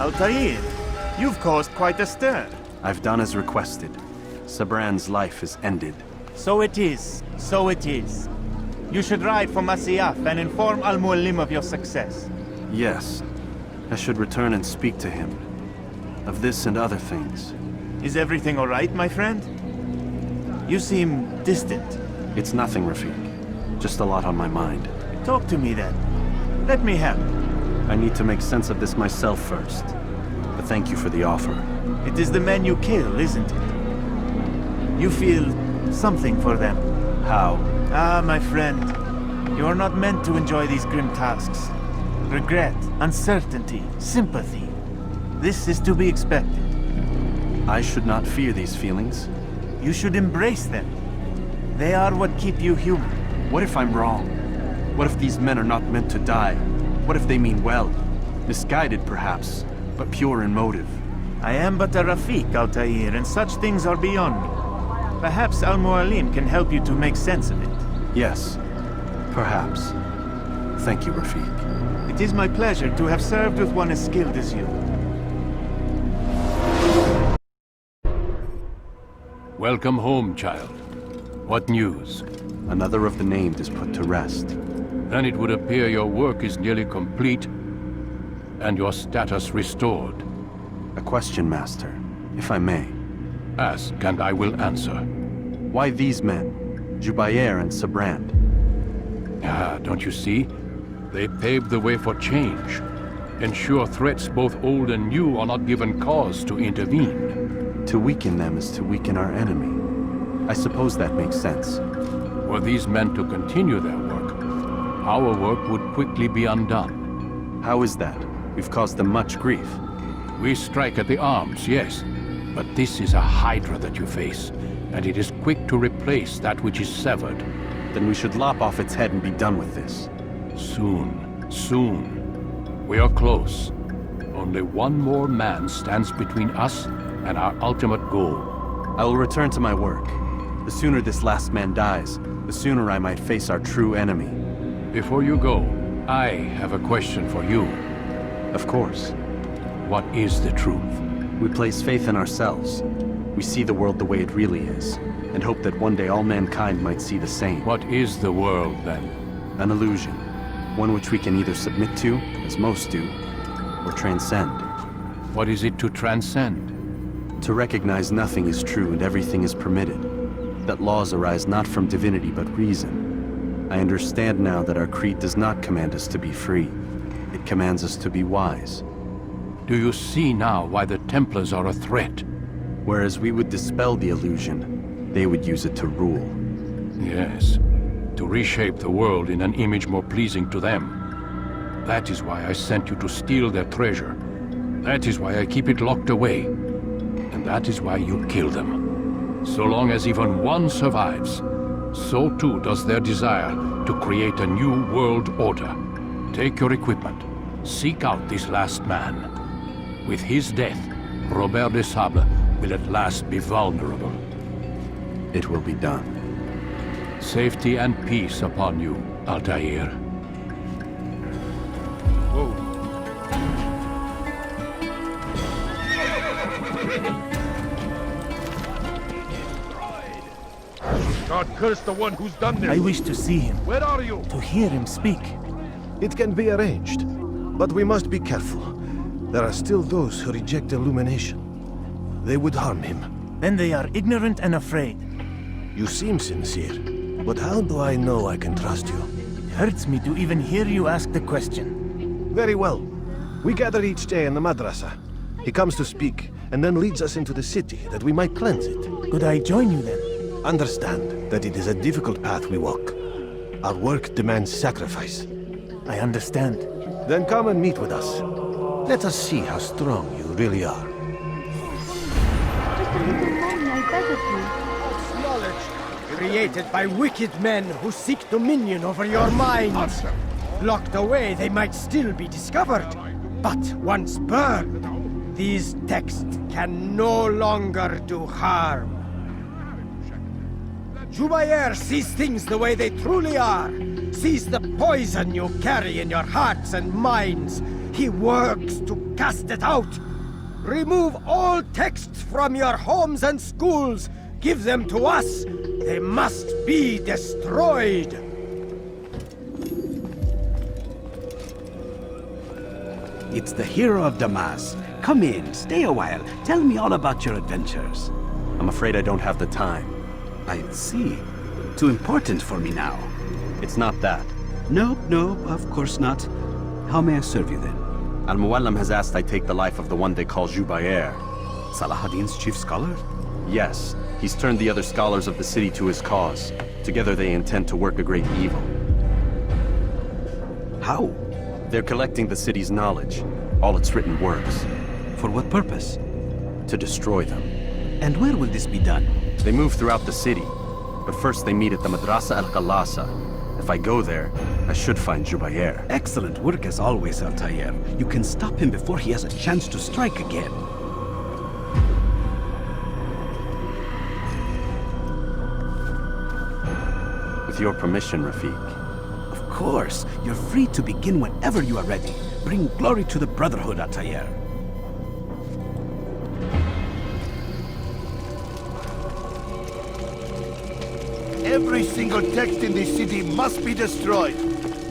Altair, you've caused quite a stir. I've done as requested. Sabran's life is ended. So it is. So it is. You should ride for Masyaf and inform Al-Mualim of your success. Yes. I should return and speak to him. Of this and other things. Is everything all right, my friend? You seem distant. It's nothing, Rafik. Just a lot on my mind. Talk to me then. Let me help. I need to make sense of this myself first. But thank you for the offer. It is the men you kill, isn't it? You feel something for them. How? Ah, my friend. You are not meant to enjoy these grim tasks. Regret, uncertainty, sympathy. This is to be expected. I should not fear these feelings. You should embrace them. They are what keep you human. What if I'm wrong? What if these men are not meant to die? What if they mean well? Misguided, perhaps, but pure in motive. I am but a Rafik, Altair, and such things are beyond me. Perhaps Al-Mualim can help you to make sense of it. Yes, perhaps. Thank you, Rafik. It is my pleasure to have served with one as skilled as you. Welcome home, child. What news? Another of the named is put to rest. Then it would appear your work is nearly complete, and your status restored. A question, Master, if I may. Ask, and I will answer. Why these men, Jubayer and Sabrand? Ah, don't you see? They paved the way for change. Ensure threats both old and new are not given cause to intervene. To weaken them is to weaken our enemy. I suppose that makes sense. Were these men to continue their work, our work would quickly be undone. How is that? We've caused them much grief. We strike at the arms, yes. But this is a hydra that you face, and it is quick to replace that which is severed. Then we should lop off its head and be done with this. Soon, soon. We are close. Only one more man stands between us and our ultimate goal. I will return to my work. The sooner this last man dies, the sooner I might face our true enemy. Before you go, I have a question for you. Of course. What is the truth? We place faith in ourselves. We see the world the way it really is, and hope that one day all mankind might see the same. What is the world, then? An illusion. One which we can either submit to, as most do, or transcend. What is it to transcend? To recognize nothing is true and everything is permitted. That laws arise not from divinity but reason. I understand now that our creed does not command us to be free. It commands us to be wise. Do you see now why the Templars are a threat? Whereas we would dispel the illusion, they would use it to rule. Yes, to reshape the world in an image more pleasing to them. That is why I sent you to steal their treasure. That is why I keep it locked away. And that is why you kill them. So long as even one survives, so too does their desire to create a new world order. Take your equipment. Seek out this last man. With his death, Robert de Sable will at last be vulnerable. It will be done. Safety and peace upon you, Altair. God curse the one who's done this! I wish to see him. Where are you? To hear him speak. It can be arranged, but we must be careful. There are still those who reject illumination. They would harm him. Then they are ignorant and afraid. You seem sincere, but how do I know I can trust you? It hurts me to even hear you ask the question. Very well. We gather each day in the madrasa. He comes to speak, and then leads us into the city, that we might cleanse it. Could I join you then? Understand that it is a difficult path we walk. Our work demands sacrifice. I understand. Then come and meet with us. Let us see how strong you really are. Just a little money, I beg of you. False knowledge, created by wicked men who seek dominion over your minds. Locked away, they might still be discovered. But once burned, these texts can no longer do harm. Jubair sees things the way they truly are. Sees the poison you carry in your hearts and minds. He works to cast it out. Remove all texts from your homes and schools. Give them to us. They must be destroyed. It's the hero of Damas. Come in, stay a while. Tell me all about your adventures. I'm afraid I don't have the time. I see. Too important for me now. It's not that. No, of course not. How may I serve you then? Al-Muallim has asked I take the life of the one they call Jubair. Salahadin's chief scholar? Yes. He's turned the other scholars of the city to his cause. Together they intend to work a great evil. How? They're collecting the city's knowledge, all its written works. For what purpose? To destroy them. And where will this be done? They move throughout the city, but first they meet at the Madrasa al-Qalasa. If I go there, I should find Jubair. Excellent work as always, Altair. You can stop him before he has a chance to strike again. With your permission, Rafiq. Of course. You're free to begin whenever you are ready. Bring glory to the Brotherhood, Altair. Every single text in this city must be destroyed.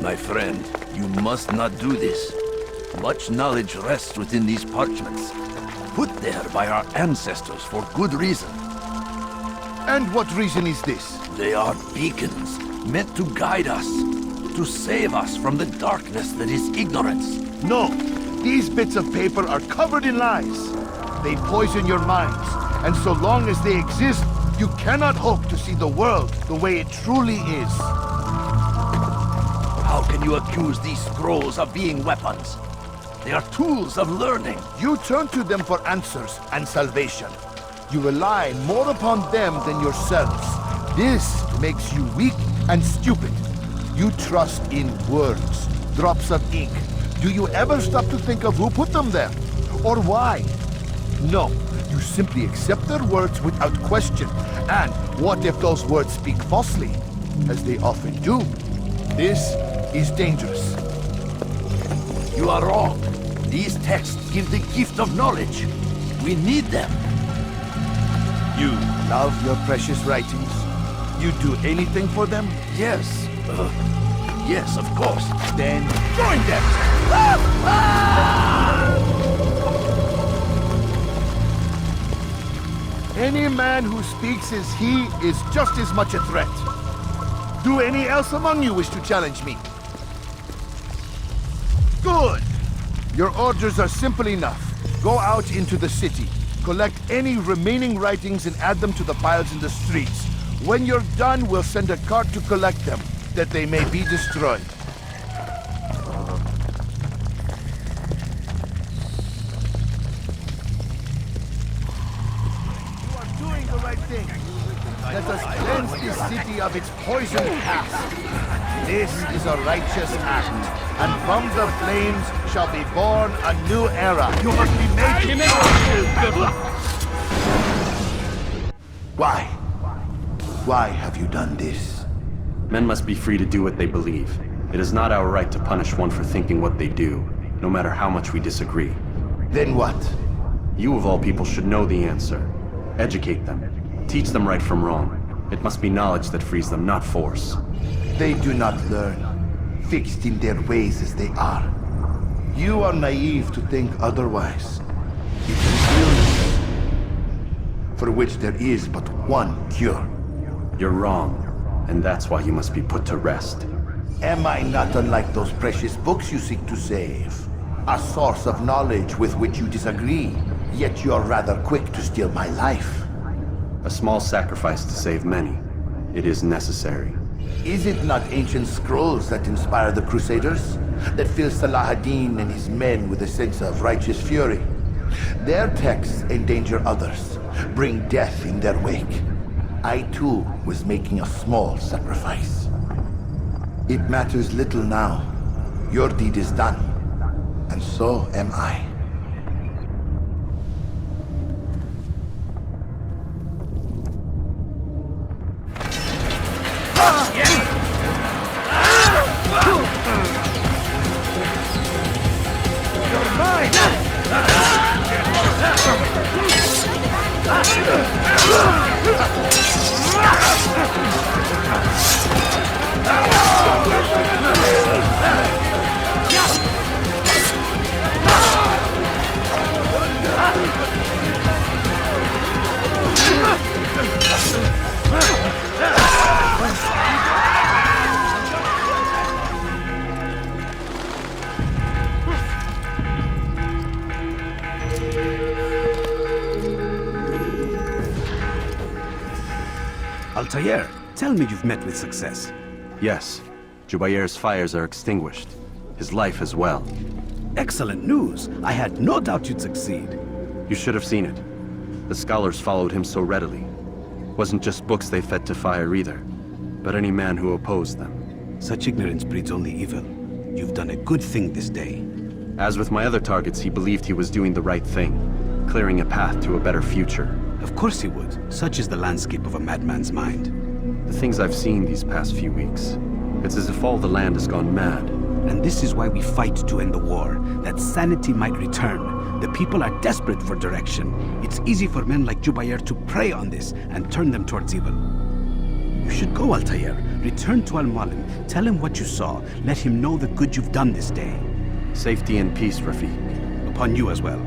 My friend, you must not do this. Much knowledge rests within these parchments, put there by our ancestors for good reason. And what reason is this? They are beacons, meant to guide us, to save us from the darkness that is ignorance. No, these bits of paper are covered in lies. They poison your minds, and so long as they exist, you cannot hope to see the world the way it truly is. How can you accuse these scrolls of being weapons? They are tools of learning. You turn to them for answers and salvation. You rely more upon them than yourselves. This makes you weak and stupid. You trust in words, drops of ink. Do you ever stop to think of who put them there? Or why? No. You simply accept their words without question. And what if those words speak falsely? As they often do. This is dangerous. You are wrong. These texts give the gift of knowledge. We need them. You love your precious writings? You do anything for them? Yes. Yes, of course. Then join them! Any man who speaks as he is just as much a threat. Do any else among you wish to challenge me? Good! Your orders are simple enough. Go out into the city. Collect any remaining writings and add them to the piles in the streets. When you're done, we'll send a cart to collect them, that they may be destroyed. You are doing the right thing. Let us cleanse this city of its poison past. This is a righteous act, and from the flames shall be born a new era. You must be made to Why? Why have you done this? Men must be free to do what they believe. It is not our right to punish one for thinking what they do, no matter how much we disagree. Then what? You of all people should know the answer. Educate them. Teach them right from wrong. It must be knowledge that frees them, not force. They do not learn, fixed in their ways as they are. You are naive to think otherwise. It is illness, for which there is but one cure. You're wrong, and that's why you must be put to rest. Am I not unlike those precious books you seek to save? A source of knowledge with which you disagree, yet you are rather quick to steal my life. A small sacrifice to save many. It is necessary. Is it not ancient scrolls that inspire the Crusaders? That fill Salah ad-Din and his men with a sense of righteous fury? Their texts endanger others, bring death in their wake. I too was making a small sacrifice. It matters little now. Your deed is done, and so am I. Altair, tell me you've met with success. Yes. Jubair's fires are extinguished. His life as well. Excellent news. I had no doubt you'd succeed. You should have seen it. The scholars followed him so readily. Wasn't just books they fed to fire either, but any man who opposed them. Such ignorance breeds only evil. You've done a good thing this day. As with my other targets, he believed he was doing the right thing, clearing a path to a better future. Of course he would. Such is the landscape of a madman's mind. The things I've seen these past few weeks, it's as if all the land has gone mad. And this is why we fight to end the war, that sanity might return. The people are desperate for direction. It's easy for men like Jubair to prey on this and turn them towards evil. You should go, Altair. Return to Al-Mualim. Tell him what you saw. Let him know the good you've done this day. Safety and peace, Rafiq. Upon you as well.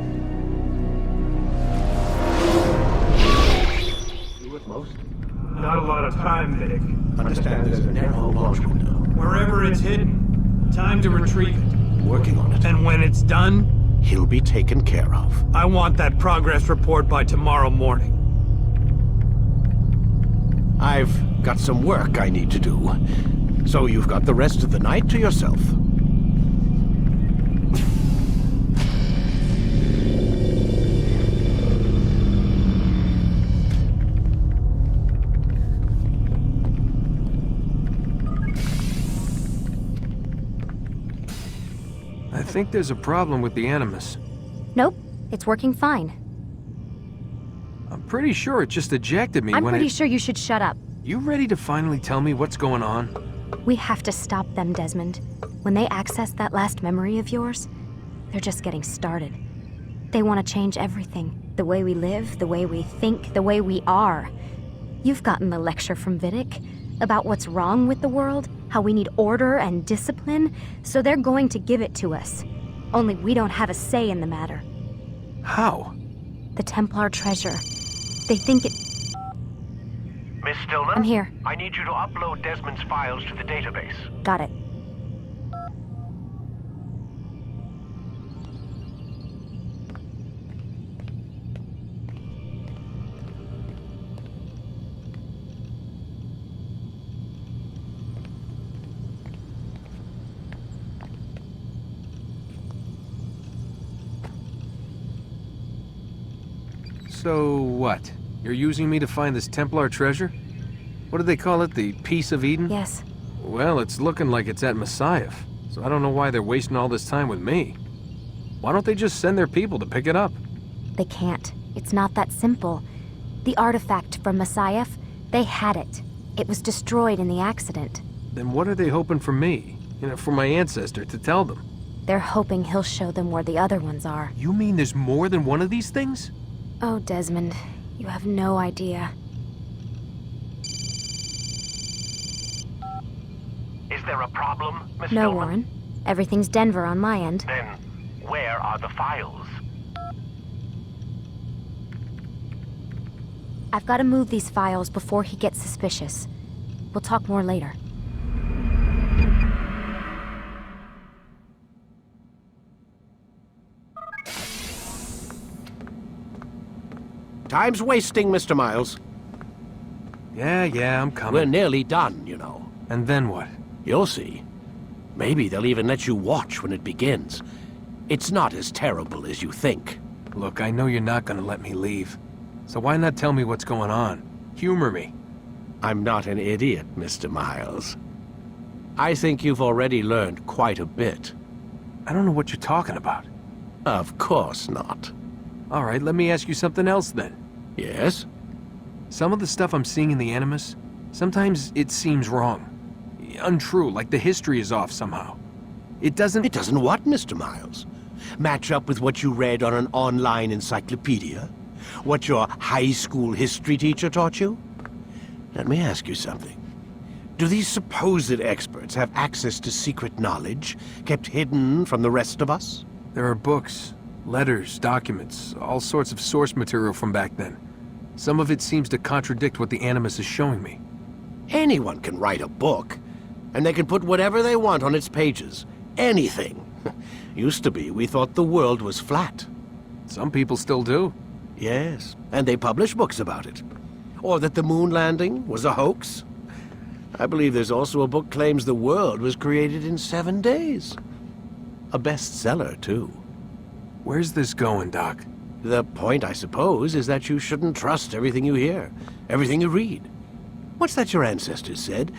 Not a lot of time, Vic. Understand there's a narrow launch window. Wherever it's hidden, time to retrieve it. Working on it. And when it's done, he'll be taken care of. I want that progress report by tomorrow morning. I've got some work I need to do, so you've got the rest of the night to yourself. I think there's a problem with the Animus. Nope, it's working fine. I'm pretty sure it just ejected me I'm when pretty sure you should shut up. You ready to finally tell me what's going on? We have to stop them, Desmond. When they access that last memory of yours, they're just getting started. They want to change everything. The way we live, the way we think, the way we are. You've gotten the lecture from Vidic about what's wrong with the world, how we need order and discipline, so they're going to give it to us. Only we don't have a say in the matter. How? The Templar treasure. They think it... Miss Stillman? I'm here. I need you to upload Desmond's files to the database. Got it. So what? You're using me to find this Templar treasure? What do they call it? The Piece of Eden? Yes. Well, it's looking like it's at Messiah, so I don't know why they're wasting all this time with me. Why don't they just send their people to pick it up? They can't. It's not that simple. The artifact from Messiah, they had it. It was destroyed in the accident. Then what are they hoping for me? For my ancestor to tell them? They're hoping he'll show them where the other ones are. You mean there's more than one of these things? Oh, Desmond, you have no idea. Is there a problem, Miss No, Stillman? Warren. Everything's Denver on my end. Then, where are the files? I've got to move these files before he gets suspicious. We'll talk more later. Time's wasting, Mr. Miles. Yeah, I'm coming. We're nearly done, you know. And then what? You'll see. Maybe they'll even let you watch when it begins. It's not as terrible as you think. Look, I know you're not gonna let me leave. So why not tell me what's going on? Humor me. I'm not an idiot, Mr. Miles. I think you've already learned quite a bit. I don't know what you're talking about. Of course not. All right, let me ask you something else then. Yes? Some of the stuff I'm seeing in the Animus, sometimes it seems wrong. Untrue, like the history is off somehow. It doesn't... It doesn't what, Mr. Miles? Match up with what you read on an online encyclopedia? What your high school history teacher taught you? Let me ask you something. Do these supposed experts have access to secret knowledge kept hidden from the rest of us? There are books, letters, documents, all sorts of source material from back then. Some of it seems to contradict what the Animus is showing me. Anyone can write a book, and they can put whatever they want on its pages. Anything. Used to be, we thought the world was flat. Some people still do. Yes, and they publish books about it. Or that the moon landing was a hoax. I believe there's also a book claims the world was created in 7 days. A bestseller, too. Where's this going, Doc? The point, I suppose, is that you shouldn't trust everything you hear, everything you read. What's that your ancestors said?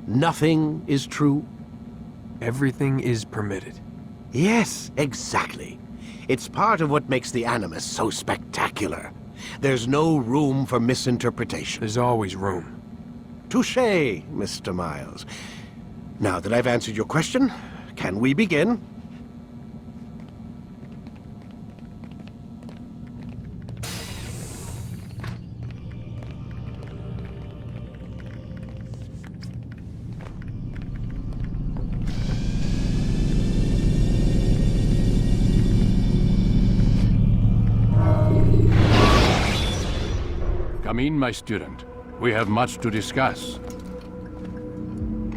Nothing is true? Everything is permitted. Yes, exactly. It's part of what makes the Animus so spectacular. There's no room for misinterpretation. There's always room. Touché, Mr. Miles. Now that I've answered your question, can we begin? Come in, my student. We have much to discuss.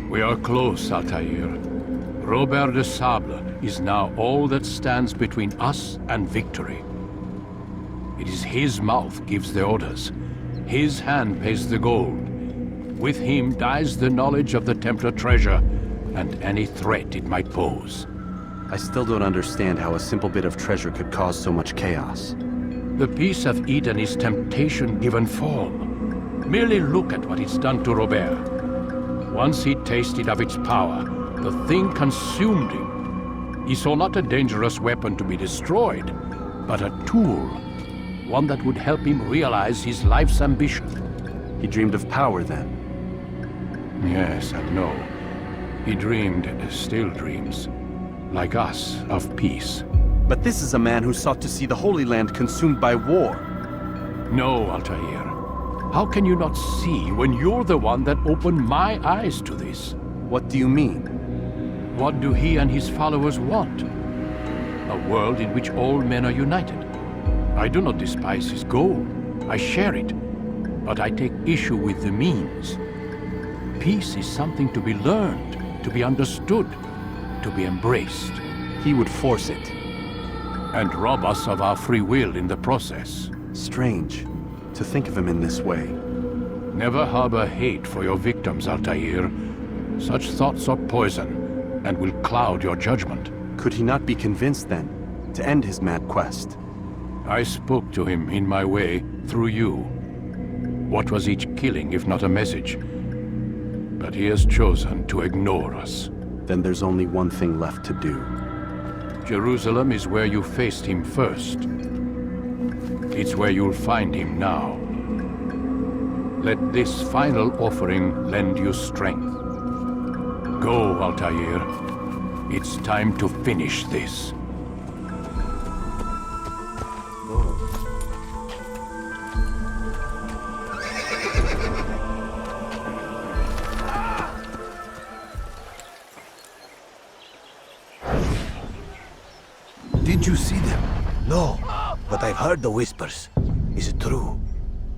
We are close, Altair. Robert de Sable is now all that stands between us and victory. It is his mouth gives the orders. His hand pays the gold. With him dies the knowledge of the Templar treasure and any threat it might pose. I still don't understand how a simple bit of treasure could cause so much chaos. The Piece of Eden is temptation given form. Merely look at what it's done to Robert. Once he tasted of its power, the thing consumed him. He saw not a dangerous weapon to be destroyed, but a tool. One that would help him realize his life's ambition. He dreamed of power then? Yes and no. He dreamed, still dreams, like us, of peace. But this is a man who sought to see the Holy Land consumed by war. No, Altair. How can you not see when you're the one that opened my eyes to this? What do you mean? What do he and his followers want? A world in which all men are united. I do not despise his goal. I share it. But I take issue with the means. Peace is something to be learned, to be understood, to be embraced. He would force it. And rob us of our free will in the process. Strange to think of him in this way. Never harbor hate for your victims, Altair. Such thoughts are poison and will cloud your judgment. Could he not be convinced then to end his mad quest? I spoke to him in my way, through you. What was each killing if not a message? But he has chosen to ignore us. Then there's only one thing left to do. Jerusalem is where you faced him first. It's where you'll find him now. Let this final offering lend you strength. Go, Altair. It's time to finish this. Did you see them? No, but I've heard the whispers. Is it true?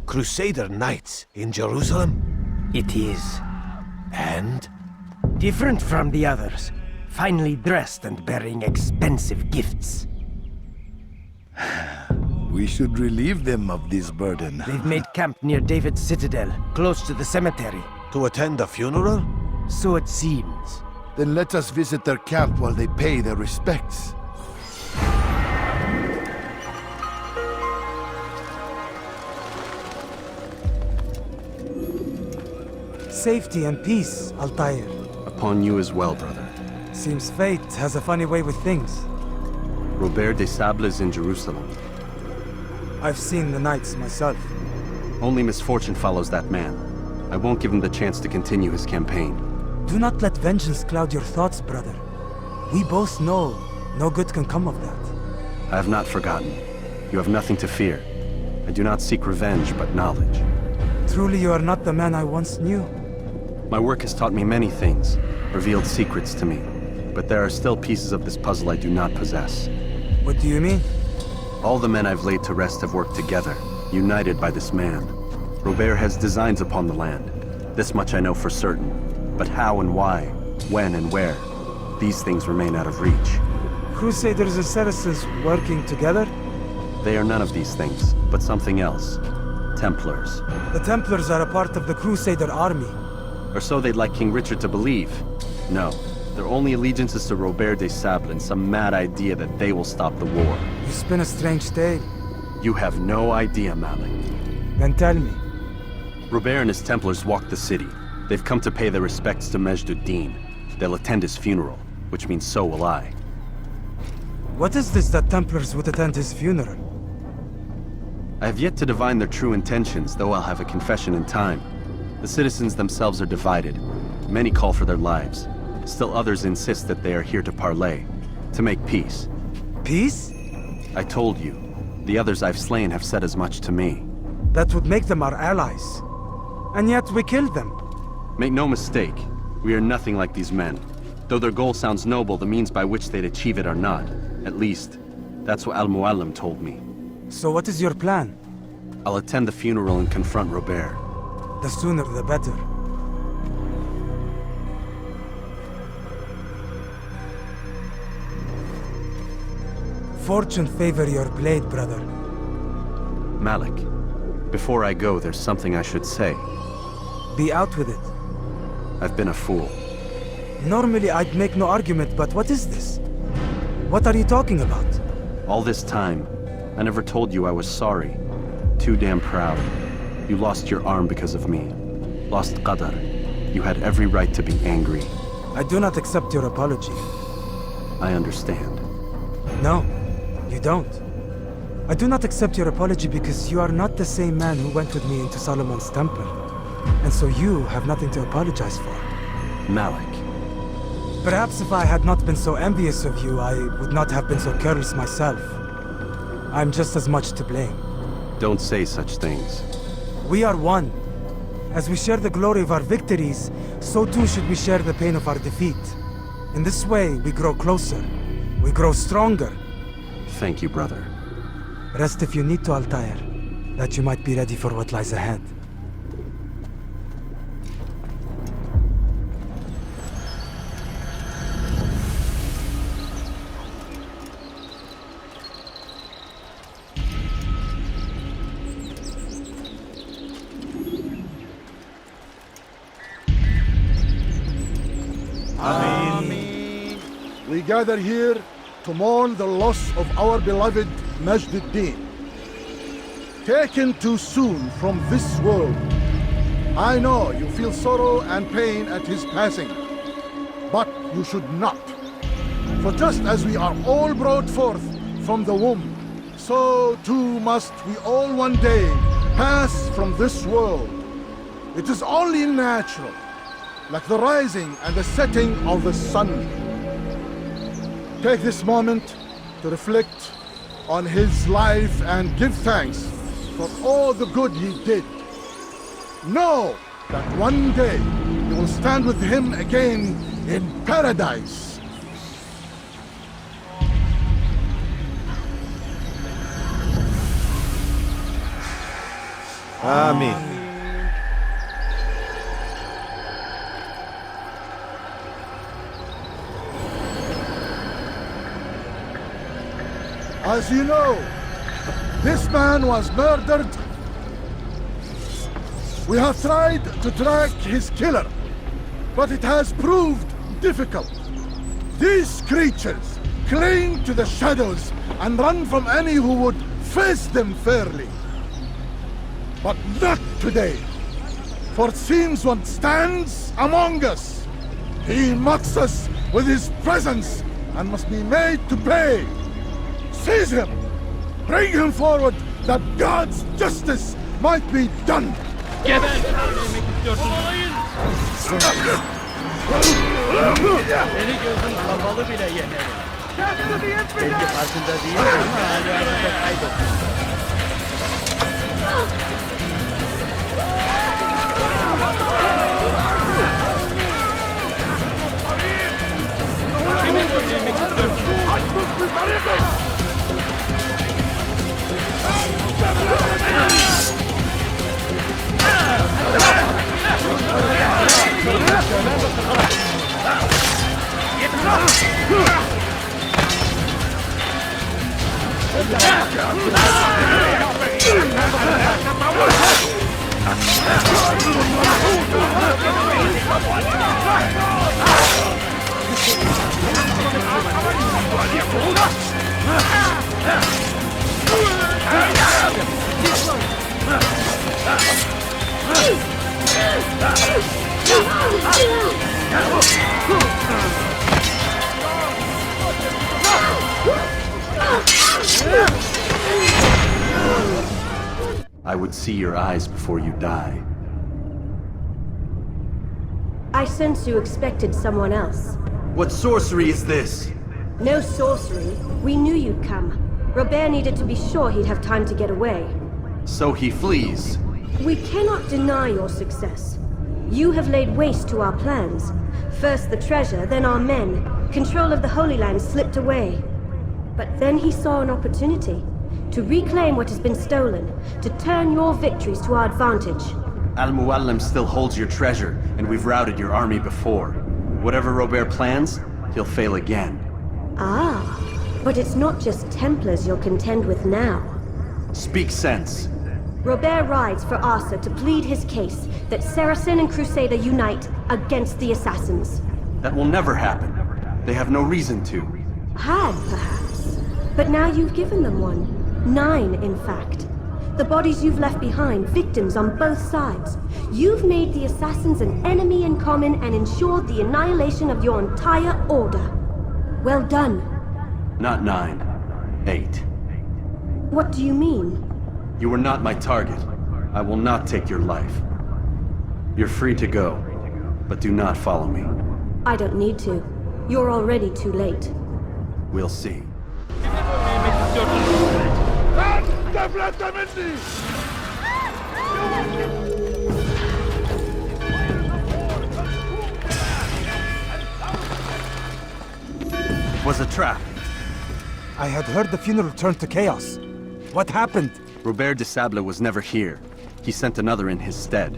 Crusader knights in Jerusalem? It is. And? Different from the others. Finely dressed and bearing expensive gifts. We should relieve them of this burden. They've made camp near David's citadel, close to the cemetery. To attend the funeral? So it seems. Then let us visit their camp while they pay their respects. Safety and peace, Altair. Upon you as well, brother. Seems fate has a funny way with things. Robert de Sable is in Jerusalem. I've seen the knights myself. Only misfortune follows that man. I won't give him the chance to continue his campaign. Do not let vengeance cloud your thoughts, brother. We both know no good can come of that. I have not forgotten. You have nothing to fear. I do not seek revenge, but knowledge. Truly you are not the man I once knew. My work has taught me many things, revealed secrets to me. But there are still pieces of this puzzle I do not possess. What do you mean? All the men I've laid to rest have worked together, united by this man. Robert has designs upon the land. This much I know for certain. But how and why, when and where, these things remain out of reach. Crusaders and Saracens working together? They are none of these things, but something else. Templars. The Templars are a part of the Crusader army. Or so they'd like King Richard to believe. No, their only allegiance is to Robert de Sable and some mad idea that they will stop the war. You spin a strange tale. You have no idea, Malik. Then tell me. Robert and his Templars walk the city. They've come to pay their respects to Majd-ud-Din. They'll attend his funeral, which means so will I. What is this that Templars would attend his funeral? I have yet to divine their true intentions, though I'll have a confession in time. The citizens themselves are divided. Many call for their lives. Still others insist that they are here to parley, to make peace. Peace? I told you. The others I've slain have said as much to me. That would make them our allies. And yet we killed them. Make no mistake, we are nothing like these men. Though their goal sounds noble, the means by which they'd achieve it are not. At least, that's what Al-Mualim told me. So what is your plan? I'll attend the funeral and confront Robert. The sooner the better. Fortune favor your blade, brother. Malik, before I go, there's something I should say. Be out with it. I've been a fool. Normally I'd make no argument, but what is this? What are you talking about? All this time, I never told you I was sorry. Too damn proud. You lost your arm because of me. Lost Qadar. You had every right to be angry. I do not accept your apology. I understand. No, you don't. I do not accept your apology because you are not the same man who went with me into Solomon's temple. And so you have nothing to apologize for. Malik. Perhaps if I had not been so envious of you, I would not have been so careless myself. I'm just as much to blame. Don't say such things. We are one. As we share the glory of our victories, so too should we share the pain of our defeat. In this way, we grow closer. We grow stronger. Thank you, brother. Rest if you need to, Altair, that you might be ready for what lies ahead. We gather here to mourn the loss of our beloved Majd-ud-Din. taken too soon from this world. I know you feel sorrow and pain at his passing, but you should not. For just as we are all brought forth from the womb, so too must we all one day pass from this world. It is only natural, like the rising and the setting of the sun. Take this moment to reflect on his life and give thanks for all the good he did. Know that one day you will stand with him again in paradise. Amen. As you know, this man was murdered. We have tried to track his killer, but it has proved difficult. These creatures cling to the shadows and run from any who would face them fairly. But not today, for it seems one stands among us. He mocks us with his presence and must be made to pay. Seize him! Bring him forward that God's justice might be done! Seni gözün kapalı bile yenerim. Belki farkında değil ama hayatında kaybettim. Kimin öldürmek istiyorsun? Aç bu yukarıya! I would see your eyes before you die. I sense you expected someone else. What sorcery is this? No sorcery. We knew you'd come. Robert needed to be sure he'd have time to get away. So he flees. We cannot deny your success. You have laid waste to our plans. First the treasure, then our men. Control of the Holy Land slipped away. But then he saw an opportunity to reclaim what has been stolen, to turn your victories to our advantage. Al-Muallim still holds your treasure, and we've routed your army before. Whatever Robert plans, he'll fail again. Ah, but it's not just Templars you'll contend with now. Speak sense. Robert rides for Asa to plead his case that Saracen and Crusader unite against the Assassins. That will never happen. They have no reason to. Had, perhaps. But now you've given them one. 9, in fact. The bodies you've left behind, victims on both sides. You've made the Assassins an enemy in common and ensured the annihilation of your entire order. Well done. Not 9. 8. What do you mean? You were not my target. I will not take your life. You're free to go, but do not follow me. I don't need to. You're already too late. We'll see. It was a trap. I had heard the funeral turned to chaos. What happened? Robert de Sable was never here. He sent another in his stead.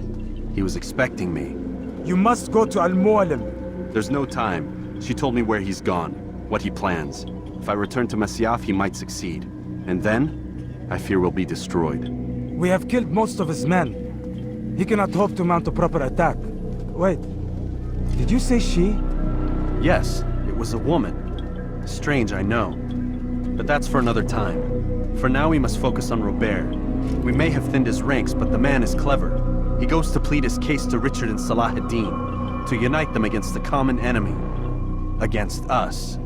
He was expecting me. You must go to Al-Muallim. There's no time. She told me where he's gone, what he plans. If I return to Masyaf, he might succeed. And then, I fear we'll be destroyed. We have killed most of his men. He cannot hope to mount a proper attack. Wait, did you say she? Yes, it was a woman. Strange, I know. But that's for another time. For now, we must focus on Robert. We may have thinned his ranks, but the man is clever. He goes to plead his case to Richard and Salah ad-Din, to unite them against the common enemy. Against us.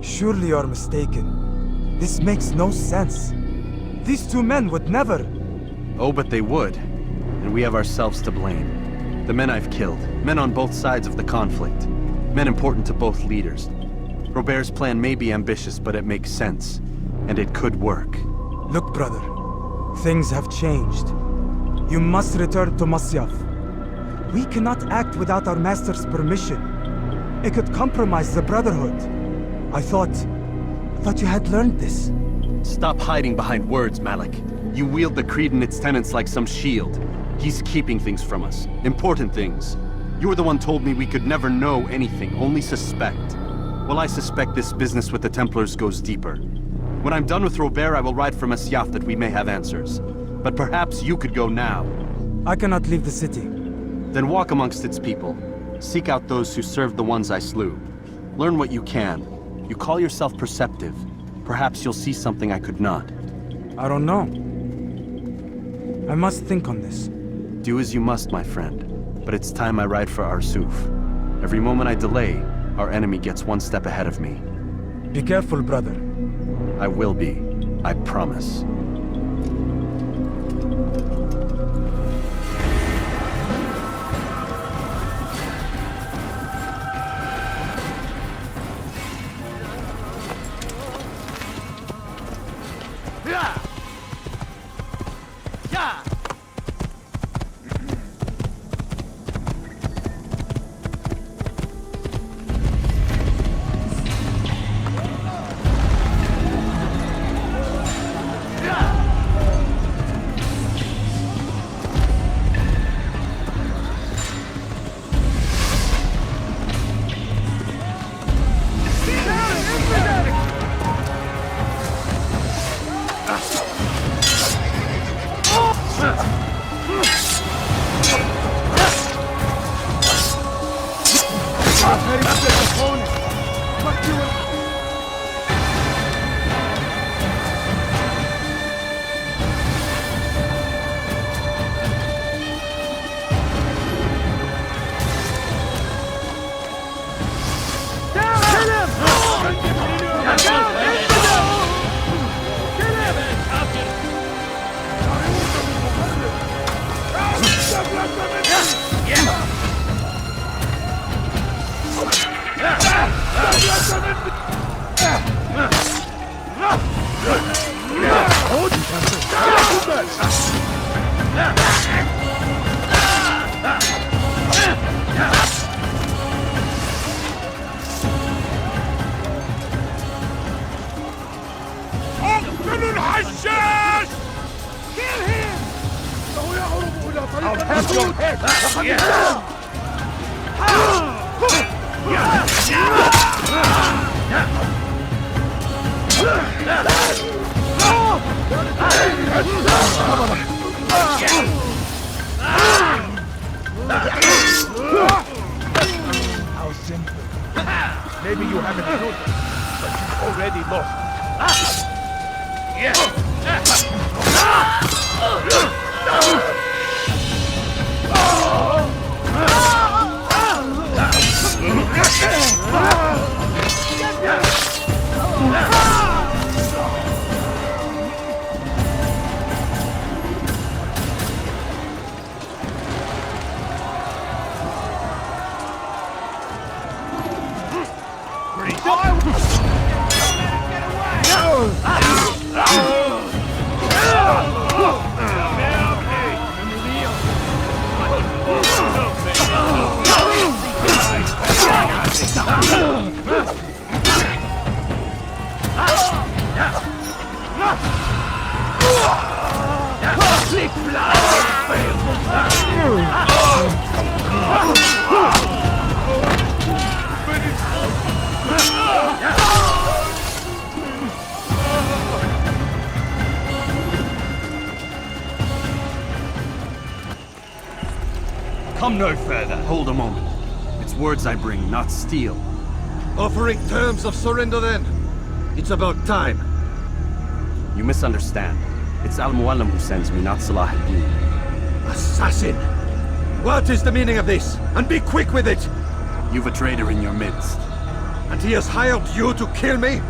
Surely you're mistaken. This makes no sense. These two men would never... Oh, but they would. And we have ourselves to blame. The men I've killed, men on both sides of the conflict, men important to both leaders. Robert's plan may be ambitious, but it makes sense. And it could work. Look, brother. Things have changed. You must return to Masyaf. We cannot act without our master's permission. It could compromise the Brotherhood. I thought you had learned this. Stop hiding behind words, Malik. You wield the creed and its tenets like some shield. He's keeping things from us. Important things. You were the one told me we could never know anything, only suspect. Well, I suspect this business with the Templars goes deeper. When I'm done with Robert, I will ride for Masyaf that we may have answers. But perhaps you could go now. I cannot leave the city. Then walk amongst its people. Seek out those who served the ones I slew. Learn what you can. You call yourself perceptive. Perhaps you'll see something I could not. I don't know. I must think on this. Do as you must, my friend. But it's time I ride for Arsuf. Every moment I delay, our enemy gets one step ahead of me. Be careful, brother. I will be. I promise. How simple. Maybe you haven't noticed, but you've already lost. Come no further. Hold a moment. It's words I bring, not steel. Offering terms of surrender then. It's about time. You misunderstand. It's Al-Mualim who sends me, not Salah ad-Din. Assassin! What is the meaning of this? And be quick with it! You've a traitor in your midst. And he has hired you to kill me?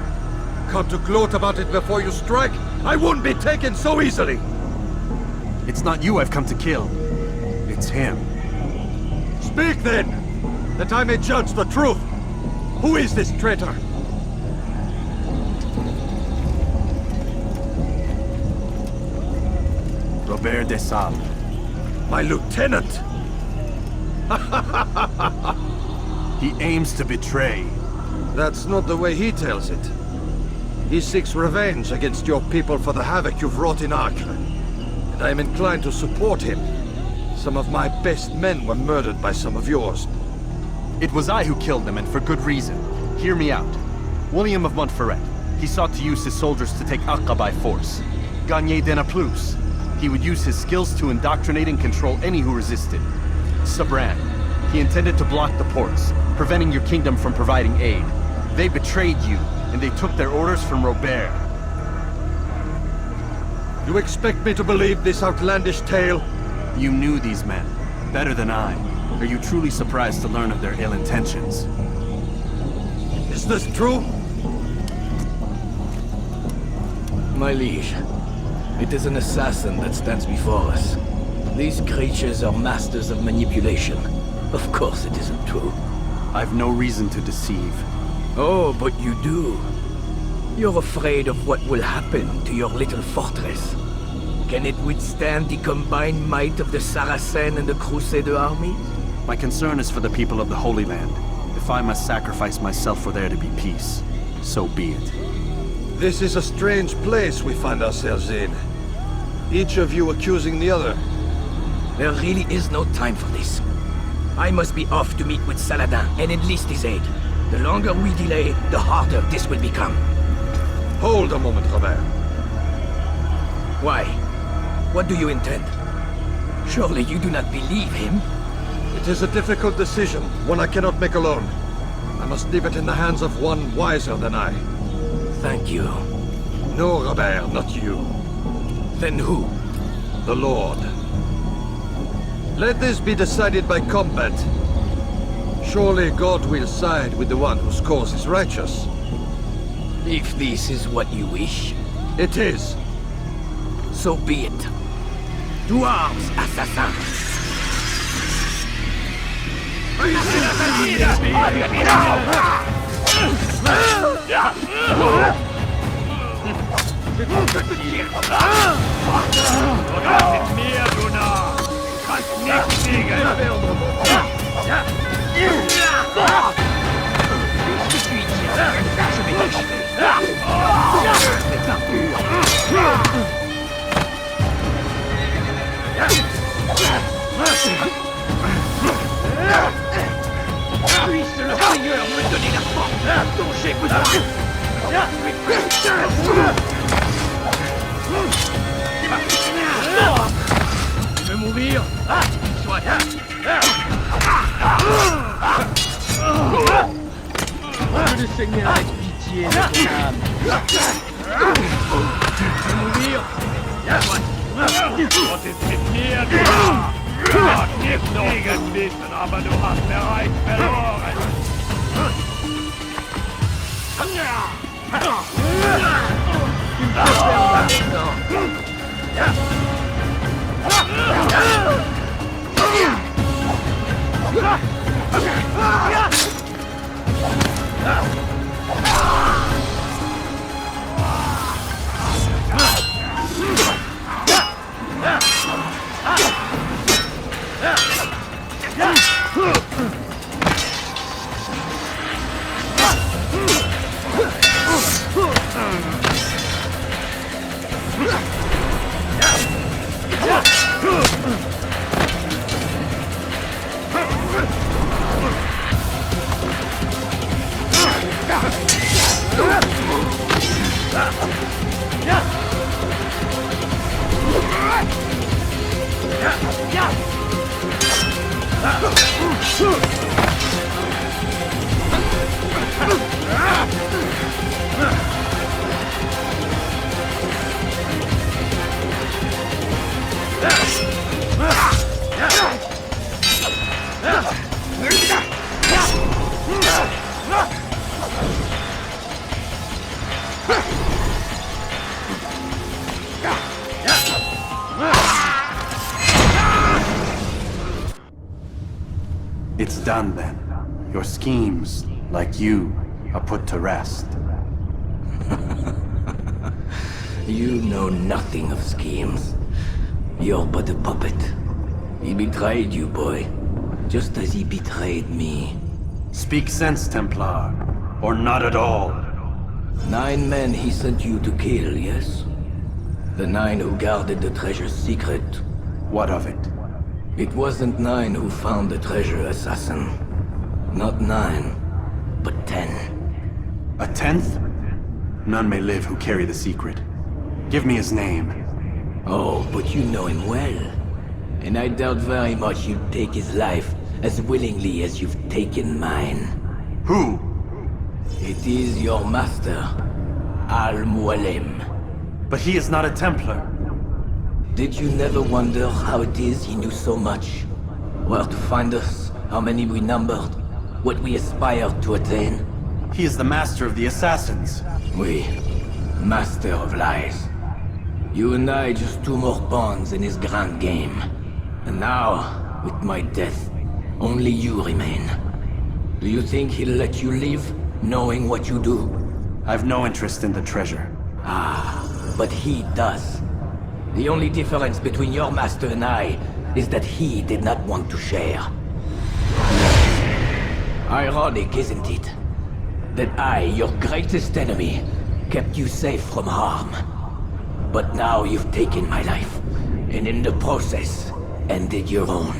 Come to gloat about it before you strike? I won't be taken so easily! It's not you I've come to kill. It's him. Speak then, that I may judge the truth. Who is this traitor? Robert de Sal. My lieutenant! He aims to betray. That's not the way he tells it. He seeks revenge against your people for the havoc you've wrought in Acre. And I am inclined to support him. Some of my best men were murdered by some of yours. It was I who killed them, and for good reason. Hear me out. William of Montferrat. He sought to use his soldiers to take Acre by force. Gagne de Naplouse. He would use his skills to indoctrinate and control any who resisted. Sabran. He intended to block the ports, preventing your kingdom from providing aid. They betrayed you, and they took their orders from Robert. You expect me to believe this outlandish tale? You knew these men, better than I. Are you truly surprised to learn of their ill intentions? Is this true? My liege, it is an assassin that stands before us. These creatures are masters of manipulation. Of course it isn't true. I've no reason to deceive. Oh, but you do. You're afraid of what will happen to your little fortress. Can it withstand the combined might of the Saracen and the Crusader armies? My concern is for the people of the Holy Land. If I must sacrifice myself for there to be peace, so be it. This is a strange place we find ourselves in. Each of you accusing the other. There really is no time for this. I must be off to meet with Saladin and enlist his aid. The longer we delay, the harder this will become. Hold a moment, Robert. Why? What do you intend? Surely you do not believe him? It is a difficult decision, one I cannot make alone. I must leave it in the hands of one wiser than I. Thank you. No, Robert, not you. Then who? The Lord. Let this be decided by combat. Surely God will side with the one whose cause is righteous. If this is what you wish. It is. So be it. To arms, assassin! Puisse le Seigneur me donner la force dont j'ai besoin. Tu veux mourir? Soit. Que le Seigneur ait pitié de ton âme. Tu veux mourir? Soit. Was ist mit mir? Gott gibt noch nicht wissen, aber du hast bereits verloren. It's done then. Your schemes, like you, are put to rest. You know nothing of schemes. You're but a puppet. He betrayed you, boy. Just as he betrayed me. Speak sense, Templar. Or not at all. 9 men he sent you to kill, yes? The 9 who guarded the treasure's secret. What of it? It wasn't 9 who found the treasure, assassin. Not 9, but 10. A 10th? None may live who carry the secret. Give me his name. Oh, but you know him well. And I doubt very much you'd take his life as willingly as you've taken mine. Who? It is your master, Al-Mualim. But he is not a Templar. Did you never wonder how it is he knew so much? Where to find us, how many we numbered, what we aspired to attain? He is the master of the assassins. Oui, master of lies. You and I just 2 more pawns in his grand game. And now, with my death, only you remain. Do you think he'll let you live, knowing what you do? I've no interest in the treasure. Ah, but he does. The only difference between your master and I is that he did not want to share. Ironic, isn't it? That I, your greatest enemy, kept you safe from harm. But now you've taken my life, and in the process, ended your own.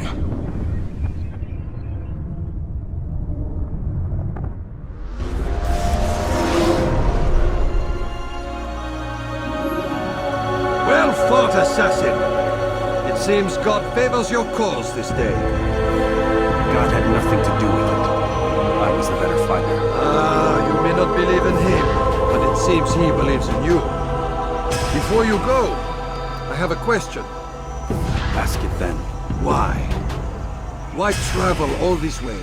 Well fought, assassin. It seems God favors your cause this day. God had nothing to do with it. I was the better fighter. Ah, you may not believe in him, but it seems he believes in you. Before you go, I have a question. Ask it then. Why? Why travel all this way?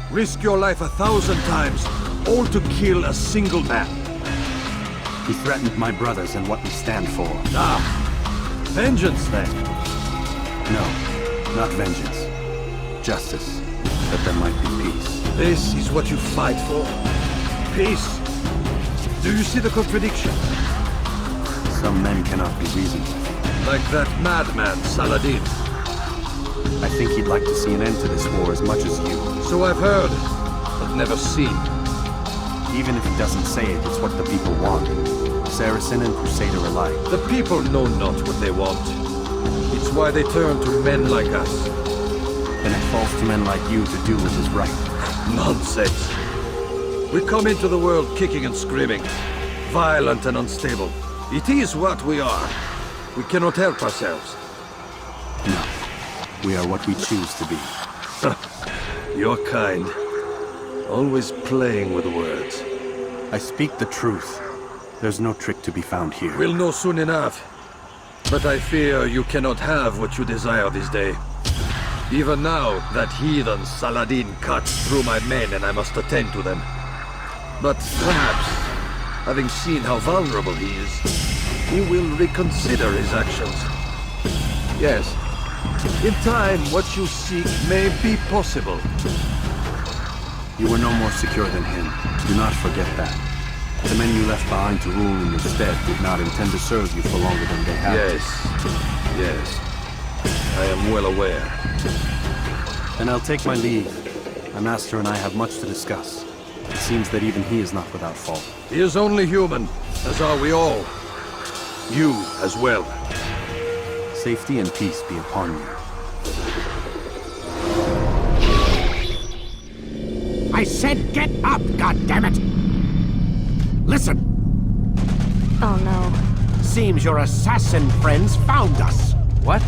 Risk your life 1,000 times, all to kill a single man. He threatened my brothers and what we stand for. Ah, vengeance then? No, not vengeance. Justice, that there might be peace. This is what you fight for? Peace? Do you see the contradiction? Some men cannot be reasoned with. Like that madman, Saladin. I think he'd like to see an end to this war as much as you. So I've heard, but never seen. Even if he doesn't say it, it's what the people want. Saracen and Crusader alike. The people know not what they want. It's why they turn to men like us. Then it falls to men like you to do what is right. Nonsense. We come into the world kicking and screaming, violent and unstable. It is what we are. We cannot help ourselves. No. We are what we choose to be. Your kind. Always playing with words. I speak the truth. There's no trick to be found here. We'll know soon enough. But I fear you cannot have what you desire this day. Even now, that heathen Saladin cuts through my men and I must attend to them. But perhaps, having seen how vulnerable he is, he will reconsider his actions. Yes, in time, what you seek may be possible. You were no more secure than him. Do not forget that. The men you left behind to rule in your stead did not intend to serve you for longer than they have. Yes. I am well aware. Then I'll take my leave. My master and I have much to discuss. It seems that even he is not without fault. He is only human, as are we all. You as well. Safety and peace be upon you. I said get up, goddammit! Listen! Oh no. Seems your assassin friends found us. What?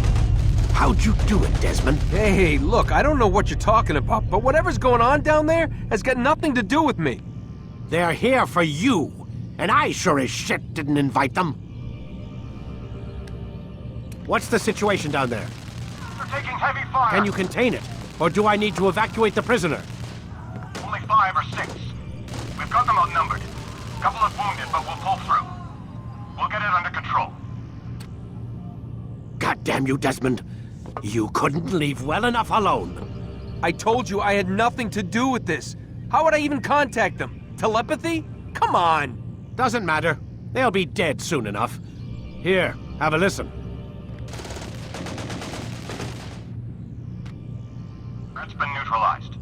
How'd you do it, Desmond? Hey, look, I don't know what you're talking about, but whatever's going on down there has got nothing to do with me. They're here for you, and I sure as shit didn't invite them. What's the situation down there? They're taking heavy fire. Can you contain it? Or do I need to evacuate the prisoner? Only 5 or 6. We've got them outnumbered. Couple of wounded, but we'll pull through. We'll get it under control. God damn you, Desmond. You couldn't leave well enough alone. I told you I had nothing to do with this. How would I even contact them? Telepathy? Come on. Doesn't matter. They'll be dead soon enough. Here, have a listen. That's been neutralized.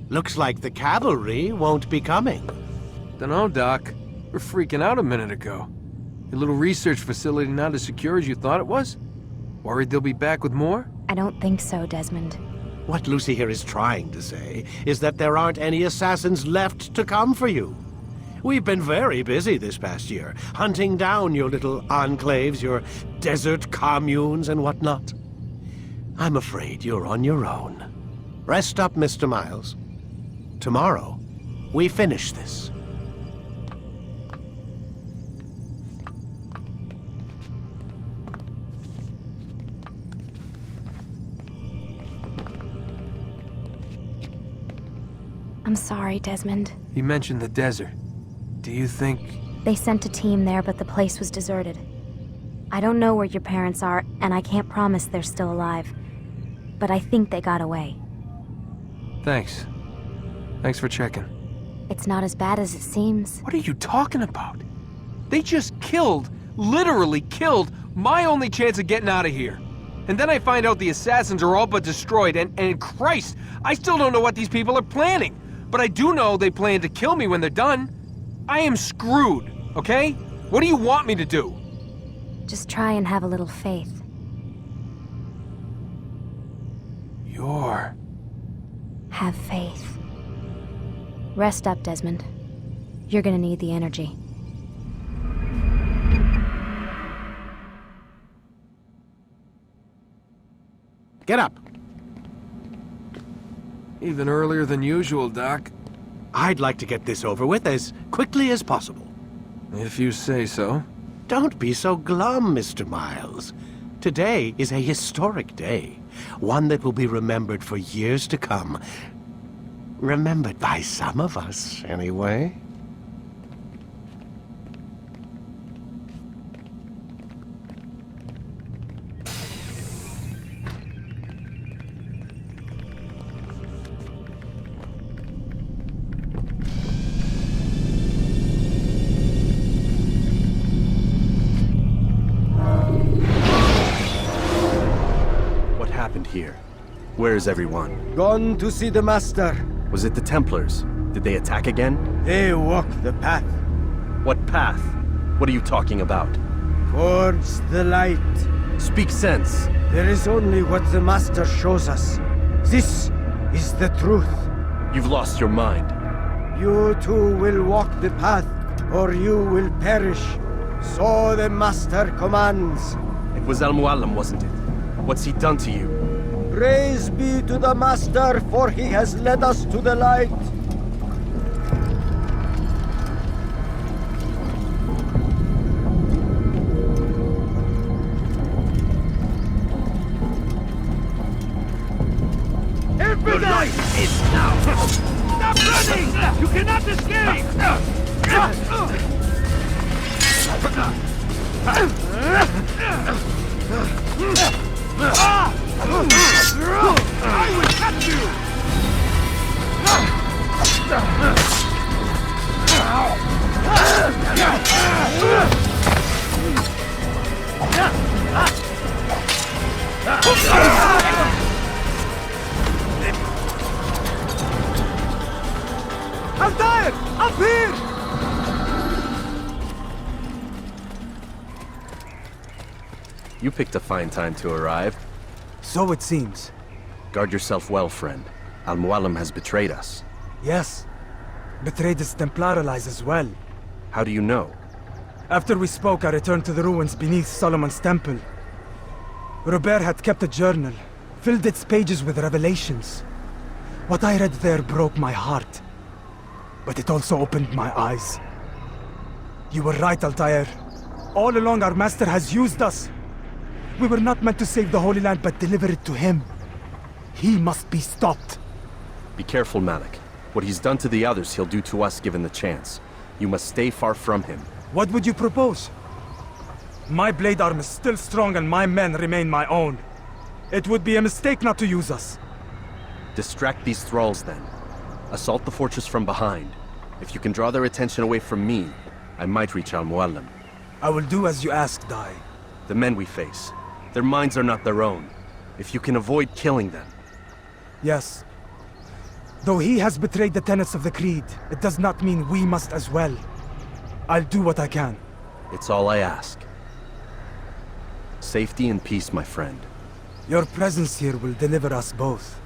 Looks like the cavalry won't be coming. Dunno, Doc. We're freaking out a minute ago. Your little research facility not as secure as you thought it was? Worried they'll be back with more? I don't think so, Desmond. What Lucy here is trying to say is that there aren't any assassins left to come for you. We've been very busy this past year, hunting down your little enclaves, your desert communes and whatnot. I'm afraid you're on your own. Rest up, Mr. Miles. Tomorrow, we finish this. I'm sorry, Desmond. You mentioned the desert. Do you think... They sent a team there, but the place was deserted. I don't know where your parents are, and I can't promise they're still alive. But I think they got away. Thanks. Thanks for checking. It's not as bad as it seems. What are you talking about? They just killed, literally killed, my only chance of getting out of here. And then I find out the assassins are all but destroyed, and Christ, I still don't know what these people are planning. But I do know they plan to kill me when they're done. I am screwed, okay? What do you want me to do? Just try and have a little faith. Have faith. Rest up, Desmond. You're gonna need the energy. Get up. Even earlier than usual, Doc. I'd like to get this over with as quickly as possible. If you say so. Don't be so glum, Mr. Miles. Today is a historic day. One that will be remembered for years to come. Remembered by some of us, anyway. Here. Where is everyone? Gone to see the Master. Was it the Templars? Did they attack again? They walk the path. What path? What are you talking about? Towards the light. Speak sense. There is only what the Master shows us. This is the truth. You've lost your mind. You too will walk the path, or you will perish. So the Master commands. It was Al-Mualim, wasn't it? What's he done to you? Praise be to the Master, for he has led us to the light. Your life is now! Stop running! You cannot escape! I will catch you! Altair! Up here! You picked a fine time to arrive. So it seems. Guard yourself well, friend. Al-Mualim has betrayed us. Yes. Betrayed his Templar allies as well. How do you know? After we spoke, I returned to the ruins beneath Solomon's temple. Robert had kept a journal, filled its pages with revelations. What I read there broke my heart. But it also opened my eyes. You were right, Altair. All along, our master has used us. We were not meant to save the Holy Land, but deliver it to him. He must be stopped. Be careful, Malik. What he's done to the others, he'll do to us given the chance. You must stay far from him. What would you propose? My blade arm is still strong and my men remain my own. It would be a mistake not to use us. Distract these thralls, then. Assault the fortress from behind. If you can draw their attention away from me, I might reach Al-Muallim. I will do as you ask, Dai. The men we face, their minds are not their own. If you can avoid killing them. Yes. Though he has betrayed the tenets of the Creed, it does not mean we must as well. I'll do what I can. It's all I ask. Safety and peace, my friend. Your presence here will deliver us both.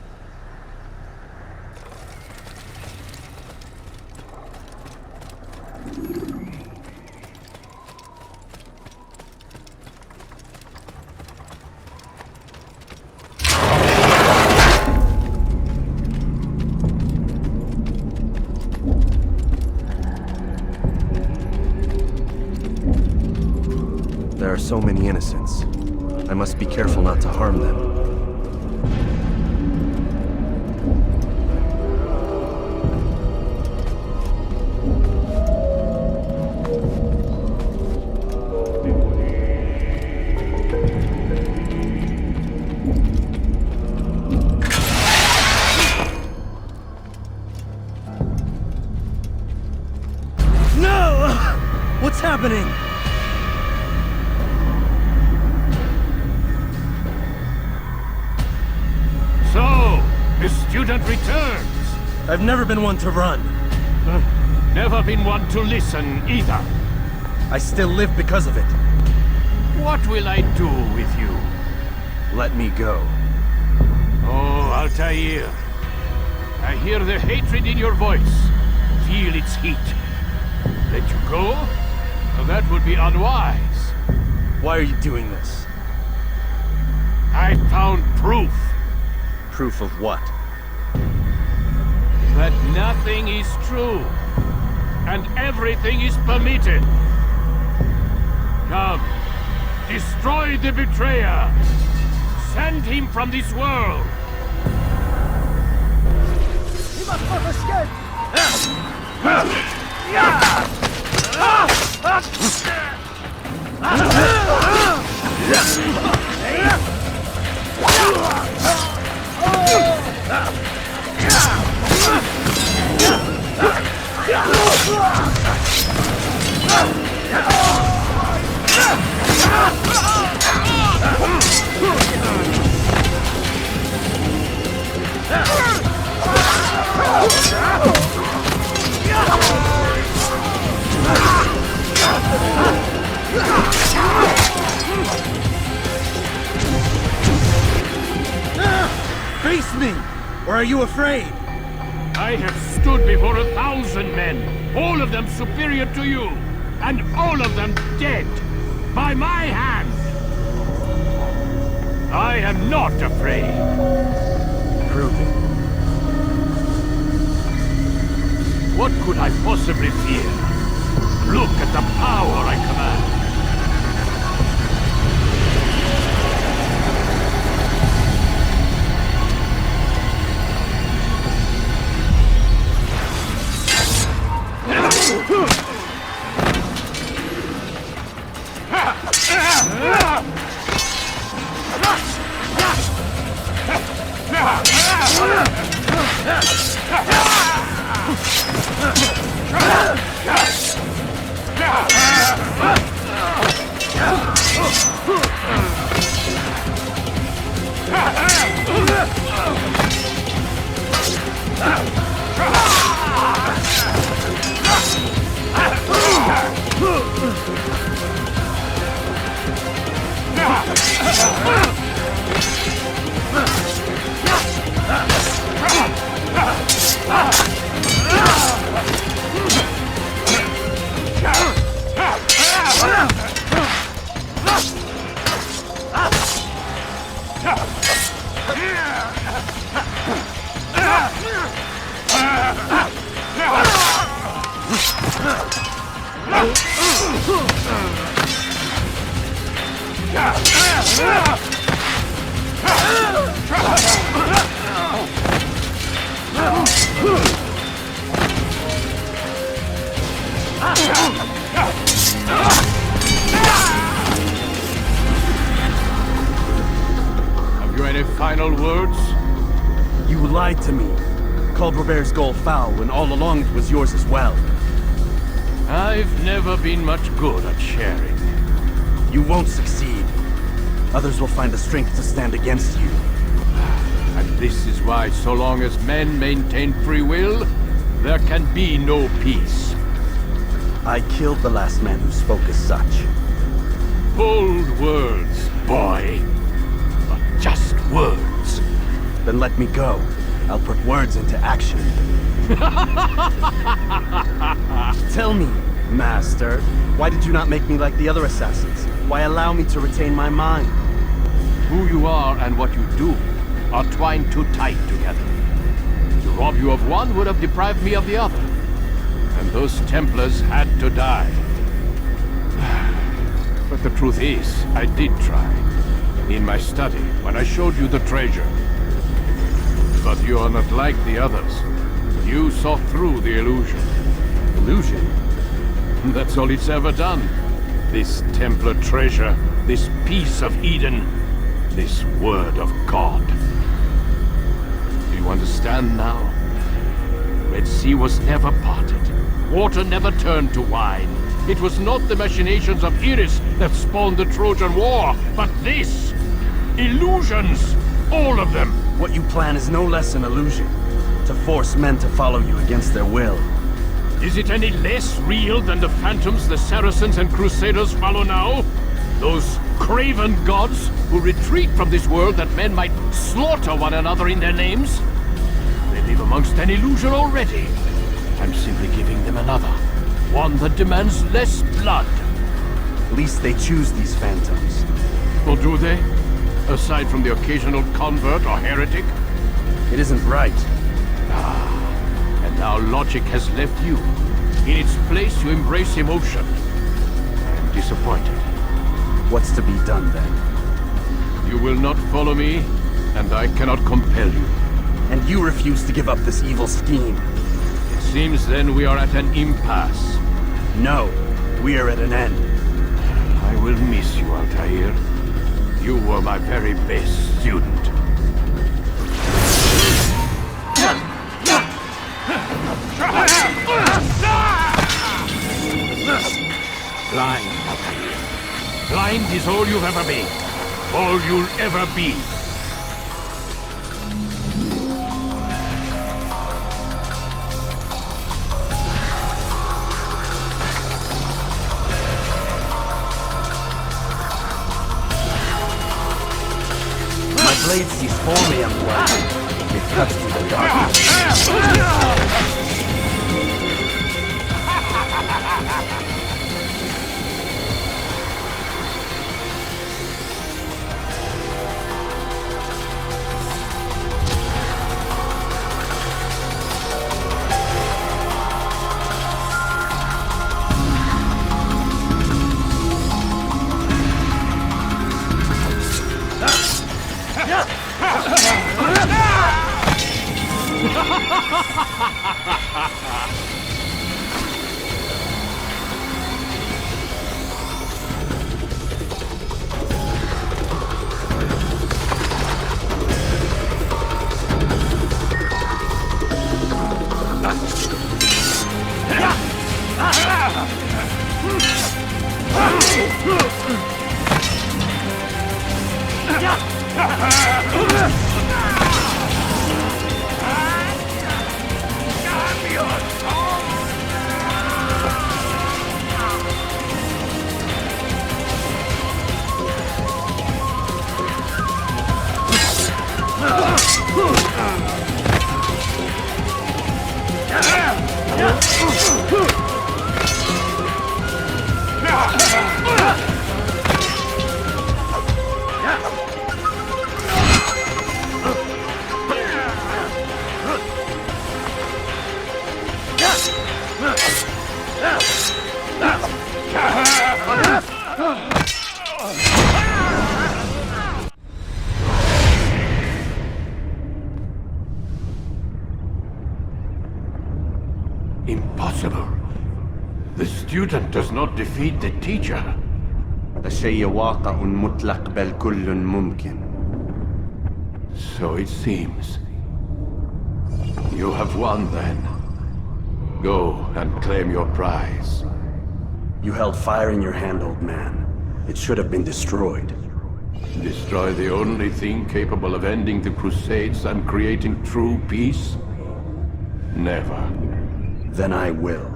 There are so many innocents. I must be careful not to harm them. No! What's happening? So, the student returns. I've never been one to run. Never been one to listen either. I still live because of it. What will I do with you? Let me go. Oh, Altair. I hear the hatred in your voice. Feel its heat. Let you go? Well, that would be unwise. Why are you doing this? I found proof. Proof of what? That nothing is true. And everything is permitted. Come. Destroy the betrayer. Send him from this world. He must not escape! Face me! Or are you afraid? I have stood before 1,000 men, all of them superior to you, and all of them dead, by my hand. I am not afraid. Prove it. What could I possibly fear? Look at the power I command. Have you any final words? You lied to me. Called Robert's goal foul when all along it was yours as well. I've never been much good at sharing. You won't succeed. Others will find the strength to stand against you. And this is why, so long as men maintain free will, there can be no peace. I killed the last man who spoke as such. Bold words, boy. But just words. Then let me go. I'll put words into action. Tell me, Master, why did you not make me like the other assassins? Why allow me to retain my mind? Who you are and what you do are twined too tight together. To rob you of one would have deprived me of the other. And those Templars had to die. But the truth is, I did try. In my study, when I showed you the treasure. But you are not like the others. You saw through the illusion. Illusion? That's all it's ever done. This Templar treasure, this piece of Eden, this word of God. Do you understand now? Red Sea was never parted. Water never turned to wine. It was not the machinations of Iris that spawned the Trojan War, but this! Illusions! All of them! What you plan is no less an illusion. To force men to follow you against their will. Is it any less real than the phantoms the Saracens and Crusaders follow now? Those craven gods who retreat from this world that men might slaughter one another in their names? They live amongst an illusion already. I'm simply giving them another. One that demands less blood. At least they choose these phantoms. Or do they? Aside from the occasional convert or heretic? It isn't right. And now logic has left you. In its place, you embrace emotion. I'm disappointed. What's to be done then? You will not follow me, and I cannot compel you. And you refuse to give up this evil scheme. It seems then we are at an impasse. No, we are at an end. I will miss you, Altair. You were my very best student. Blind, Altair. Blind is all you've ever been. All you'll ever be. My blade sees for me on the way. It cuts through the darkness. student does not defeat the teacher. الشيء واقع مطلق بل كل ممكن. So it seems. You have won then. Go and claim your prize. You held fire in your hand, old man. It should have been destroyed. Destroy the only thing capable of ending the Crusades and creating true peace? Never. Then I will.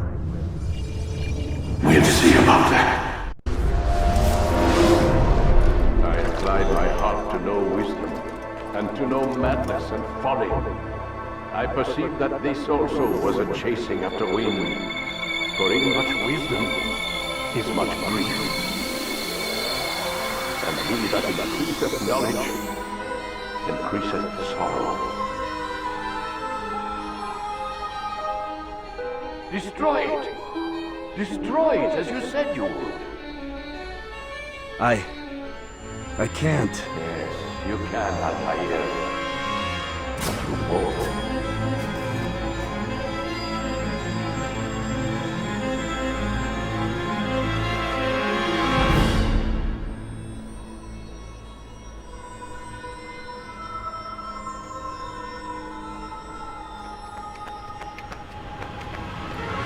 We'll see about that. I applied my heart to know wisdom, and to know madness and folly. I perceived that this also was a chasing after wind. For in much wisdom is much grief. And he that increaseth knowledge increaseth sorrow. Destroy it! Destroy it as you said you would. I can't. Yes, you can, Altair. But you won't.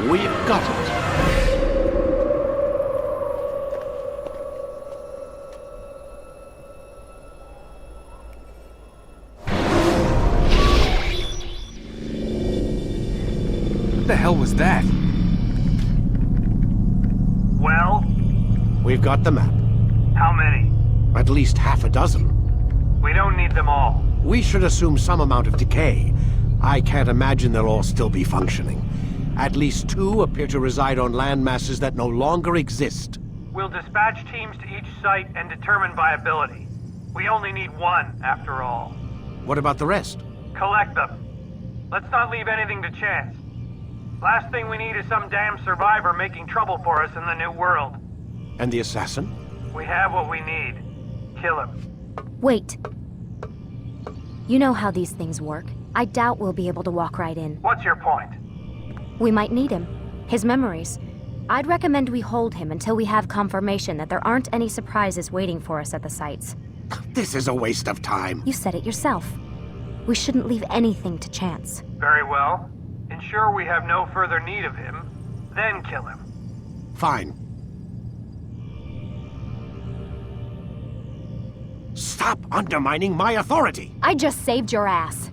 We've got it. What the hell was that? Well? We've got the map. How many? At least half a dozen. We don't need them all. We should assume some amount of decay. I can't imagine they'll all still be functioning. At least 2 appear to reside on land masses that no longer exist. We'll dispatch teams to each site and determine viability. We only need 1, after all. What about the rest? Collect them. Let's not leave anything to chance. Last thing we need is some damn survivor making trouble for us in the new world. And the assassin? We have what we need. Kill him. Wait. You know how these things work. I doubt we'll be able to walk right in. What's your point? We might need him. His memories. I'd recommend we hold him until we have confirmation that there aren't any surprises waiting for us at the sites. This is a waste of time. You said it yourself. We shouldn't leave anything to chance. Very well. Ensure we have no further need of him, then kill him. Fine. Stop undermining my authority! I just saved your ass.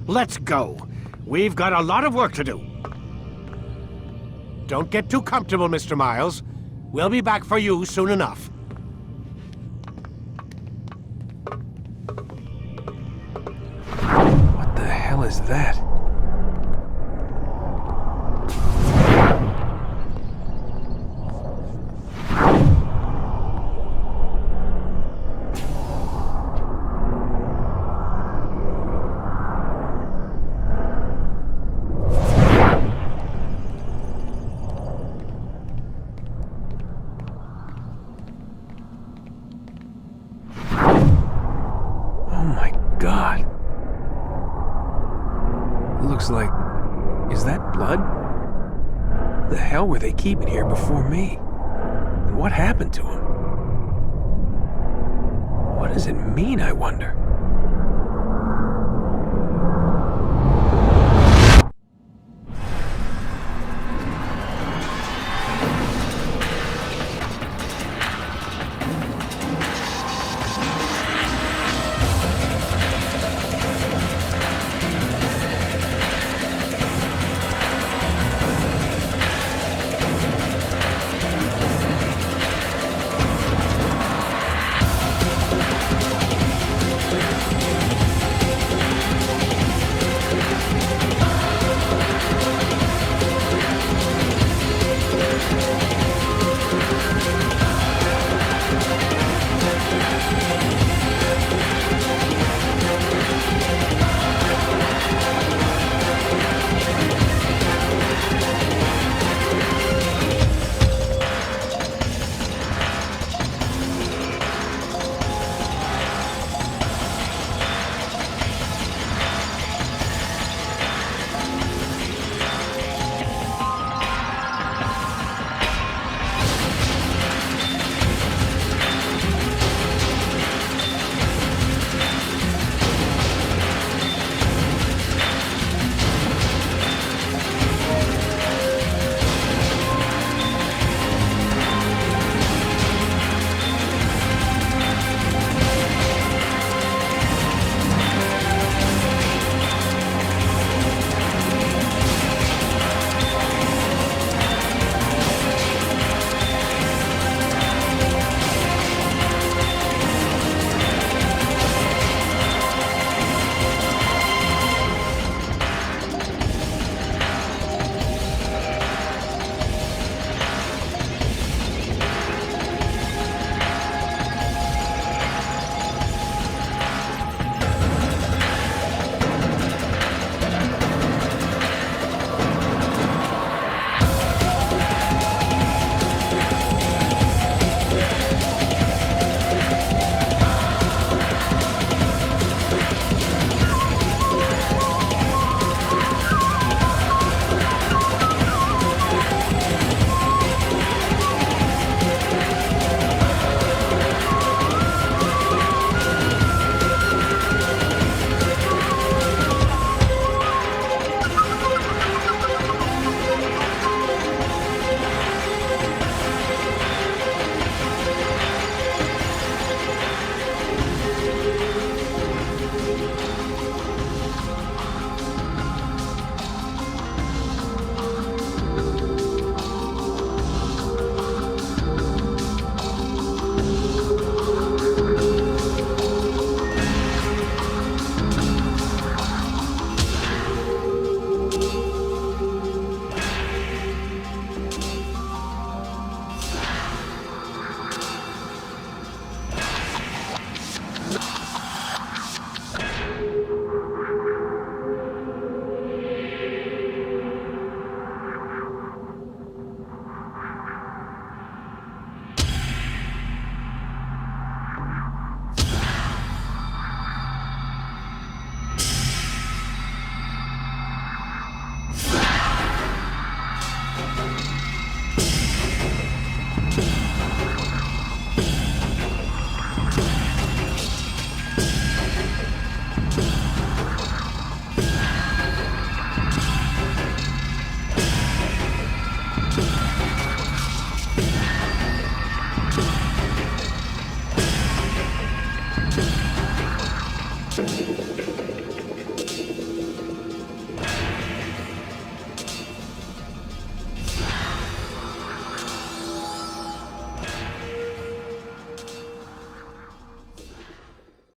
Let's go. We've got a lot of work to do. Don't get too comfortable, Mr. Miles. We'll be back for you soon enough. What the hell is that? Is that blood? The hell were they keeping here before me? And what happened to him? What does it mean, I wonder?